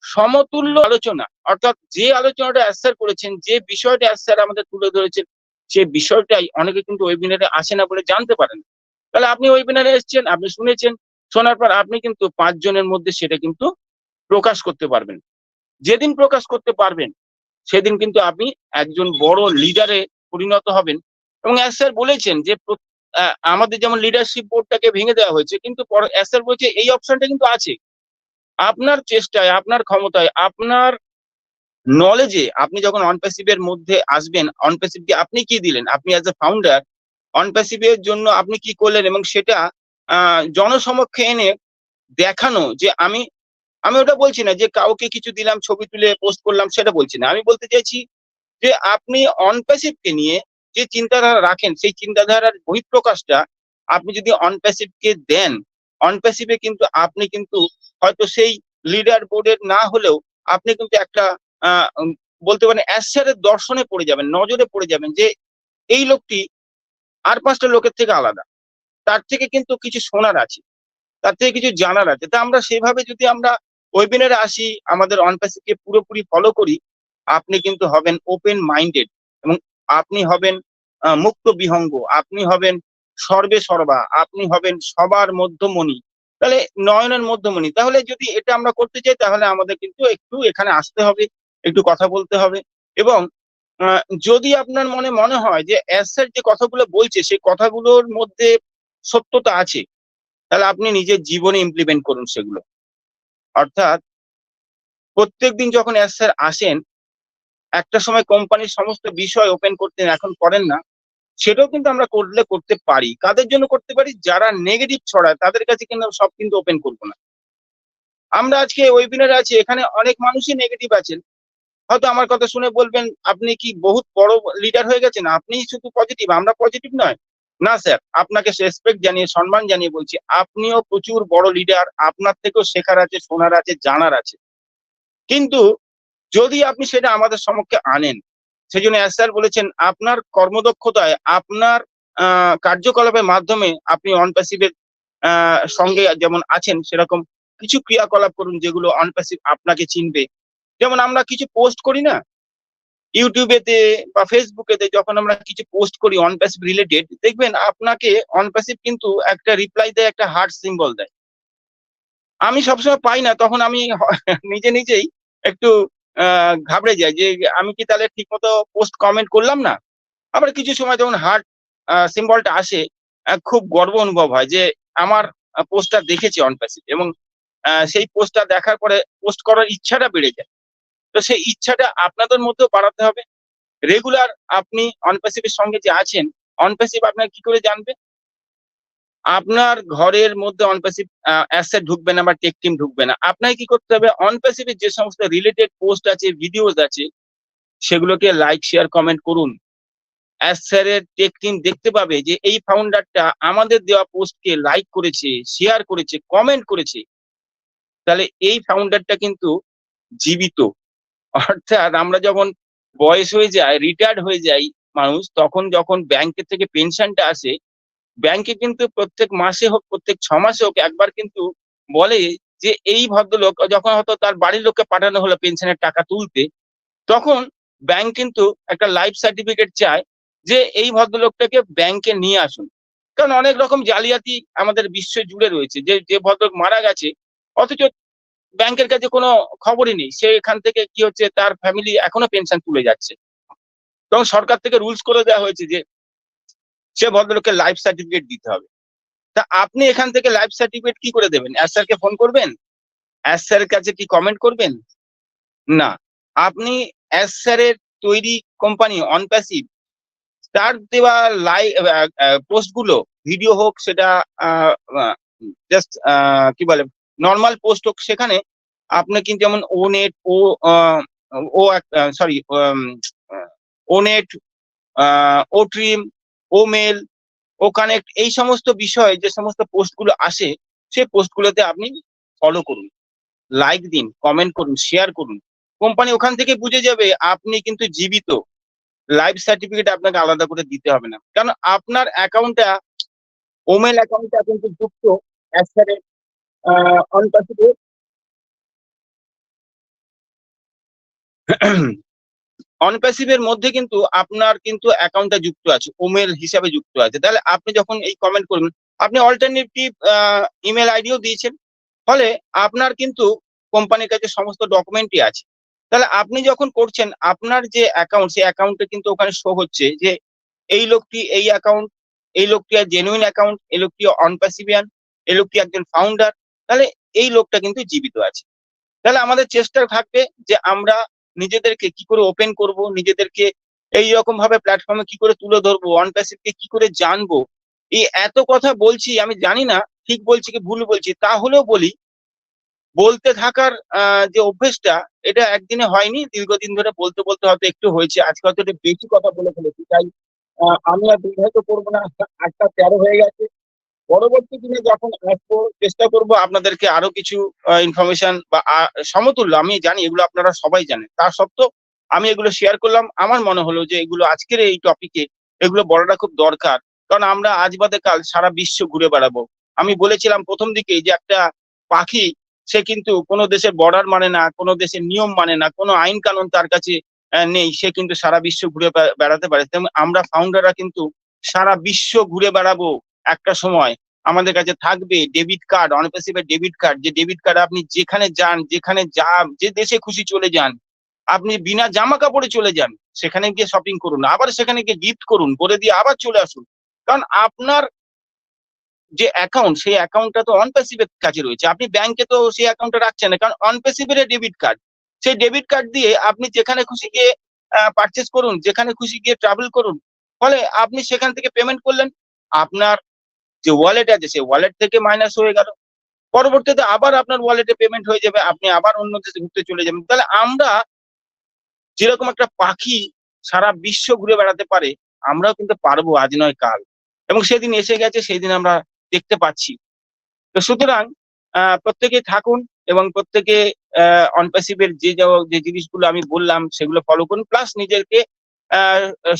সমতুল্য আলোচনা, অর্থাৎ যে আলোচনাটা অ্যাসার করেছেন, যে বিষয়টা অ্যাসার আমাদের তুলে ধরেছেন, সেই বিষয়টাই অনেকে কিন্তু ওয়েবিনারে আসে না বলে জানতে পারেন। তাহলে আপনি ওয়েবিনারে এসেছেন, আপনি শুনেছেন, শোনার পর আপনি কিন্তু 5 জনের মধ্যে সেটা কিন্তু প্রকাশ করতে পারবেন। যেদিন প্রকাশ করতে পারবেন সেদিন কিন্তু আপনি একজন বড় লিডারে পরিণত হবেন। এবং স্যার বলেছেন যে আমাদের যেমন লিডারশিপ বোর্ডটাকে ভেঙে দেওয়া হয়েছে, কিন্তু স্যার বলছে এই অপশনটা কিন্তু আছে। আপনার চেষ্টায়, আপনার ক্ষমতায়, আপনার নলেজে আপনি যখন অন প্যাসিভের মধ্যে আসবেন, অন প্যাসিভকে আপনি কি দিলেন, আপনি অ্যাজ এ ফাউন্ডার অন প্যাসিভের জন্য আপনি কি করলেন, এবং সেটা জনসমক্ষে এনে দেখানো যে আমি ওটা বলছি না যে কাউকে কিছু দিলাম, ছবি তুলে পোস্ট করলাম, সেটা বলছি না। আমি বলতে চাইছি যে আপনি অন প্যাসিভকে নিয়ে যে চিন্তাধারা রাখেন, সেই চিন্তাধারার বহিঃপ্রকাশটা আপনি যদি অন প্যাসিভকে দেন, অন প্যাসিভে কিন্তু আপনি কিন্তু হয়তো সেই লিডার বোর্ডের না হলেও আপনি কিন্তু একটা বলতে পারেন অ্যাসারের দর্শনে পড়ে যাবেন, নজরে পড়ে যাবেন যে এই লোকটি আর 5টা লোকের থেকে আলাদা, তার থেকে কিন্তু কিছু শোনার আছে, তার থেকে কিছু জানার আছে। তা আমরা সেভাবে যদি আমরা ওয়েবিনারে আসি, আমাদের অন প্যাসিভকে পুরোপুরি ফলো করি, আপনি কিন্তু হবেন ওপেন মাইন্ডেড, এবং আপনি হবেন মুক্ত বিহঙ্গ, আপনি হবেন সর্বে সর্বা, আপনি হবেন সবার মধ্যমণি, তাহলে নয়নের মধ্যমণি। তাহলে যদি এটা আমরা করতে চাই, তাহলে আমাদের কিন্তু একটু এখানে আসতে হবে, একটু কথা বলতে হবে। এবং যদি আপনার মনে হয় যে অ্যাসের যে কথাগুলো বলছে সেই কথাগুলোর মধ্যে সত্যতা আছে, তাহলে আপনি নিজের জীবনে ইমপ্লিমেন্ট করুন সেগুলো। অর্থাৎ প্রত্যেকদিন যখন স্যার আসেন, একটা সময় কোম্পানির সমস্ত বিষয় ওপেন করতেন, এখন করেন না, সেটাও কিন্তু আমরা করতে পারি। কাদের জন্য করতে পারি? যারা নেগেটিভ ছড়ায় তাদের কাছে কিন্তু সব কিন্তু ওপেন করবো না। আমরা আজকে ওয়েবিনারে আছি, এখানে অনেক মানুষই নেগেটিভ আছেন, হয়তো আমার কথা শুনে বলবেন আপনি কি বহুত বড় লিডার হয়ে গেছেন, আপনি শুধু পজিটিভ, আমরা পজিটিভ নয়। না স্যার, আপনাকে রেসপেক্ট জানিয়ে, সম্মান জানিয়ে বলছি, আপনিও প্রচুর বড় লিডার, আপনার থেকেও শেখার আছে, শোনার আছে, জানার আছে। কিন্তু যদি আপনি সেটা আমাদের সমক্ষে আনেন, সেজন্য স্যার বলেছেন আপনার কর্মদক্ষতায়, আপনার কার্যকলাপের মাধ্যমে আপনি অন প্যাসিভের সঙ্গে যেমন আছেন, সেরকম কিছু ক্রিয়াকলাপ করুন যেগুলো অন প্যাসিভ আপনাকে চিনবে। যেমন আমরা কিছু পোস্ট করি না ইউটিউবেতে বা ফেসবুকেতে, যখন আমরা কিছু পোস্ট করি অন প্যাসিভ রিলেটেড, দেখবেন আপনাকে অন প্যাসিভ কিন্তু একটা রিপ্লাই দেয়, একটা হার্ট সিম্বল দেয়। আমি সবসময় পাই না, তখন আমি নিজেই একটু ঘাবড়ে যাই যে আমি কি তাহলে ঠিক মতো পোস্ট কমেন্ট করলাম না। আবার কিছু সময় যখন হার্ট সিম্বলটা আসে, খুব গর্ব অনুভব হয় যে আমার পোস্টটা দেখেছে অন প্যাসিভ, এবং সেই পোস্টটা দেখার পরে পোস্ট করার ইচ্ছাটা বেড়ে যায়। তো সেই ইচ্ছাটা আপনাদের মধ্যেও বাড়াতে হবে। রেগুলার আপনি অন প্যাসিভের সঙ্গে যে আছেন, অন প্যাসিভ আপনার কি করে জানবে? আপনার ঘরের মধ্যে অন প্যাসিভ অ্যাসেট ঢুকবে না বা টেক টিম ঢুকবে না। আপনাকে কি করতে হবে? অন প্যাসিভের যে সমস্ত রিলেটেড পোস্ট আছে, ভিডিওস আছে, সেগুলোকে লাইক, শেয়ার, কমেন্ট করুন। স্যারের টেক টিম দেখতে পাবে যে এই ফাউন্ডারটা আমাদের দেওয়া পোস্টকে লাইক করেছে, শেয়ার করেছে, কমেন্ট করেছে, তাহলে এই ফাউন্ডারটা কিন্তু জীবিত। অর্থাৎ আমরা যখন বয়স হয়ে যায়, রিটায়ার্ড হয়ে যাই মানুষ, তখন যখন ব্যাংকের থেকে পেনশনটা আসে, ব্যাংকে কিন্তু প্রত্যেক মাসে হোক, প্রত্যেক 6 মাসে হোক, একবার কিন্তু বলে যে এই ভদ্রলোক, যখন হয়তো তার বাড়ির লোককে পাঠানো হলো পেনশনের টাকা তুলতে, তখন ব্যাংক কিন্তু একটা লাইফ সার্টিফিকেট চায় যে এই ভদ্রলোকটাকে ব্যাংকে নিয়ে আসুন। কারণ অনেক রকম জালিয়াতি আমাদের বিশ্ব জুড়ে রয়েছে, যে যে ভদ্রলোক মারা গেছে অথচ ব্যাংকের কাছে কোনো খবরই নেই, সে এখান থেকে কি হচ্ছে তার ফ্যামিলি এখনো পেনশন তুলে যাচ্ছে, এবং সরকার থেকে রুলস করে দেওয়া হয়েছে যে সে ভদ্রলোককে লাইফ সার্টিফিকেট দিতে হবে। তা আপনি এখান থেকে লাইফ সার্টিফিকেট কি করে দেবেন? এস স্যারকে ফোন করবেন? এস স্যারের কাছে কি কমেন্ট করবেন? না, আপনি এস স্যারের তৈরি কোম্পানি অনপ্যাসিভ তার দেওয়া পোস্ট গুলো, ভিডিও হোক, সেটা জাস্ট কি বলে নর্মাল পোস্ট হোক, সেখানে আপনি কিন্তু যেমন ও নেট সরি ও নেট, ও ট্রিম, ও মেল, ও কানেক্ট, এই সমস্ত বিষয় যে সমস্ত পোস্ট গুলো আসে সেই পোস্ট গুলোতে আপনি ফলো করুন, লাইক দিন, কমেন্ট করুন, শেয়ার করুন। কোম্পানি ওখান থেকে বুঝে যাবে আপনি কিন্তু জীবিত। লাইভ সার্টিফিকেট আপনাকে আলাদা করে দিতে হবে না, কারণ আপনার অ্যাকাউন্টটা ওমেল অ্যাকাউন্টটা কিন্তু যুক্ত অ্যাসের অনপ্যাসিভে অনপ্যাসিভের মধ্যে কিন্তু আপনার কিন্তু অ্যাকাউন্টটা যুক্ত আছে, ওমেল হিসাবে যুক্ত আছে। তাহলে আপনি যখন এই কমেন্ট করবেন, আপনি অল্টারনেটিভ ইমেল আইডিও দিয়েছেন, ফলে আপনার কিন্তু কোম্পানির কাছে সমস্ত ডকুমেন্টই আছে। তাহলে আপনি যখন করছেন আপনার যে অ্যাকাউন্ট, সেই অ্যাকাউন্টে কিন্তু ওখানে শো হচ্ছে যে এই লোকটি এই অ্যাকাউন্ট, এই লোকটি আর জেনুইন অ্যাকাউন্ট, এই লোকটি অনপ্যাসিভিয়ান, এই লোকটি একজন ফাউন্ডার, তাহলে এই লোকটা কিন্তু জীবিত আছে। তাহলে আমাদের চেষ্টা থাকবে যে আমরা নিজেদেরকে কি করে ওপেন করব, নিজেদেরকে এই রকম ভাবে প্ল্যাটফর্মে কি করে তুলে ধরবো, অনপ্যাসিভকে কি করে জানবো। এই এত কথা বলছি, আমি জানি না ঠিক বলছি কি ভুল বলছি, তাহলেও বলি, বলতে থাকার যে অভ্যেসটা, এটা একদিনে হয়নি, দীর্ঘদিন ধরে বলতে বলতে হয়তো একটু হয়েছে, আজকে হয়তো একটু বেশি কথা বলে ফেলেছি, তাই আমি আর দীর্ঘায়িত করবো না, 8টা 13 হয়ে গেছে। পরবর্তী দিনে যখন আসবো চেষ্টা করব আপনাদেরকে আরো কিছু ইনফরমেশন বা সমতুল্য, আমি জানি এগুলো আপনারা সবাই জানেন, তা সত্ত্বেও আমি এগুলো শেয়ার করলাম। আমার মনে হলো যে এগুলো আজকের এই টপিকে এগুলো বলাটা খুব দরকার, কারণ আমরা আজ বাদে কাল সারা বিশ্ব ঘুরে বেড়াবো। আমি বলেছিলাম প্রথম দিকেই যে একটা পাখি, সে কিন্তু কোনো দেশের বর্ডার মানে না, কোনো দেশের নিয়ম মানে না, কোনো আইন কানুন তার কাছে নেই, সে কিন্তু সারা বিশ্ব ঘুরে বেড়াতে পারে। তেমন আমরা ফাউন্ডাররা কিন্তু সারা বিশ্ব ঘুরে বেড়াবো। একটা সময় আমাদের কাছে থাকবে ডেবিট কার্ড, অনপ্যাসিভের ডেবিট কার্ড, যে ডেবিট কার্ড আপনি যেখানে যান, যে দেশে খুশি চলে যান, আপনি বিনা জামা কাপড়ে চলে যান, সেখানে গিয়ে শপিং করুন, আবার সেখানে গিয়ে গিফট করুন, করে দিয়ে আবার চলে আসুন। কারণ আপনার যে অ্যাকাউন্ট, সেই অ্যাকাউন্টটা তো অনপ্যাসিভের কাছে রয়েছে, আপনি ব্যাংকে তো সেই অ্যাকাউন্টটা রাখছেন না, কারণ অনপ্যাসিভের ডেবিট কার্ড, সেই ডেবিট কার্ড দিয়ে আপনি যেখানে খুশি গিয়ে পারচেস করুন, যেখানে খুশি গিয়ে ট্রাভেল করুন, ফলে আপনি সেখান থেকে পেমেন্ট করলেন, আপনার যে ওয়ালেট আছে সেই ওয়ালেট থেকে মাইনাস হয়ে গেল, পরবর্তীতে আবার আপনার ওয়ালেটে পেমেন্ট হয়ে যাবে, আপনি আবার অন্য দেশে ঘুরতে চলে যাবেন। তাহলে আমরা যেরকম একটা পাখি সারা বিশ্ব ঘুরে বেড়াতে পারে, আমরাও কিন্তু পারবো আজ নয় কাল, এবং সেদিন এসে গেছে, সেই দিন আমরা দেখতে পাচ্ছি। তো সুতরাং প্রত্যেকে থাকুন এবং প্রত্যেকে অনপ্যাসিভের যে জিনিসগুলো আমি বললাম সেগুলো ফলো করুন, প্লাস নিজেকে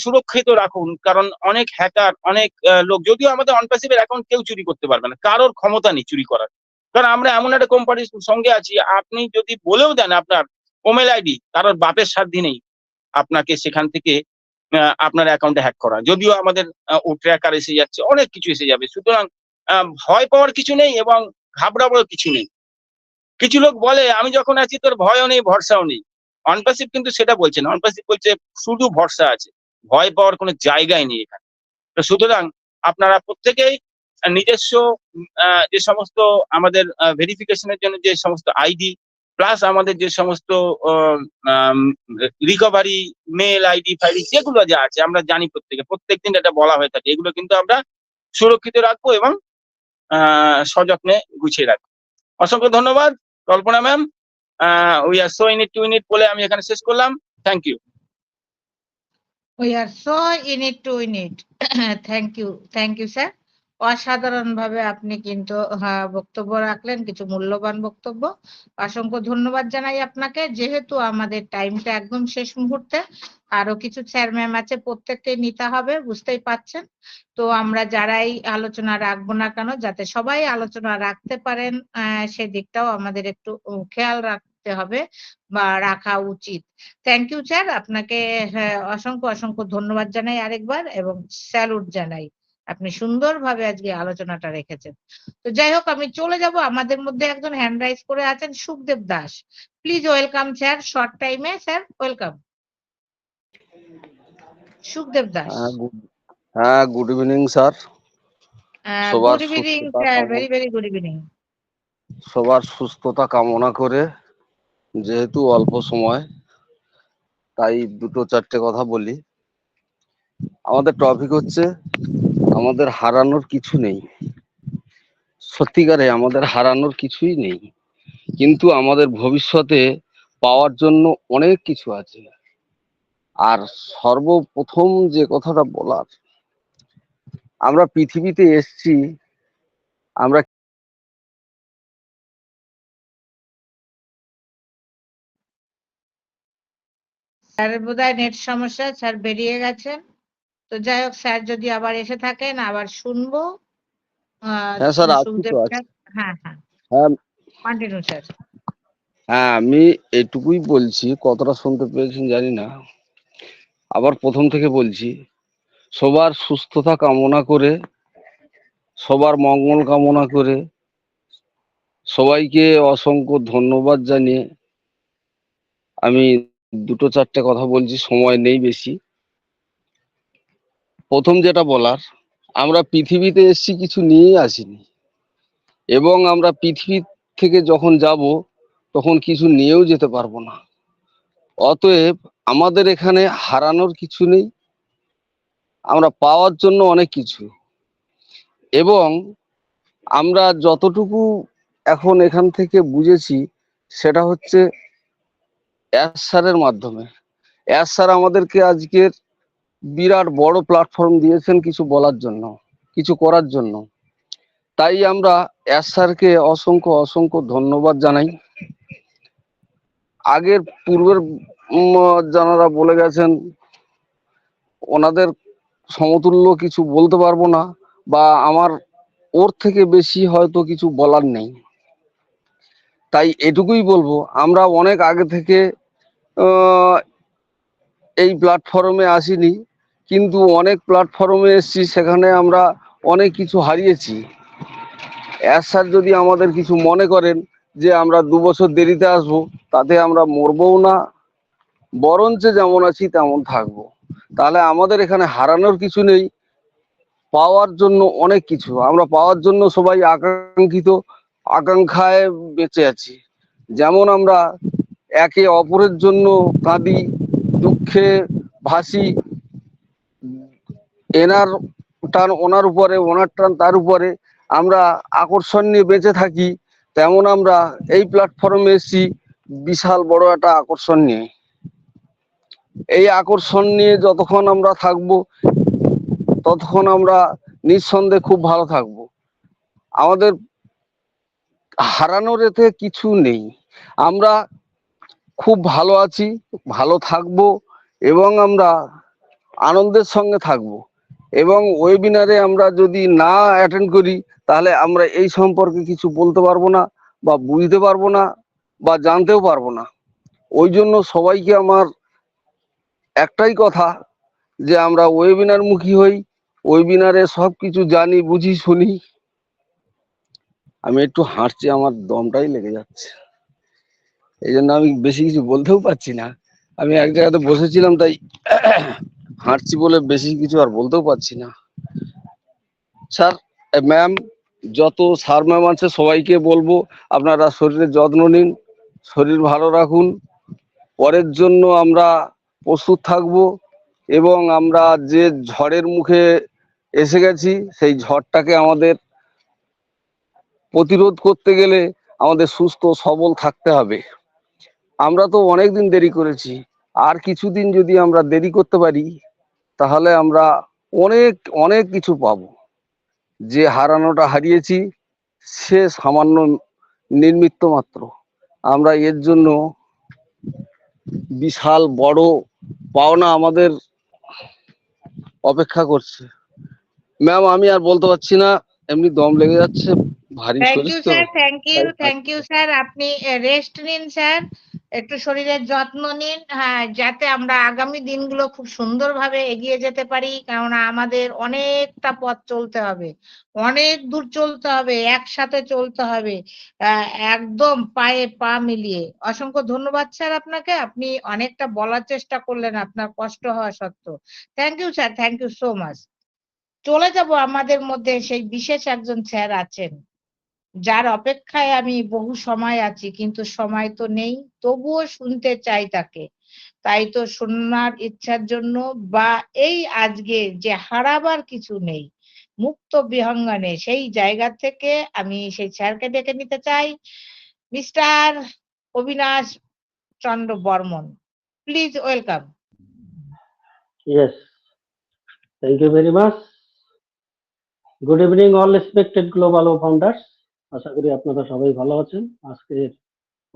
সুরক্ষিত রাখুন, কারণ অনেক হ্যাকার, অনেক লোক, যদিও আমাদের অনপ্যাসিভের অ্যাকাউন্ট কেউ চুরি করতে পারবে না, কারোর ক্ষমতা নেই চুরি করার, কারণ আমরা এমন একটা কোম্পানির সঙ্গে আছি, আপনি যদি বলেও দেন আপনার ওমেল আইডি, কারোর বাপের সাধ্যি নেই আপনাকে সেখান থেকে আপনার অ্যাকাউন্টে হ্যাক করা। যদিও আমাদের ও ট্র্যাকার এসে যাচ্ছে, অনেক কিছু এসে যাবে, সুতরাং ভয় পাওয়ার কিছু নেই এবং ঘাবড়াবার কিছু নেই। কিছু লোক বলে আমি যখন আছি তোর ভয়ও নেই ভরসাও নেই, অনপ্যাসিভ কিন্তু সেটা বলছে না, অনপ্যাসিভ বলছে শুধু ভরসা আছে, ভয় পাওয়ার কোনো জায়গায় নেই এখানে। তো সুতরাং আপনারা প্রত্যেকেই নিজস্ব যে সমস্ত আমাদের ভেরিফিকেশনের জন্য যে সমস্ত আইডি, প্লাস আমাদের যে সমস্ত রিকভারি মেল আইডি ফাইডি যেগুলো যা আছে, আমরা জানি প্রত্যেকদিন এটা বলা হয়ে থাকে, এগুলো কিন্তু আমরা সুরক্ষিত রাখবো এবং সযত্নে গুছিয়ে রাখবো। অসংখ্য ধন্যবাদ Kalpana ma'am, we are so in it to in it বলে আমি এখানে শেষ করলাম। Thank you. We are so in it to in it. Thank you, sir. অসাধারণভাবে আপনি কিন্তু বক্তব্য রাখলেন, কিছু মূল্যবান বক্তব্য। অসংখ্য ধন্যবাদ জানাই আপনাকে। যেহেতু আমাদের টাইমটা একদম শেষ মুহূর্তে, আরো কিছু স্যার ম্যাম আছে, প্রত্যেককে নিতে হবে, বুঝতেই পাচ্ছেন। তো আমরা যারাই আলোচনা রাখবো না কেন, যাতে সবাই আলোচনা রাখতে পারেন, সেদিকটাও আমাদের একটু খেয়াল রাখতে হবে বা রাখা উচিত। থ্যাংক ইউ স্যার, আপনাকে অসংখ্য ধন্যবাদ জানাই আরেকবার এবং স্যালুট জানাই। আপনি সুন্দরভাবে আজকে আলোচনাটা রেখেছেন। তো যাই হোক, আমি চলে যাব। আমাদের মধ্যে একজন হ্যান্ড রাইজ করে আছেন, Sukhdev Das. Please welcome sir, short টাইমে sir, welcome. Sukhdev Das. Good evening sir. সবার গুড ইভিনিং সুস্থতা স্যার, কামনা ভেরি ভেরি গুড ইভিনিং। সবার সুস্থতা কামনা করে, যেহেতু অল্প সময়, তাই দুটো চারটে কথা বলি। আমাদের টপিক হচ্ছে আমাদের হারানোর কিছু নেই। সত্যিকারে আমাদের হারানোর কিছুই নেই, কিন্তু আমাদের ভবিষ্যতে পাওয়ার জন্য অনেক কিছু আছে। আর সর্বপ্রথম যে কথাটা বলার, আমরা পৃথিবীতে এসেছি, আমরা স্যারের বোধহয় নেট সমস্যা, স্যার বেরিয়ে গেছেন। তো যাই হোক, স্যার যদি আবার এসে থাকেন আবার শুনবো। হ্যাঁ স্যার, আছি সুখদেব তো স্যার, আছি। হ্যাঁ হ্যাঁ, হ্যাঁ কন্টিনিউ স্যার। হ্যাঁ, আমি এটুকুই বলছি, কতটা শুনতে পেরেছেন জানি না, আবার প্রথম থেকে বলছি। সবার সুস্থতা কামনা করে, সবার মঙ্গল কামনা করে, সবাইকে অসংখ্য ধন্যবাদ জানিয়ে আমি দুটো চারটে কথা বলছি, সময় নেই বেশি। প্রথম যেটা বলার, আমরা পৃথিবীতে এসেছি কিছু নিয়েই আসিনি, এবং আমরা পৃথিবী থেকে যখন যাব তখন কিছু নিয়েও যেতে পারবো না। অতএব আমাদের এখানে হারানোর কিছু নেই, আমরা পাওয়ার জন্য অনেক কিছু। এবং আমরা যতটুকু এখন এখান থেকে বুঝেছি, সেটা হচ্ছে অ্যাশ স্যারের মাধ্যমে। অ্যাশ স্যার আমাদেরকে আজকের বিরাট বড় প্ল্যাটফর্ম দিয়েছেন কিছু বলার জন্য, কিছু করার জন্য। তাই আমরা অ্যাশ স্যারকে অসংখ্য অসংখ্য ধন্যবাদ জানাই। আগের পূর্বের যারা বলে গেছেন, ওনাদের সমতুল্য কিছু বলতে পারবো না, বা আমার ওর থেকে বেশি হয়তো কিছু বলার নেই। তাই এটুকুই বলবো, আমরা অনেক আগে থেকে এই প্ল্যাটফর্মে আসিনি, কিন্তু অনেক প্ল্যাটফর্মে এসেছি, সেখানে আমরা অনেক কিছু হারিয়েছি। স্যার যদি আমাদের কিছু মনে করেন যে আমরা 2 বছর দেরিতে আসবো, তাতে আমরা মরবও না, বরঞ্চ যেমন আছি তেমন থাকবো। তাহলে আমাদের এখানে হারানোর কিছু নেই, পাওয়ার জন্য অনেক কিছু। আমরা পাওয়ার জন্য সবাই আকাঙ্ক্ষায় বেঁচে আছি। যেমন আমরা একে অপরের জন্য কাঁদি, দুঃখে ভাসি, এনার টান ওনার উপরে, ওনার টান তার উপরে, আমরা আকর্ষণ নিয়ে বেঁচে থাকি। তেমন আমরা এই প্ল্যাটফর্মে এসেছি বিশাল বড় একটা আকর্ষণ নিয়ে। এই আকর্ষণ নিয়ে যতক্ষণ আমরা থাকবো, ততক্ষণ আমরা নিঃসন্দেহে খুব ভালো থাকবো। আমাদের হারানোর এতে কিছু নেই, আমরা খুব ভালো আছি, ভালো থাকবো, এবং আমরা আনন্দের সঙ্গে থাকবো। এবং ওয়েবিনারে আমরা যদি না অ্যাটেন্ড করি, তাহলে আমরা এই সম্পর্কে কিছু বলতে পারবো না, বা বুঝতে পারবো না, বা জানতেও পারবো না। ওই জন্য সবাইকে আমার একটাই কথা, যে আমরা ওয়েবিনার মুখী হই, ওয়েবিনারে সব কিছু জানি, বুঝি, শুনি। আমি একটু হাঁটছি, আমার দমটাই লেগে যাচ্ছে, এই জন্য আমি বেশি কিছু বলতেও পারছি না। আমি এক জায়গাতে বসেছিলাম, তাই হাঁটছি বলে বেশি কিছু আর বলতেও পারছি না। স্যার, ম্যাম, যত স্যার ম্যাম আছে সবাইকে বলবো, আপনারা শরীরের যত্ন নিন, শরীর ভালো রাখুন। পরের জন্য আমরা প্রস্তুত থাকব, এবং আমরা যে ঝড়ের মুখে এসে গেছি, সেই ঝড়টাকে আমাদের প্রতিরোধ করতে গেলে আমাদের সুস্থ সবল থাকতে হবে। আমরা তো অনেকদিন দেরি করেছি, আর কিছুদিন যদি আমরা দেরি করতে পারি, তাহলে আমরা অনেক অনেক কিছু পাবো। যে হারানোটা হারিয়েছি, সে সামান্য নির্মিত্ত মাত্র। আমরা এর জন্য বিশাল বড় পাওনা আমাদের অপেক্ষা করছে। ম্যাম, আমি আর বলতে পারছি না, এমনি দম লেগে যাচ্ছে, ভারী থ্যাংক শরীর ইউ তো। Sir, thank you sir. আপনি রেস্ট নিন স্যার, একটু শরীরের যত্ন নিন, হ্যাঁ, যাতে আমরা আগামী দিনগুলো খুব সুন্দরভাবে এগিয়ে যেতে পারি। কেননা আমাদের অনেকটা পথ চলতে হবে, অনেক দূর চলতে হবে, একসাথে চলতে হবে, একদম পায়ে পা মিলিয়ে। অসংখ্য ধন্যবাদ স্যার আপনাকে। আপনি অনেকটা বলার চেষ্টা করলেন আপনার কষ্ট হওয়া সত্ত্বেও। Thank you sir, thank you so much. চলে যাব, আমাদের মধ্যে সেই বিশেষ একজন স্যার আছেন, যার অপেক্ষায় আমি বহু সময় আছি, কিন্তু সময় তো নেই, তবুও শুনতে চাই তাকে। তাই তো শোনার ইচ্ছার জন্য বা এই আজকে যে হারাবার কিছু নেই, মুক্ত বিহঙ্গনে, সেই জায়গা থেকে আমি সেই স্যারকে ডেকে নিতে চাই, mister Abinash Chandra Barman. Please welcome. Yes, thank you very much. Good evening, all respected global founders. আশা করি আপনারা সবাই ভালো আছেন। আজকে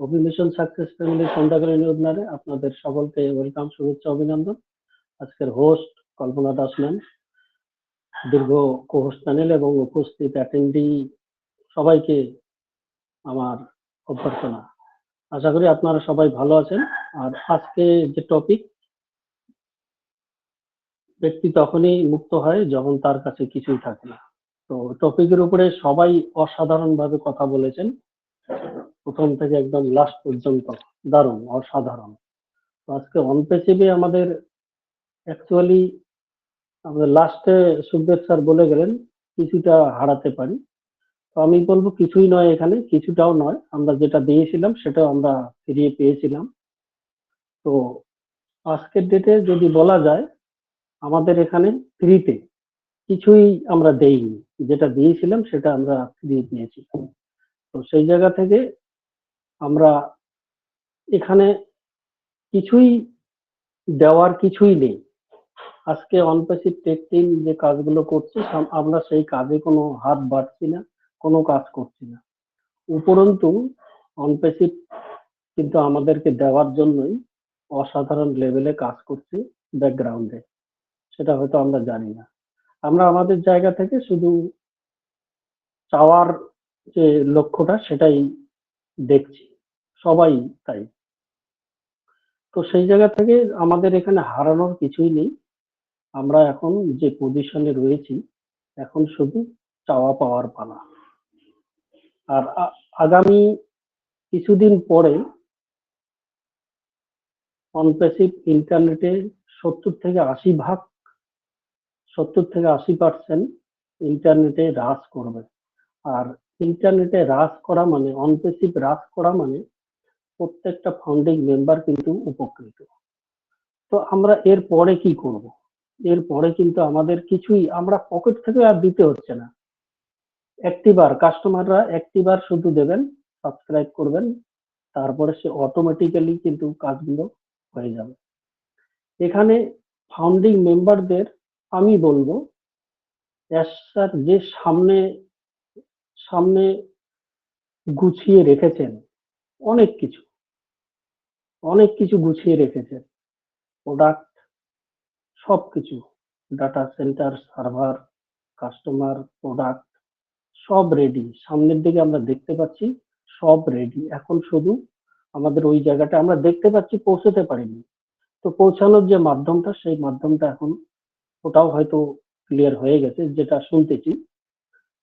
অপি মিশন সাকসেস ফ্যামিলি সন্ধ্যাকালীন ওয়েবিনারে আপনাদের সকলকে ওয়েলকাম, শুভেচ্ছা, অভিনন্দন। আজকের হোস্ট কল্পনা দাস ম্যাম, দীর্ঘ কোহোস্ট প্যানেল এবং উপস্থিত অ্যাটেন্ডি সবাইকে আমার অভ্যর্থনা। আশা করি আপনারা সবাই ভালো আছেন। আর আজকে যে টপিক, ব্যক্তি তখনই মুক্ত হয় যখন তার কাছে কিছুই থাকে না। তো টপিকের উপরে সবাই অসাধারণভাবে কথা বলেছেন, প্রথম থেকে একদম লাস্ট পর্যন্ত দারুণ, অসাধারণ। তো আজকে অনপেসিভে আমাদের অ্যাকচুয়ালি আমাদের লাস্টে সুখদেব স্যার বলে গেলেন কিছুটা হারাতে পারি। তো আমি বলবো কিছুই নয়, এখানে কিছুটাও নয়, আমরা যেটা দিয়েছিলাম সেটাও আমরা ফিরিয়ে পেয়েছিলাম। তো আজকের ডেটে যদি বলা যায় আমাদের এখানে ফ্রিতে কিছুই আমরা দেইনি, যেটা দিয়েছিলাম সেটা আমরা ফিরিয়ে পেয়েছি। তো সেই জায়গা থেকে আমরা এখানে কিছুই দেওয়ার কিছুই নেই। আজকে অনপেসিভ টেক টিম যে কাজগুলো করছে আমরা সেই কাজে কোনো হাত বাড়ছি না, কোনো কাজ করছি না। উপরন্তু অনপেসিভ কিন্তু আমাদেরকে দেওয়ার জন্যই অসাধারণ লেভেলে কাজ করছে ব্যাকগ্রাউন্ডে, সেটা হয়তো আমরা জানি না। আমরা আমাদের জায়গা থেকে শুধু চাওয়ার যে লক্ষ্যটা সেটাই দেখছি, সবাই তাই। তো সেই জায়গা থেকে আমাদের এখানে হারানোর কিছুই নেই। আমরা এখন যে পজিশনে রয়েছি, এখন শুধু চাওয়া পাওয়ার পালা। আর আগামী কিছুদিন পরে অনপেসিভ ইন্টারনেটে 70-80% ইন্টারনেটে হ্রাস করবে। আর ইন্টারনেটে হ্রাস করা মানে, অনপেসিভ হ্রাস করা মানে প্রত্যেকটা ফাউন্ডিং মেম্বার কিন্তু উপকৃত। তো আমরা এর পরে কি করব? এরপরে কিন্তু আমাদের কিছুই, আমরা পকেট থেকে আর দিতে হচ্ছে না। একটিবার কাস্টমাররা একটিবার শুধু দেবেন, সাবস্ক্রাইব করবেন, তারপরে সে অটোমেটিক্যালি কিন্তু কাজগুলো হয়ে যাবে। এখানে ফাউন্ডিং মেম্বারদের আমি বলবো, স্যার যে সামনে সামনে গুছিয়ে রেখেছেন, অনেক কিছু গুছিয়ে রেখেছেন, প্রোডাক্ট সবকিছু, data centre, server, customer, product সব রেডি। সামনের দিকে আমরা দেখতে পাচ্ছি সব রেডি। এখন শুধু আমাদের ওই জায়গাটা আমরা দেখতে পাচ্ছি, পৌঁছতে পারিনি। তো পৌঁছানোর যে মাধ্যমটা, সেই মাধ্যমটা এখন ওটাও হয়তো ক্লিয়ার হয়ে গেছে, যেটা শুনতেছি।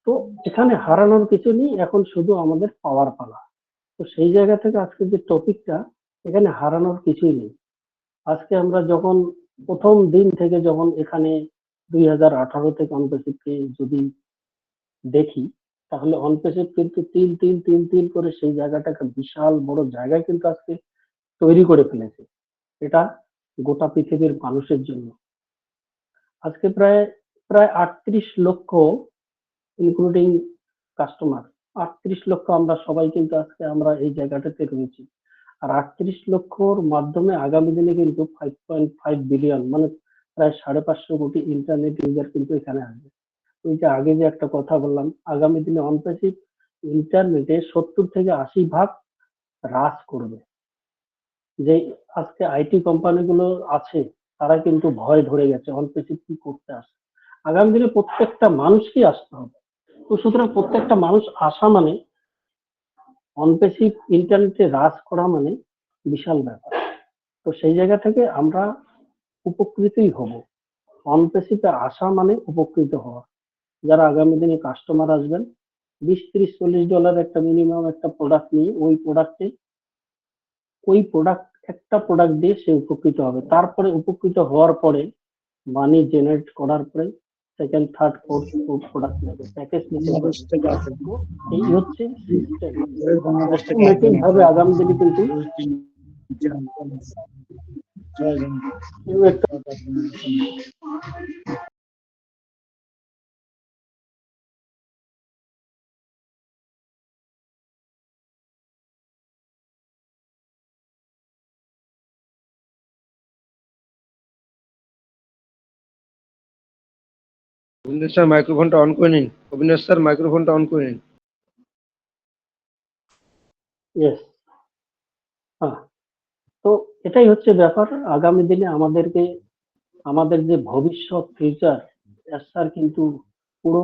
তো এখানে হারানোর কিছু নেই, এখন শুধু আমাদের পাওয়ার পালা। তো সেই জায়গা থেকে আজকে যে টপিকটা, এখানে হারানোর কিছুই নেই। আজকে আমরা যখন প্রথম দিন থেকে যখন এখানে 2018 থেকে অনপেসিভকে যদি দেখি, তাহলে অনপেসিভ কিন্তু তিন করে সেই জায়গাটাকে বিশাল বড় জায়গায় কিন্তু আজকে তৈরি করে ফেলেছে। এটা গোটা পৃথিবীর মানুষের জন্য। আজকে প্রায় 38 লক্ষ ইনক্লুডিং কাস্টমার, 38 লক্ষ আমরা সবাই কিন্তু আজকে আমরা এই জায়গাটাতে রয়েছি। আর 38 লক্ষর মাধ্যমে আগামী দিনে কিন্তু 5.5 বিলিয়ন মানে প্রায় 550 কোটি ইন্টারনেট ইউজার কিন্তু এখানে আসবে। ওই যে আগে যে একটা কথা বললাম, আগামী দিনে অনপেসিভ ইন্টারনেটে 70-80% হ্রাস করবে। যে আজকে আইটি কোম্পানিগুলো আছে, তারা কিন্তু ভয় ধরে গেছে অনপেসিভ কি করতে আসে। আগামী দিনে প্রত্যেকটা মানুষকেই আসতে হবে। তো সুতরাং প্রত্যেকটা মানুষ আসা মানে, অনপেসিভ ইন্টারনেটে হ্রাস করা মানে বিশাল ব্যাপার। তো সেই জায়গা থেকে আমরা উপকৃতই হব। অন বেসিসে আসা মানে উপকৃত হওয়া। যারা আগামী দিনে কাস্টমার আসবেন, 20, 30, $40 একটা মিনিমাম একটা প্রোডাক্ট নিয়ে ওই একটা প্রোডাক্ট দিয়ে সে উপকৃত হবে। তারপরে উপকৃত হওয়ার পরে মানি জেনারেট করার পরে সেকেন্ড, থার্ড, ফোর্থ প্রোডাক্ট নেবে, প্যাকেজ নিতে পারবে। তো এই হচ্ছে সিস্টেম। অটোমেটিক ভাবে আগামী দিনে কিন্তু কেউ একটা অবিনাশ স্যার মাইক্রোফোনটা অন করে নিন। অবিনাশ স্যার মাইক্রোফোনটা অন করে নিন। ইয়েস, হ্যাঁ। তো এটাই হচ্ছে ব্যাপার। আগামী দিনে আমাদের যে ভবিষ্যৎ ফিউচার স্যার কিন্তু পুরো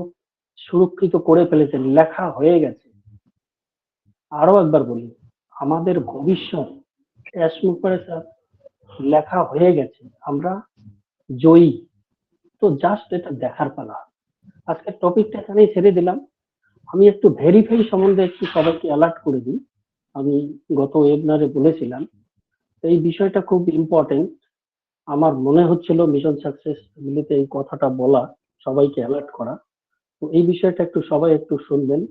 সুরক্ষিত করে ফেলেছেন, লেখা হয়ে গেছে। আরো একবার বলি, আমাদের ভবিষ্যৎ মুখে স্যার লেখা হয়ে গেছে, আমরা জয়ী। তো জাস্ট এটা দেখার পালা। আজকে টপিকটা এখানেই ছেড়ে দিলাম। আমি একটু ভেরিফাই সম্বন্ধে একটু সবাইকে অ্যালার্ট করে দিই। আমি গত ওয়েবিনারে বলেছিলাম এই বিষয়টা খুব ইম্পর্টেন্ট। আমার মনে হচ্ছিল মিশন সাকসেস মিলিতে এই কথাটা বলা, সবাইকে অ্যালার্ট করা। তো এই বিষয়টা একটু সবাই একটু শুনবেন।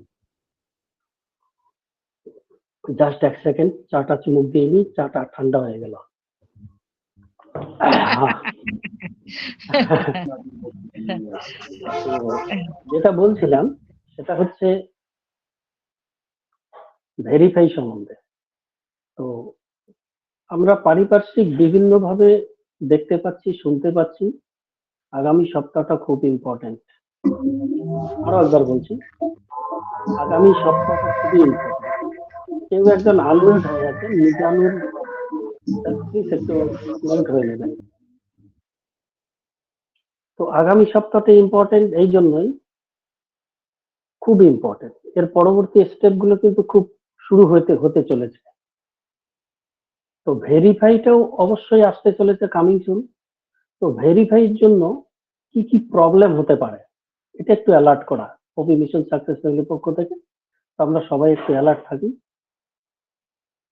জাস্ট 1 সেকেন্ড, চাটা চুমুক দিয়ে নিই, চাটা ঠান্ডা হয়ে গেল। যেটা বলছিলাম সেটা হচ্ছে ভেরিফাই সম্বন্ধে। তো আমরা পারিপার্শ্বিক বিভিন্ন ভাবে দেখতে পাচ্ছি, শুনতে পাচ্ছি। আগামী সপ্তাহটা খুব ইম্পর্টেন্ট। আরো একবার বলছি, আগামী সপ্তাহটা খুবই ইম্পর্টেন্ট। কেউ একজন আনমিউট হয়ে আছে, নিজানুর প্লিজ একটু মিউট হয়ে নেবেন। তো আগামী সপ্তাহটা ইম্পর্টেন্ট এই জন্যই, খুব ইম্পর্টেন্ট। এর পরবর্তী স্টেপ গুলো কিন্তু খুব শুরু হতে চলেছে। তো ভেরিফাইটাও অবশ্যই আসতে চলেছে, কামিং সুন। তো ভেরিফাইয়ের জন্য কি কি প্রবলেম হতে পারে এটা একটু অ্যালার্ট করা ওপি মিশন সাকসেস ফ্যামিলির পক্ষ থেকে। তো আমরা সবাই একটু অ্যালার্ট থাকি।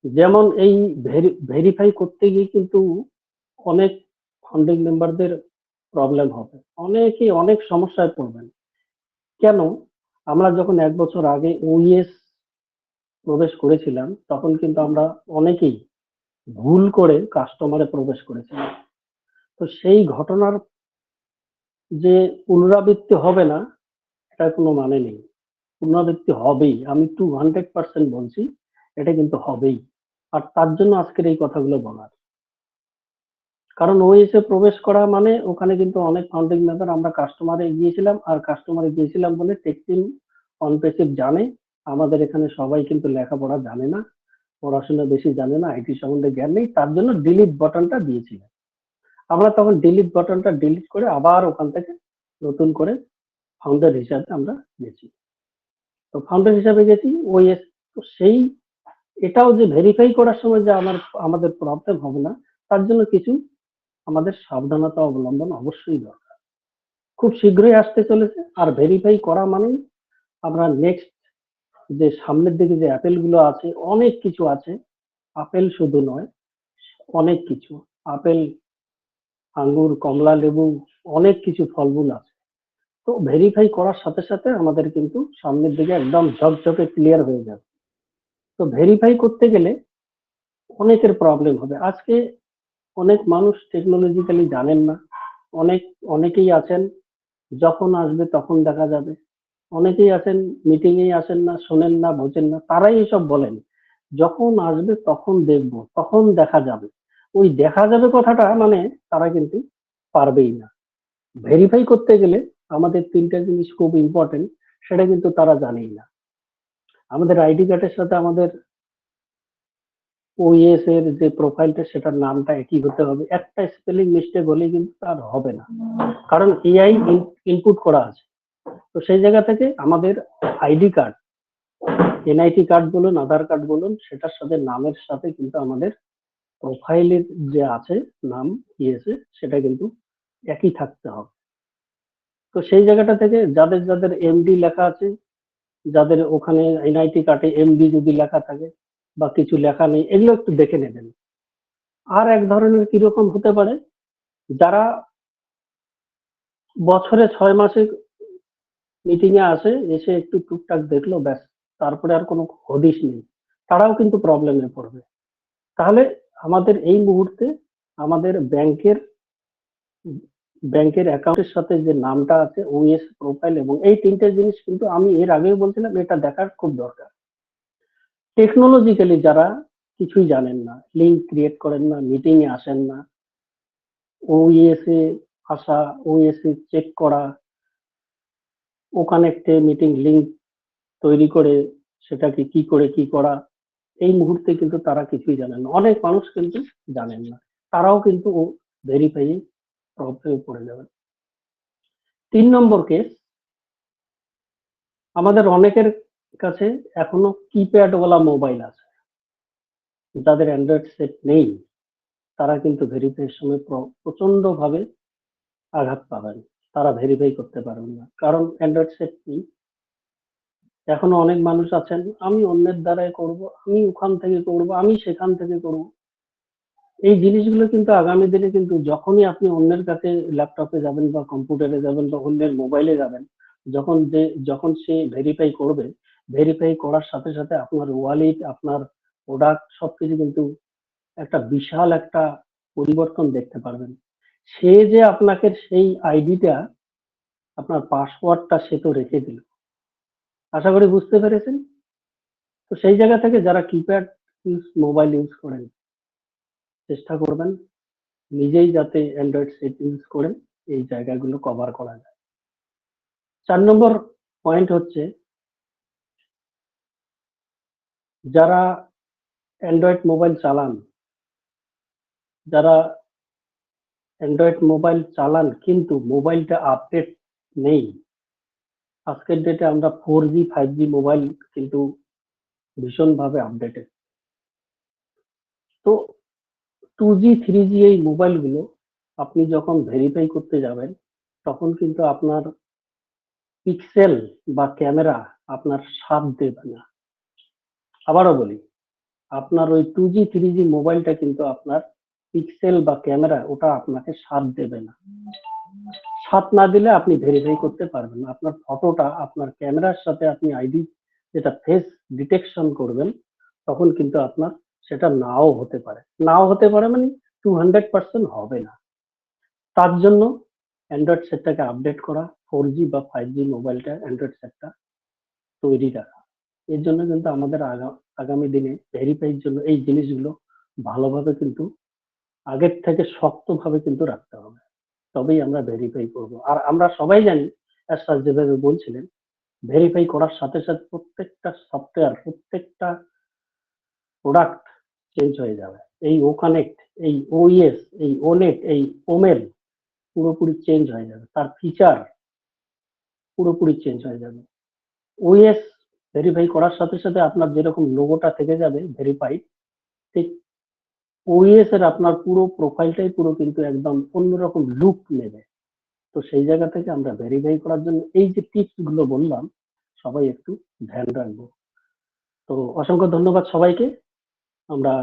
যেমন এই ভেরিফাই করতে গিয়ে কিন্তু অনেক ফান্ডিং মেম্বারদের প্রবলেম হবে, অনেকেই অনেক সমস্যায় পড়বেন। কেন? আমরা যখন 1 বছর আগে ওইএস প্রবেশ করেছিলাম তখন কিন্তু আমরা অনেকেই ভুল করে কাস্টমারে প্রবেশ করেছিলাম। তো সেই ঘটনার যে পুনরাবৃত্তি হবে না এটার কোনো মানে নেই, পুনরাবৃত্তি হবেই। আমি 200% বলছি, এটা কিন্তু হবেই। আর তার জন্য আজকের এই কথাগুলো বলার কারণ ওএসএ প্রবেশ করা মানে ওখানে কিন্তু অনেক ফাউন্ডিং মেম্বার আমরা কাস্টমারে গিয়েছিলাম, আর কাস্টমারে গিয়েছিলাম বলে টেক টিম অন বেসিক জানে। আমাদের এখানে সবাই কিন্তু লেখাপড়া জানে না, পড়াশোনা বেশি জানে না, আইটি সম্বন্ধে জ্ঞান নেই, তার জন্য ডিলিট বাটনটা দিয়েছিলাম। আমরা তখন ডিলিট বাটনটা ডিলিট করে আবার ওখান থেকে নতুন করে ফাউন্ডার হিসাবে আমরা গেছি। তো ফাউন্ডার হিসাবে গেছি ওএস। তো সেই এটাও যে ভেরিফাই করার সময় যে আমাদের প্রবলেম হবে না, তার জন্য কিছু আমাদের সাবধানতা অবলম্বন অবশ্যই দরকার। খুব শীঘ্রই আসতে চলেছে। আর ভেরিফাই করা মানেই আমরা নেক্সট যে সামনের দিকে যে অ্যাপেল গুলো আছে, অনেক কিছু আছে। আপেল শুধু নয়, অনেক কিছু, আপেল, আঙ্গুর, কমলা, লেবু, অনেক কিছু ফলমূল আছে। তো ভেরিফাই করার সাথে সাথে আমাদের কিন্তু সামনের দিকে একদম ঝকঝকে ক্লিয়ার হয়ে যাবে। তো ভেরিফাই করতে গেলে অনেকের প্রবলেম হবে। আজকে অনেক মানুষ টেকনোলজিক্যালি জানেন না, অনেকেই আছেন যখন আসবে তখন দেখা যাবে, অনেকেই আছেন মিটিং এ আসেন না, শোনেন না, বোঝেন না, তারাই এসব বলেন যখন আসবে তখন দেখবো, তখন দেখা যাবে। ওই দেখা যাবে কথাটা মানে তারা কিন্তু পারবেই না। ভেরিফাই করতে গেলে আমাদের 3টা জিনিস খুব ইম্পর্টেন্ট, সেটা কিন্তু তারা জানেই না। আমাদের আইডি কার্ডের সাথে আমাদের ওএস এর যে প্রোফাইলটা সেটার নামটা একই হতে হবে। একটা স্পেলিং মিস্টেক হলে কিন্তু তার হবে না, কারণ এআই ইনপুট করা আছে। তো সেই জায়গা থেকে আমাদের আইডি কার্ড, এনআইটি কার্ড বলুন, আধার কার্ড বলুন, সেটার সাথে নামের সাথে কিন্তু আমাদের প্রোফাইলের যে আছে নাম ইয়েসে সেটা কিন্তু একই থাকতে হবে। তো সেই জায়গাটা থেকে যাদের যাদের এমডি লেখা আছে, যাদের ওখানে এনআইটি কার্ডে এমডি যদি লেখা থাকে বা কিছু লেখা নেই, এগুলো একটু দেখে নেবেন। আর এক ধরনের কিরকম হতে পারে, যারা বছরে 6 মাসে মিটিং এ আসে, এসে একটু টুকটাক দেখলো ব্যাস, তারপরে আর কোনো হদিশ নেই, তারাও কিন্তু প্রবলেমে পড়বে। তাহলে আমাদের এই মুহূর্তে আমাদের ব্যাংকের অ্যাকাউন্টের সাথে যে নামটা আছে, ওএস প্রোফাইল, এবং এই তিনটে জিনিস কিন্তু আমি এর আগেও বলছিলাম এটা দেখার খুব দরকার। টেকনোলজিক্যালি যারা কিছুই জানেন না, লিঙ্ক ক্রিয়েট করেন না, মিটিং এ আসেন না, ওএস এ আসা, ওএস এ চেক করা, ও কানেক্টে মিটিং লিঙ্ক তৈরি করে সেটাকে কি করে কি করা, এই মুহূর্তে কিন্তু তারা কিছুই জানেন না। অনেক মানুষ কিন্তু জানেন না, তারাও কিন্তু ভেরিফাই প্রবলেমে পড়ে যাবেন। 3 নম্বর কেস, আমাদের অনেকের কাছে এখনো কিপ্যাড ওয়ালা মোবাইল আছে, যাদের অ্যান্ড্রয়েড সেট নেই তারা কিন্তু ভেরিফাইয়ের সময় প্রচন্ড ভাবে আঘাত পাবেন, তারা ভেরিফাই করতে পারবেন না, কারণ অ্যান্ড্রয়েড সেট নেই। এখনো অনেক মানুষ আছেন, আমি অন্যের দ্বারাই করব, আমি ওখান থেকে করব, আমি সেখান থেকে করব। এই জিনিসগুলো কিন্তু আগামী দিনে কিন্তু যখনই আপনি অন্যের কাছে ল্যাপটপে যাবেন বা কম্পিউটারে যাবেন বা অন্যের মোবাইলে যাবেন, যখন সে ভেরিফাই করবে, ভেরিফাই করার সাথে সাথে আপনার ওয়ালেট, আপনার প্রোডাক্ট সবকিছু কিন্তু একটা বিশাল একটা পরিবর্তন দেখতে পারবেন। সে যে আপনাকে সেই আইডিটা, আপনার পাসওয়ার্ডটা সে তো রেখে দিল। আশা করি বুঝতে পেরেছেন। তো সেই জায়গা থেকে যারা কিপ্যাড মোবাইল ইউজ করেন, চেষ্টা করবেন নিজেই যাতে অ্যান্ড্রয়েড সেট ইউজ করেন, এই জায়গাগুলো কভার করা যায়। 4 নম্বর পয়েন্ট হচ্ছে, যারা অ্যান্ড্রয়েড মোবাইল চালান, কিন্তু মোবাইলটা আপডেট নেই। আজকের ডেটে আমরা 4G 5G মোবাইল কিন্তু ভীষণভাবে আপডেটেড। তো 2G 3G এই মোবাইলগুলো আপনি যখন ভেরিফাই করতে যাবেন, তখন কিন্তু আপনার পিক্সেল বা ক্যামেরা আপনার সাথ দেবে না। আবারও বলি, আপনার ওই 2G 3G মোবাইলটা কিন্তু আপনার পিক্সেল বা ক্যামেরা ওটা আপনাকে সাথ দেবে না। সাথ না দিলে আপনি ভেরিফাই করতে পারবেন না। আপনার ফটোটা আপনার ক্যামেরার সাথে আপনি আইডি যেটা ফেস ডিটেকশন করবেন, তখন কিন্তু আপনার সেটা নাও হতে পারে মানে 200% হবে না। তার জন্য অ্যান্ড্রয়েড সেটটাকে আপডেট করা, 4G বা 5G মোবাইলটা অ্যান্ড্রয়েড সেটটা তৈরি রাখা। এর জন্য কিন্তু আমাদের আগামী দিনে ভেরিফাইয়ের জন্য এই জিনিসগুলো ভালোভাবে কিন্তু আগের থেকে শক্তভাবে কিন্তু রাখতে হবে, তবেই আমরা ভেরিফাই করব। আর আমরা সবাই জানি, স্যার যেভাবে বলছিলেন, ভেরিফাই করার সাথে সাথে প্রত্যেকটা সফটওয়্যার, প্রত্যেকটা প্রোডাক্ট চেঞ্জ হয়ে যাবে। এই ও কানেক্ট, এই ওএস, এই ওনেট, এই ওমেল পুরোপুরি চেঞ্জ হয়ে যাবে, তার ফিচার পুরোপুরি চেঞ্জ হয়ে যাবে। ওএস ভেরিফাই করার সাথে সাথে আপনার যেরকম লোগোটা থেকে যাবে ভেরিফাইড, ঠিক ওএস এর আপনার পুরো প্রোফাইলটাই পুরো কিন্তু একদম অন্যরকম লুক নেবে। তো সেই জায়গা থেকে আমরা ভেরিফাই করার জন্য এই যে টিপস গুলো বললাম, সবাই একটু ধ্যান রাখবো। তো অসংখ্য ধন্যবাদ সবাইকে। আমরা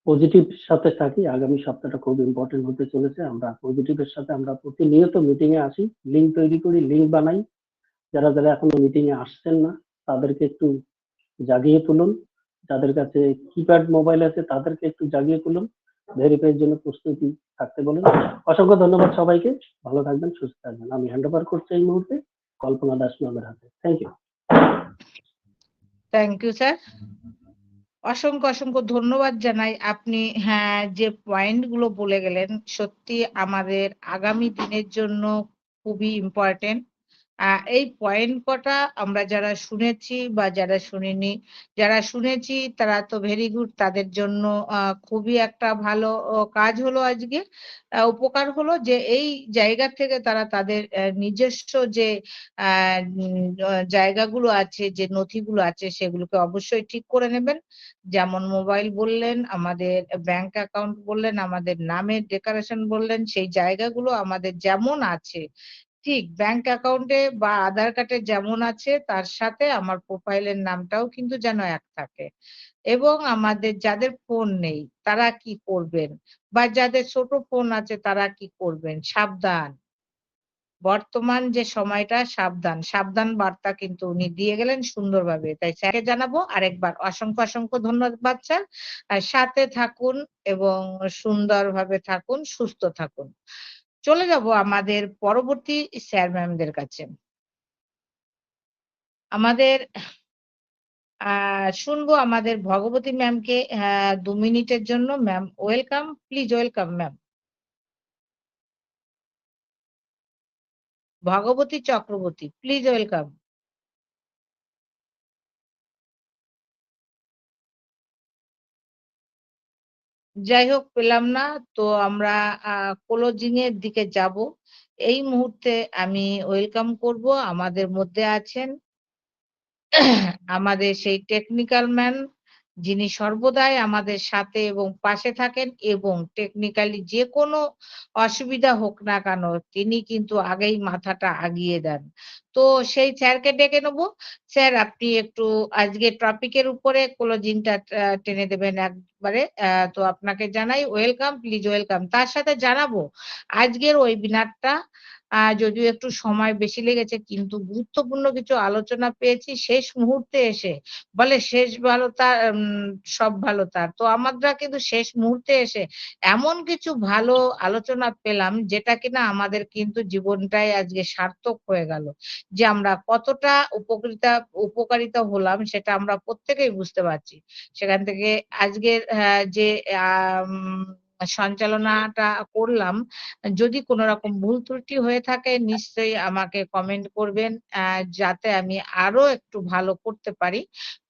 পজিটিভ সাথে থাকি। আগামী সপ্তাহটা খুব ইম্পর্টেন্ট হতে চলেছে। আমরা পজিটিভের সাথে আমরা প্রতিনিয়ত মিটিং এ আসি, লিঙ্ক তৈরি করি, লিঙ্ক বানাই। যারা যারা এখনো মিটিং এ আসছেন না, তাদেরকে একটু জাগিয়ে তুলুন। যাদের কাছে কিপ্যাড মোবাইল আছে তাদেরকে একটু জাগিয়ে তুলুন, ভেরিফাইয়ের জন্য প্রস্তুতি থাকতে বলুন। অসংখ্য ধন্যবাদ সবাইকে। ভালো থাকবেন, সুস্থ থাকবেন। আমি হ্যান্ড ওভার করছি এই মুহূর্তে কল্পনা দাস ম্যামের হাতে। Thank you. Thank you sir. অসংখ্য অসংখ্য ধন্যবাদ জানাই। আপনি যে পয়েন্ট গুলো বলে গেলেন, সত্যি আমাদের আগামী দিনের জন্য খুবই ইম্পর্টেন্ট। এই পয়েন্ট কটা আমরা যারা শুনেছি বা যারা শুনিনি, যারা শুনেছি তারা তো ভেরি গুড, তাদের জন্য খুবই একটা ভালো কাজ হলো আজকে, উপকার হলো যে এই জায়গা থেকে তারা তাদের নিজস্ব যে জায়গাগুলো আছে, যে নথিগুলো আছে সেগুলোকে অবশ্যই ঠিক করে নেবেন। যেমন মোবাইল বললেন, আমাদের ব্যাংক অ্যাকাউন্ট বললেন, আমাদের নামের ডেকোরেশন বললেন, সেই জায়গাগুলো আমাদের যেমন আছে ঠিক ব্যাংক অ্যাকাউন্টে বা আধার কার্ডে যেমন আছে তার সাথে আমার প্রোফাইলের নামটাও কিন্তু যেন এক থাকে। এবং আমাদের যাদের ফোন নেই তারা কি করবেন, বা যাদের ছোট ফোন আছে তারা কি করবেন, সাবধান। বর্তমান যে সময়টা সাবধান, সাবধান বার্তা কিন্তু উনি দিয়ে গেলেন সুন্দরভাবে। তাই স্যারকে জানাবো আরেকবার অসংখ্য অসংখ্য ধন্যবাদ স্যার। সাথে থাকুন এবং সুন্দরভাবে থাকুন, সুস্থ থাকুন। চলে যাব আমাদের পরবর্তী স্যার ম্যামদের কাছে। আমাদের শুনবো আমাদের ভগবতী ম্যামকে ২ মিনিটের জন্য। Ma'am welcome, please welcome ma'am. Bhagabati Chakraborty, please welcome. যাই হোক পেলাম না, তো আমরা ক্লোজিং এর দিকে যাব। এই মুহূর্তে আমি ওয়েলকাম করব, আমাদের মধ্যে আছেন আমাদের সেই টেকনিক্যাল ম্যান, যিনি সর্বদাই আমাদের সাথে এবং পাশে থাকেন এবং টেকনিক্যালি যেকোনো অসুবিধা হোক না কেন তিনি কিন্তু আগেই মাথাটা আগিয়ে দেন। তো সেই স্যারকে ডেকে নেব। স্যার আপনি একটু আজকের টপিকের উপরে ক্লোজিংটা টেনে দেবেন একবারে। তো আপনাকে জানাই ওয়েলকাম, প্লিজ ওয়েলকাম। তার সাথে জানাবো আজকের ওয়েবিনারটা যদিও একটু সময় বেশি লেগেছে কিন্তু গুরুত্বপূর্ণ কিছু আলোচনা পেয়েছি শেষ মুহূর্তে এসে। বলে শেষ ভালো তার সব ভালো তার। তো আমরা কিন্তু শেষ মুহূর্তে এসে এমন কিছু ভালো আলোচনা পেলাম যেটা কিনা আমাদের কিন্তু জীবনটাই আজকে সার্থক হয়ে গেল। যে আমরা কতটা উপকারিতা হলাম সেটা আমরা প্রত্যেকেই বুঝতে পারছি। সেখান থেকে আজকের যে আম সঞ্চালনাটা করলাম, যদি কোনো রকম ভুল ত্রুটি হয়ে থাকে নিশ্চয়ই আমাকে কমেন্ট করবেন, যাতে আমি আরো একটু ভালো করতে পারি।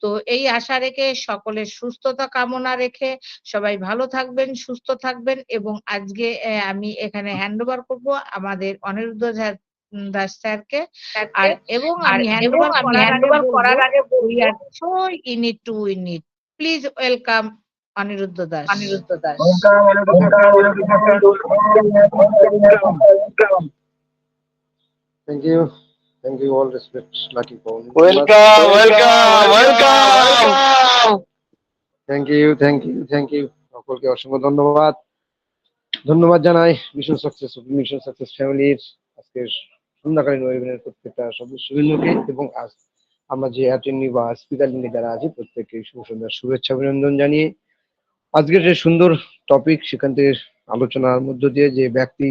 তো এই আশা রেখে সকলের সুস্থতা কামনা রেখে সবাই ভালো থাকবেন, সুস্থ থাকবেন এবং আজকে আমি এখানে হ্যান্ড ওভার করবো আমাদের অনিরুদ্ধ দাস স্যারকে। আর এবং আমি হ্যান্ড ওভার করার আগে বলবো we are so in it to win it. Please welcome Aniruddha Das. Thank you, thank you all respect lucky পাউন। Welcome welcome welcome. Thank you, thank you, thank you. সকলকে অসংখ্য ধন্যবাদ। ধন্যবাদ জানাই মিশন সাকসেস ফ্যামিলির আজকের সন্ধ্যাকালীন ওয়েবিনারের প্রত্যেকটা সদস্যবৃন্দকে এবং আজ আমরা যে অ্যাটেন্ডি বা স্পিকার লিঙ্গে যারা আছি প্রত্যেককে শুভ সন্ধ্যার শুভেচ্ছা অভিনন্দন জানিয়ে আজকের যে সুন্দর টপিক সেখান থেকে আলোচনার মধ্য দিয়ে যে ব্যক্তি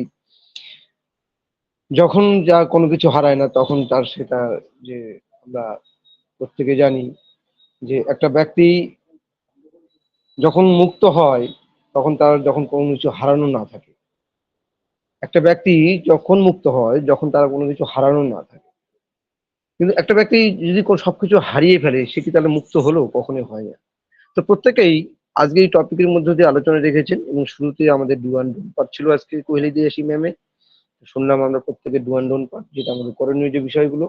যখন যা কোনো কিছু হারায় না তখন তার সেটা যে আমরা প্রত্যেকে জানি যে একটা ব্যক্তি যখন মুক্ত হয় তখন তার যখন কোনো কিছু হারানো না থাকে। একটা ব্যক্তি যখন মুক্ত হয় যখন তার কোনো কিছু হারানো না থাকে। কিন্তু একটা ব্যক্তি যদি সবকিছু হারিয়ে ফেলে সে কি তাহলে মুক্ত হলো? কখনোই হয় না। তো প্রত্যেকেই আজকে এই টপিকের মধ্যে দিয়ে আলোচনা রেখেছেন এবং শুরুতে আমাদের ডু অ্যান্ড ডোন্ট পার্ট ছিল আজকে কোহেলি দিয়েছি ম্যামে। শুনলাম আমরা প্রত্যেকে ডু অ্যান্ড ডোন্ট পার্ট, যেটা আমাদের করণীয় যে বিষয়গুলো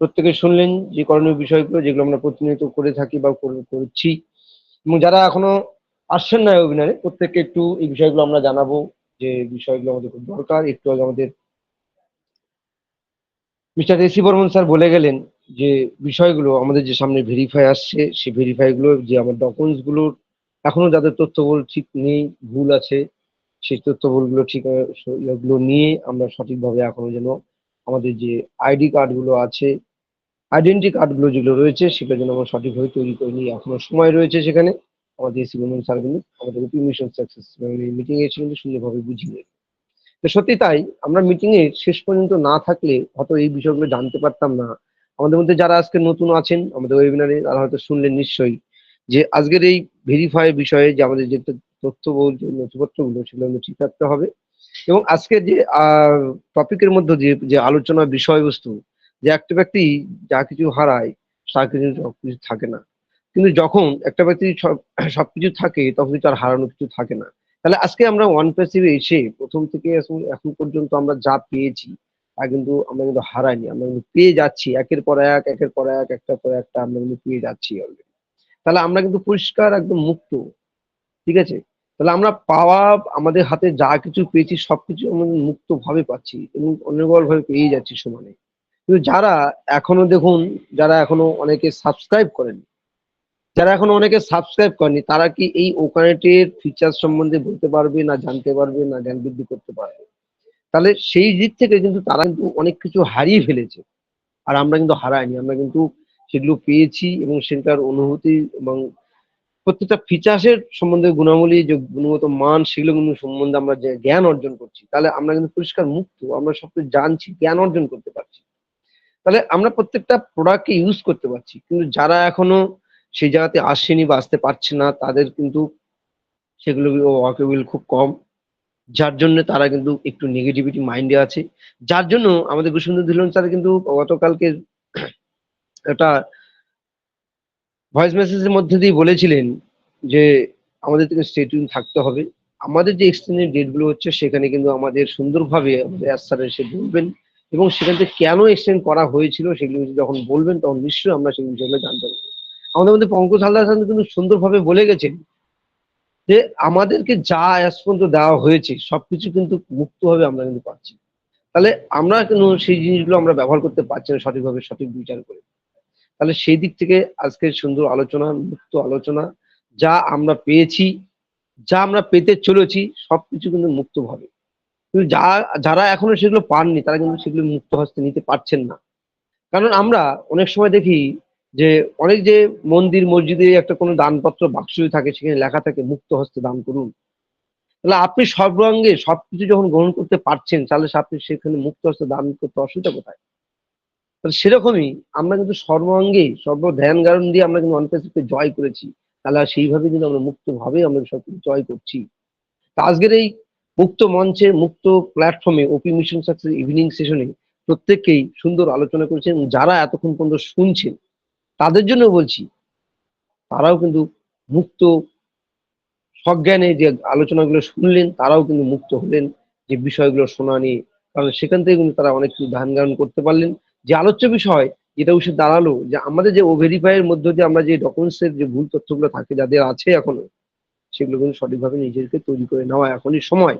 প্রত্যেকে শুনলেন, যে করণীয় বিষয়গুলো যেগুলো আমরা প্রতিনিয়ত করে থাকি বা করছি। এবং যারা এখনো আসছেন না ওয়েবিনারে প্রত্যেককে একটু এই বিষয়গুলো আমরা জানাবো যে বিষয়গুলো আমাদের খুব দরকার। একটু আগে আমাদের মিস্টার এসি বর্মন স্যার বলে গেলেন যে বিষয়গুলো আমাদের যে সামনে ভেরিফাই আসছে সেই ভেরিফাই গুলো যে আমার ডকুমেন্টস গুলোর এখনো যাদের তথ্যবল ঠিক নেই, ভুল আছে, সেই তথ্যবলগুলো ঠিক এগুলো নিয়ে আমরা সঠিকভাবে এখনো যেন আমাদের যে আইডি কার্ড গুলো আছে, আইডেন্টি কার্ড গুলো যেগুলো রয়েছে সেগুলো যেন আমরা সঠিকভাবে তৈরি করে নিই। এখনো সময় রয়েছে সেখানে। আমাদের এসি বর্মন স্যার কিন্তু আমাদের মিশন সাকসেস মিটিং এ ছিলেন সুন্দরভাবে বুঝিয়ে। তো সত্যি তাই, আমরা মিটিং এ শেষ পর্যন্ত না থাকলে হয়তো এই বিষয়গুলো জানতে পারতাম না। আমাদের মধ্যে যারা আজকে নতুন আছেন আমাদের ওয়েবিনারে তারা হয়তো শুনলেন নিশ্চয়ই যে আজকের এই ভেরিফাই বিষয়ে যে আমাদের যে তথ্যবহুল যে নথিপত্রগুলো সেগুলো ঠিক রাখতে হবে এবং আজকের যে টপিকের মধ্যে যে আলোচনার বিষয়বস্তু যে একটা ব্যক্তি যা কিছু হারায় তার কিন্তু সবকিছু থাকে না, কিন্তু যখন একটা ব্যক্তি সবকিছু থাকে তখন কিন্তু তার হারানো কিছু থাকে না। তাহলে আজকে আমরা ওয়ান প্যাসিভে এসে প্রথম থেকে এখন পর্যন্ত আমরা যা পেয়েছি তা কিন্তু আমরা কিন্তু হারাইনি, আমরা কিন্তু পেয়ে যাচ্ছি একের পর এক একের পর এক একটার পর একটা আমরা কিন্তু পেয়ে যাচ্ছি অলরেডি। তাহলে আমরা কিন্তু পরিষ্কার একদম মুক্ত, ঠিক আছে? তাহলে আমরা পাওয়া আমাদের হাতে যা কিছু পেয়েছি সবকিছু আমরা মুক্ত ভাবে পাচ্ছি এবং অনির্বল ভাবে পেয়ে যাচ্ছি সমানে। কিন্তু যারা এখনো দেখুন, যারা এখনো অনেকে সাবস্ক্রাইব করেনি, তারা কি এই ওকানেটের ফিচার সম্বন্ধে বলতে পারবে না, জানতে পারবে না, জ্ঞান বৃদ্ধি করতে পারবে? তাহলে সেই দিক থেকে কিন্তু তারা কিন্তু অনেক কিছু হারিয়ে ফেলেছে, আর আমরা কিন্তু হারাইনি, আমরা কিন্তু সেগুলো পেয়েছি এবং সেটার অনুভূতি এবং প্রত্যেকটা ফিচার্সের সম্বন্ধে গুণাবলী যে গুণগত মান সেগুলো কিন্তু সম্বন্ধে আমরা যে জ্ঞান অর্জন করছি, তাহলে আমরা কিন্তু পরিষ্কার মুক্ত, আমরা সবকিছু জানছি, জ্ঞান অর্জন করতে পারছি। তাহলে আমরা প্রত্যেকটা প্রোডাক্টকে ইউজ করতে পারছি, কিন্তু যারা এখনো সেই জায়গাতে আসেনি বা আসতে পারছে না তাদের কিন্তু সেগুলো ওয়াকেবল খুব কম, যার জন্য তারা কিন্তু একটু নেগেটিভিটি মাইন্ডে আছে। যার জন্য আমাদের বিষ্ণুন্দর ধিলন স্যার কিন্তু গতকালকে একটা ভয়েস মেসেজের মধ্যে দিয়ে বলেছিলেন যে আমাদের থেকে স্টে টিউন থাকতে হবে। আমাদের যে এক্সচেঞ্জের ডেটগুলো হচ্ছে সেখানে কিন্তু আমাদের সুন্দরভাবে আমাদের স্যার এসে বলবেন এবং সেখান থেকে কেন এক্সচেঞ্জ করা হয়েছিল সেগুলো যখন বলবেন তখন নিশ্চয়ই আমরা সেই বিষয়গুলো জানতে পারবো। আমাদের মধ্যে পঙ্কজ হালদার স্যার কিন্তু সুন্দরভাবে বলে গেছেন যে আমাদেরকে যা আজ পর্যন্ত দেওয়া হয়েছে সবকিছু কিন্তু মুক্তভাবে আমরা কিন্তু পাচ্ছি। তাহলে আমরা কিন্তু সেই জিনিসগুলো আমরা ব্যবহার করতে পারছি না সঠিকভাবে, সঠিক বিচার করে। তাহলে সেই দিক থেকে আজকের সুন্দর আলোচনা, মুক্ত আলোচনা, যা আমরা পেয়েছি, যা আমরা পেতে চলেছি সবকিছু কিন্তু মুক্তভাবে। কিন্তু যারা এখনো সেগুলো পাননি তারা কিন্তু সেগুলো মুক্ত হস্তে নিতে পারছেন না। কারণ আমরা অনেক সময় দেখি যে অনেক যে মন্দির মসজিদে একটা কোনো দানপত্র বাক্স থাকে, সেখানে লেখা থাকে মুক্ত হস্তে দান করুন। তাহলে আপনি সর্বাঙ্গে সবকিছু যখন গ্রহণ করতে পারছেন তাহলে আপনি সেখানে মুক্ত হস্তে দান করতে অসুবিধা কোথায়? তাহলে সেরকমই আমরা কিন্তু সর্বাঙ্গে সর্ব ধ্যান জ্ঞান দিয়ে আমরা কিন্তু অন্তর্কে জয় করেছি, তাহলে আর সেইভাবে কিন্তু আমরা মুক্ত ভাবে আমরা সবকিছু জয় করছি। তা আজকের এই মুক্ত মঞ্চে, মুক্ত প্ল্যাটফর্মে ওপি মিশন সাকসেস ইভিনিং সেশনে প্রত্যেককেই সুন্দর আলোচনা করেছেন। যারা এতক্ষণ পর্যন্ত শুনছেন তাদের জন্য বলছি, তারাও কিন্তু মুক্ত সজ্ঞানে যে আলোচনাগুলো শুনলেন তারাও কিন্তু মুক্ত হলেন যে বিষয়গুলো শোনা নিয়ে, কারণ সেখান থেকে কিন্তু তারা অনেক কিছু ধ্যান জ্ঞান করতে পারলেন। যে আলোচ্য বিষয় যেটা উঠে দাঁড়ালো যে আমাদের যে ভেরিফাইয়ের মধ্যে দিয়ে আমরা যে ডকুমেন্টসের যে ভুল তথ্যগুলো থাকে যাদের আছে এখনো, সেগুলো কিন্তু সঠিকভাবে নিজেদেরকে তৈরি করে নেওয়া এখনই সময়।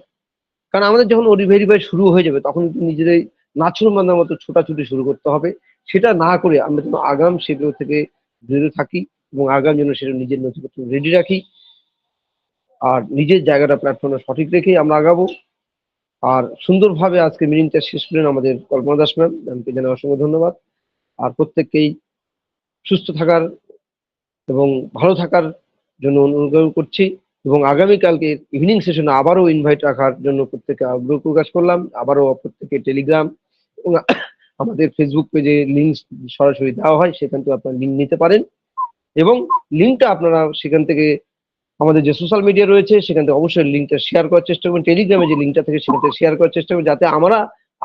কারণ আমাদের যখন ভেরিফাই শুরু হয়ে যাবে তখন কিন্তু নিজেদের নাচুরমান্দার মতো ছোটাছুটি শুরু করতে হবে। সেটা না করে আমরা যেন আগাম সেগুলো থেকে দূরে থাকি এবং আগাম যেন সেটা নিজের নথিপত্র রেডি রাখি, আর নিজের জায়গাটা প্ল্যাটফর্মে সঠিক রেখেই আমরা আগাবো। আর সুন্দরভাবে আজকে মিটিংটা শেষ করলেন আমাদের কল্পনা দাস ম্যামকে জানাই অসংখ্য ধন্যবাদ। আর প্রত্যেককেই সুস্থ থাকার এবং ভালো থাকার জন্য অনুরোধ করছি এবং আগামীকালকে ইভিনিং সেশনে আবারও ইনভাইট রাখার জন্য প্রত্যেকে আগ্রহ প্রকাশ করলাম। আবারও প্রত্যেকে টেলিগ্রাম এবং আমাদের ফেসবুক পেজে লিঙ্ক সরাসরি দেওয়া হয়, সেখান থেকে আপনারা লিঙ্ক নিতে পারেন এবং লিঙ্কটা আপনারা সেখান থেকে আমাদের যে সোশ্যাল মিডিয়া রয়েছে সেখান থেকে অবশ্যই লিঙ্কটা শেয়ার করার চেষ্টা করবেন। টেলিগ্রামে যে লিঙ্কটা থেকে সেখান থেকে শেয়ার করার চেষ্টা করবেন যাতে আমরা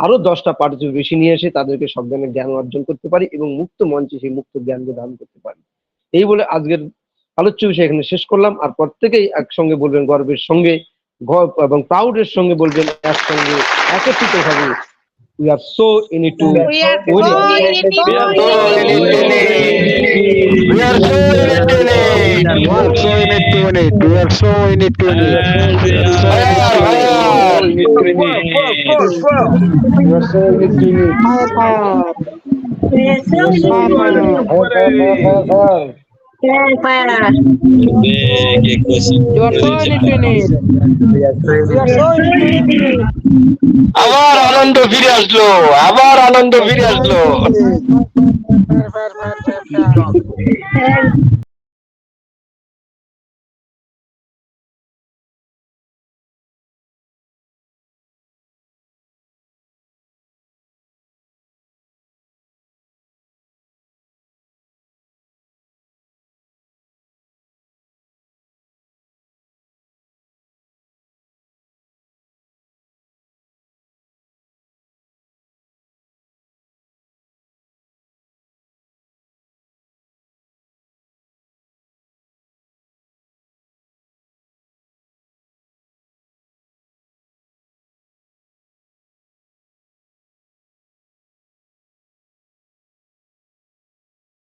আরো 10টা পার্টিসিপেন্ট বেশি নিয়ে এসে তাদেরকে সব জ্ঞানের জ্ঞান অর্জন করতে পারি এবং মুক্ত মঞ্চে সেই মুক্ত জ্ঞানকে দান করতে পারি। এই বলে আজকের আলোচ্য বিষয় এখানে শেষ করলাম। আর প্রত্যেকেই একসঙ্গে বলবেন গর্বের সঙ্গে এবং প্রাউডের সঙ্গে বলবেন একসঙ্গে একত্রিত ভাবে, we are so in it to win it. We are so in it to win it. We are so in it to win it. We are so in it to win it. আবার আনন্দ ফিরে আসলো, আবার আনন্দ ফিরে আসলো।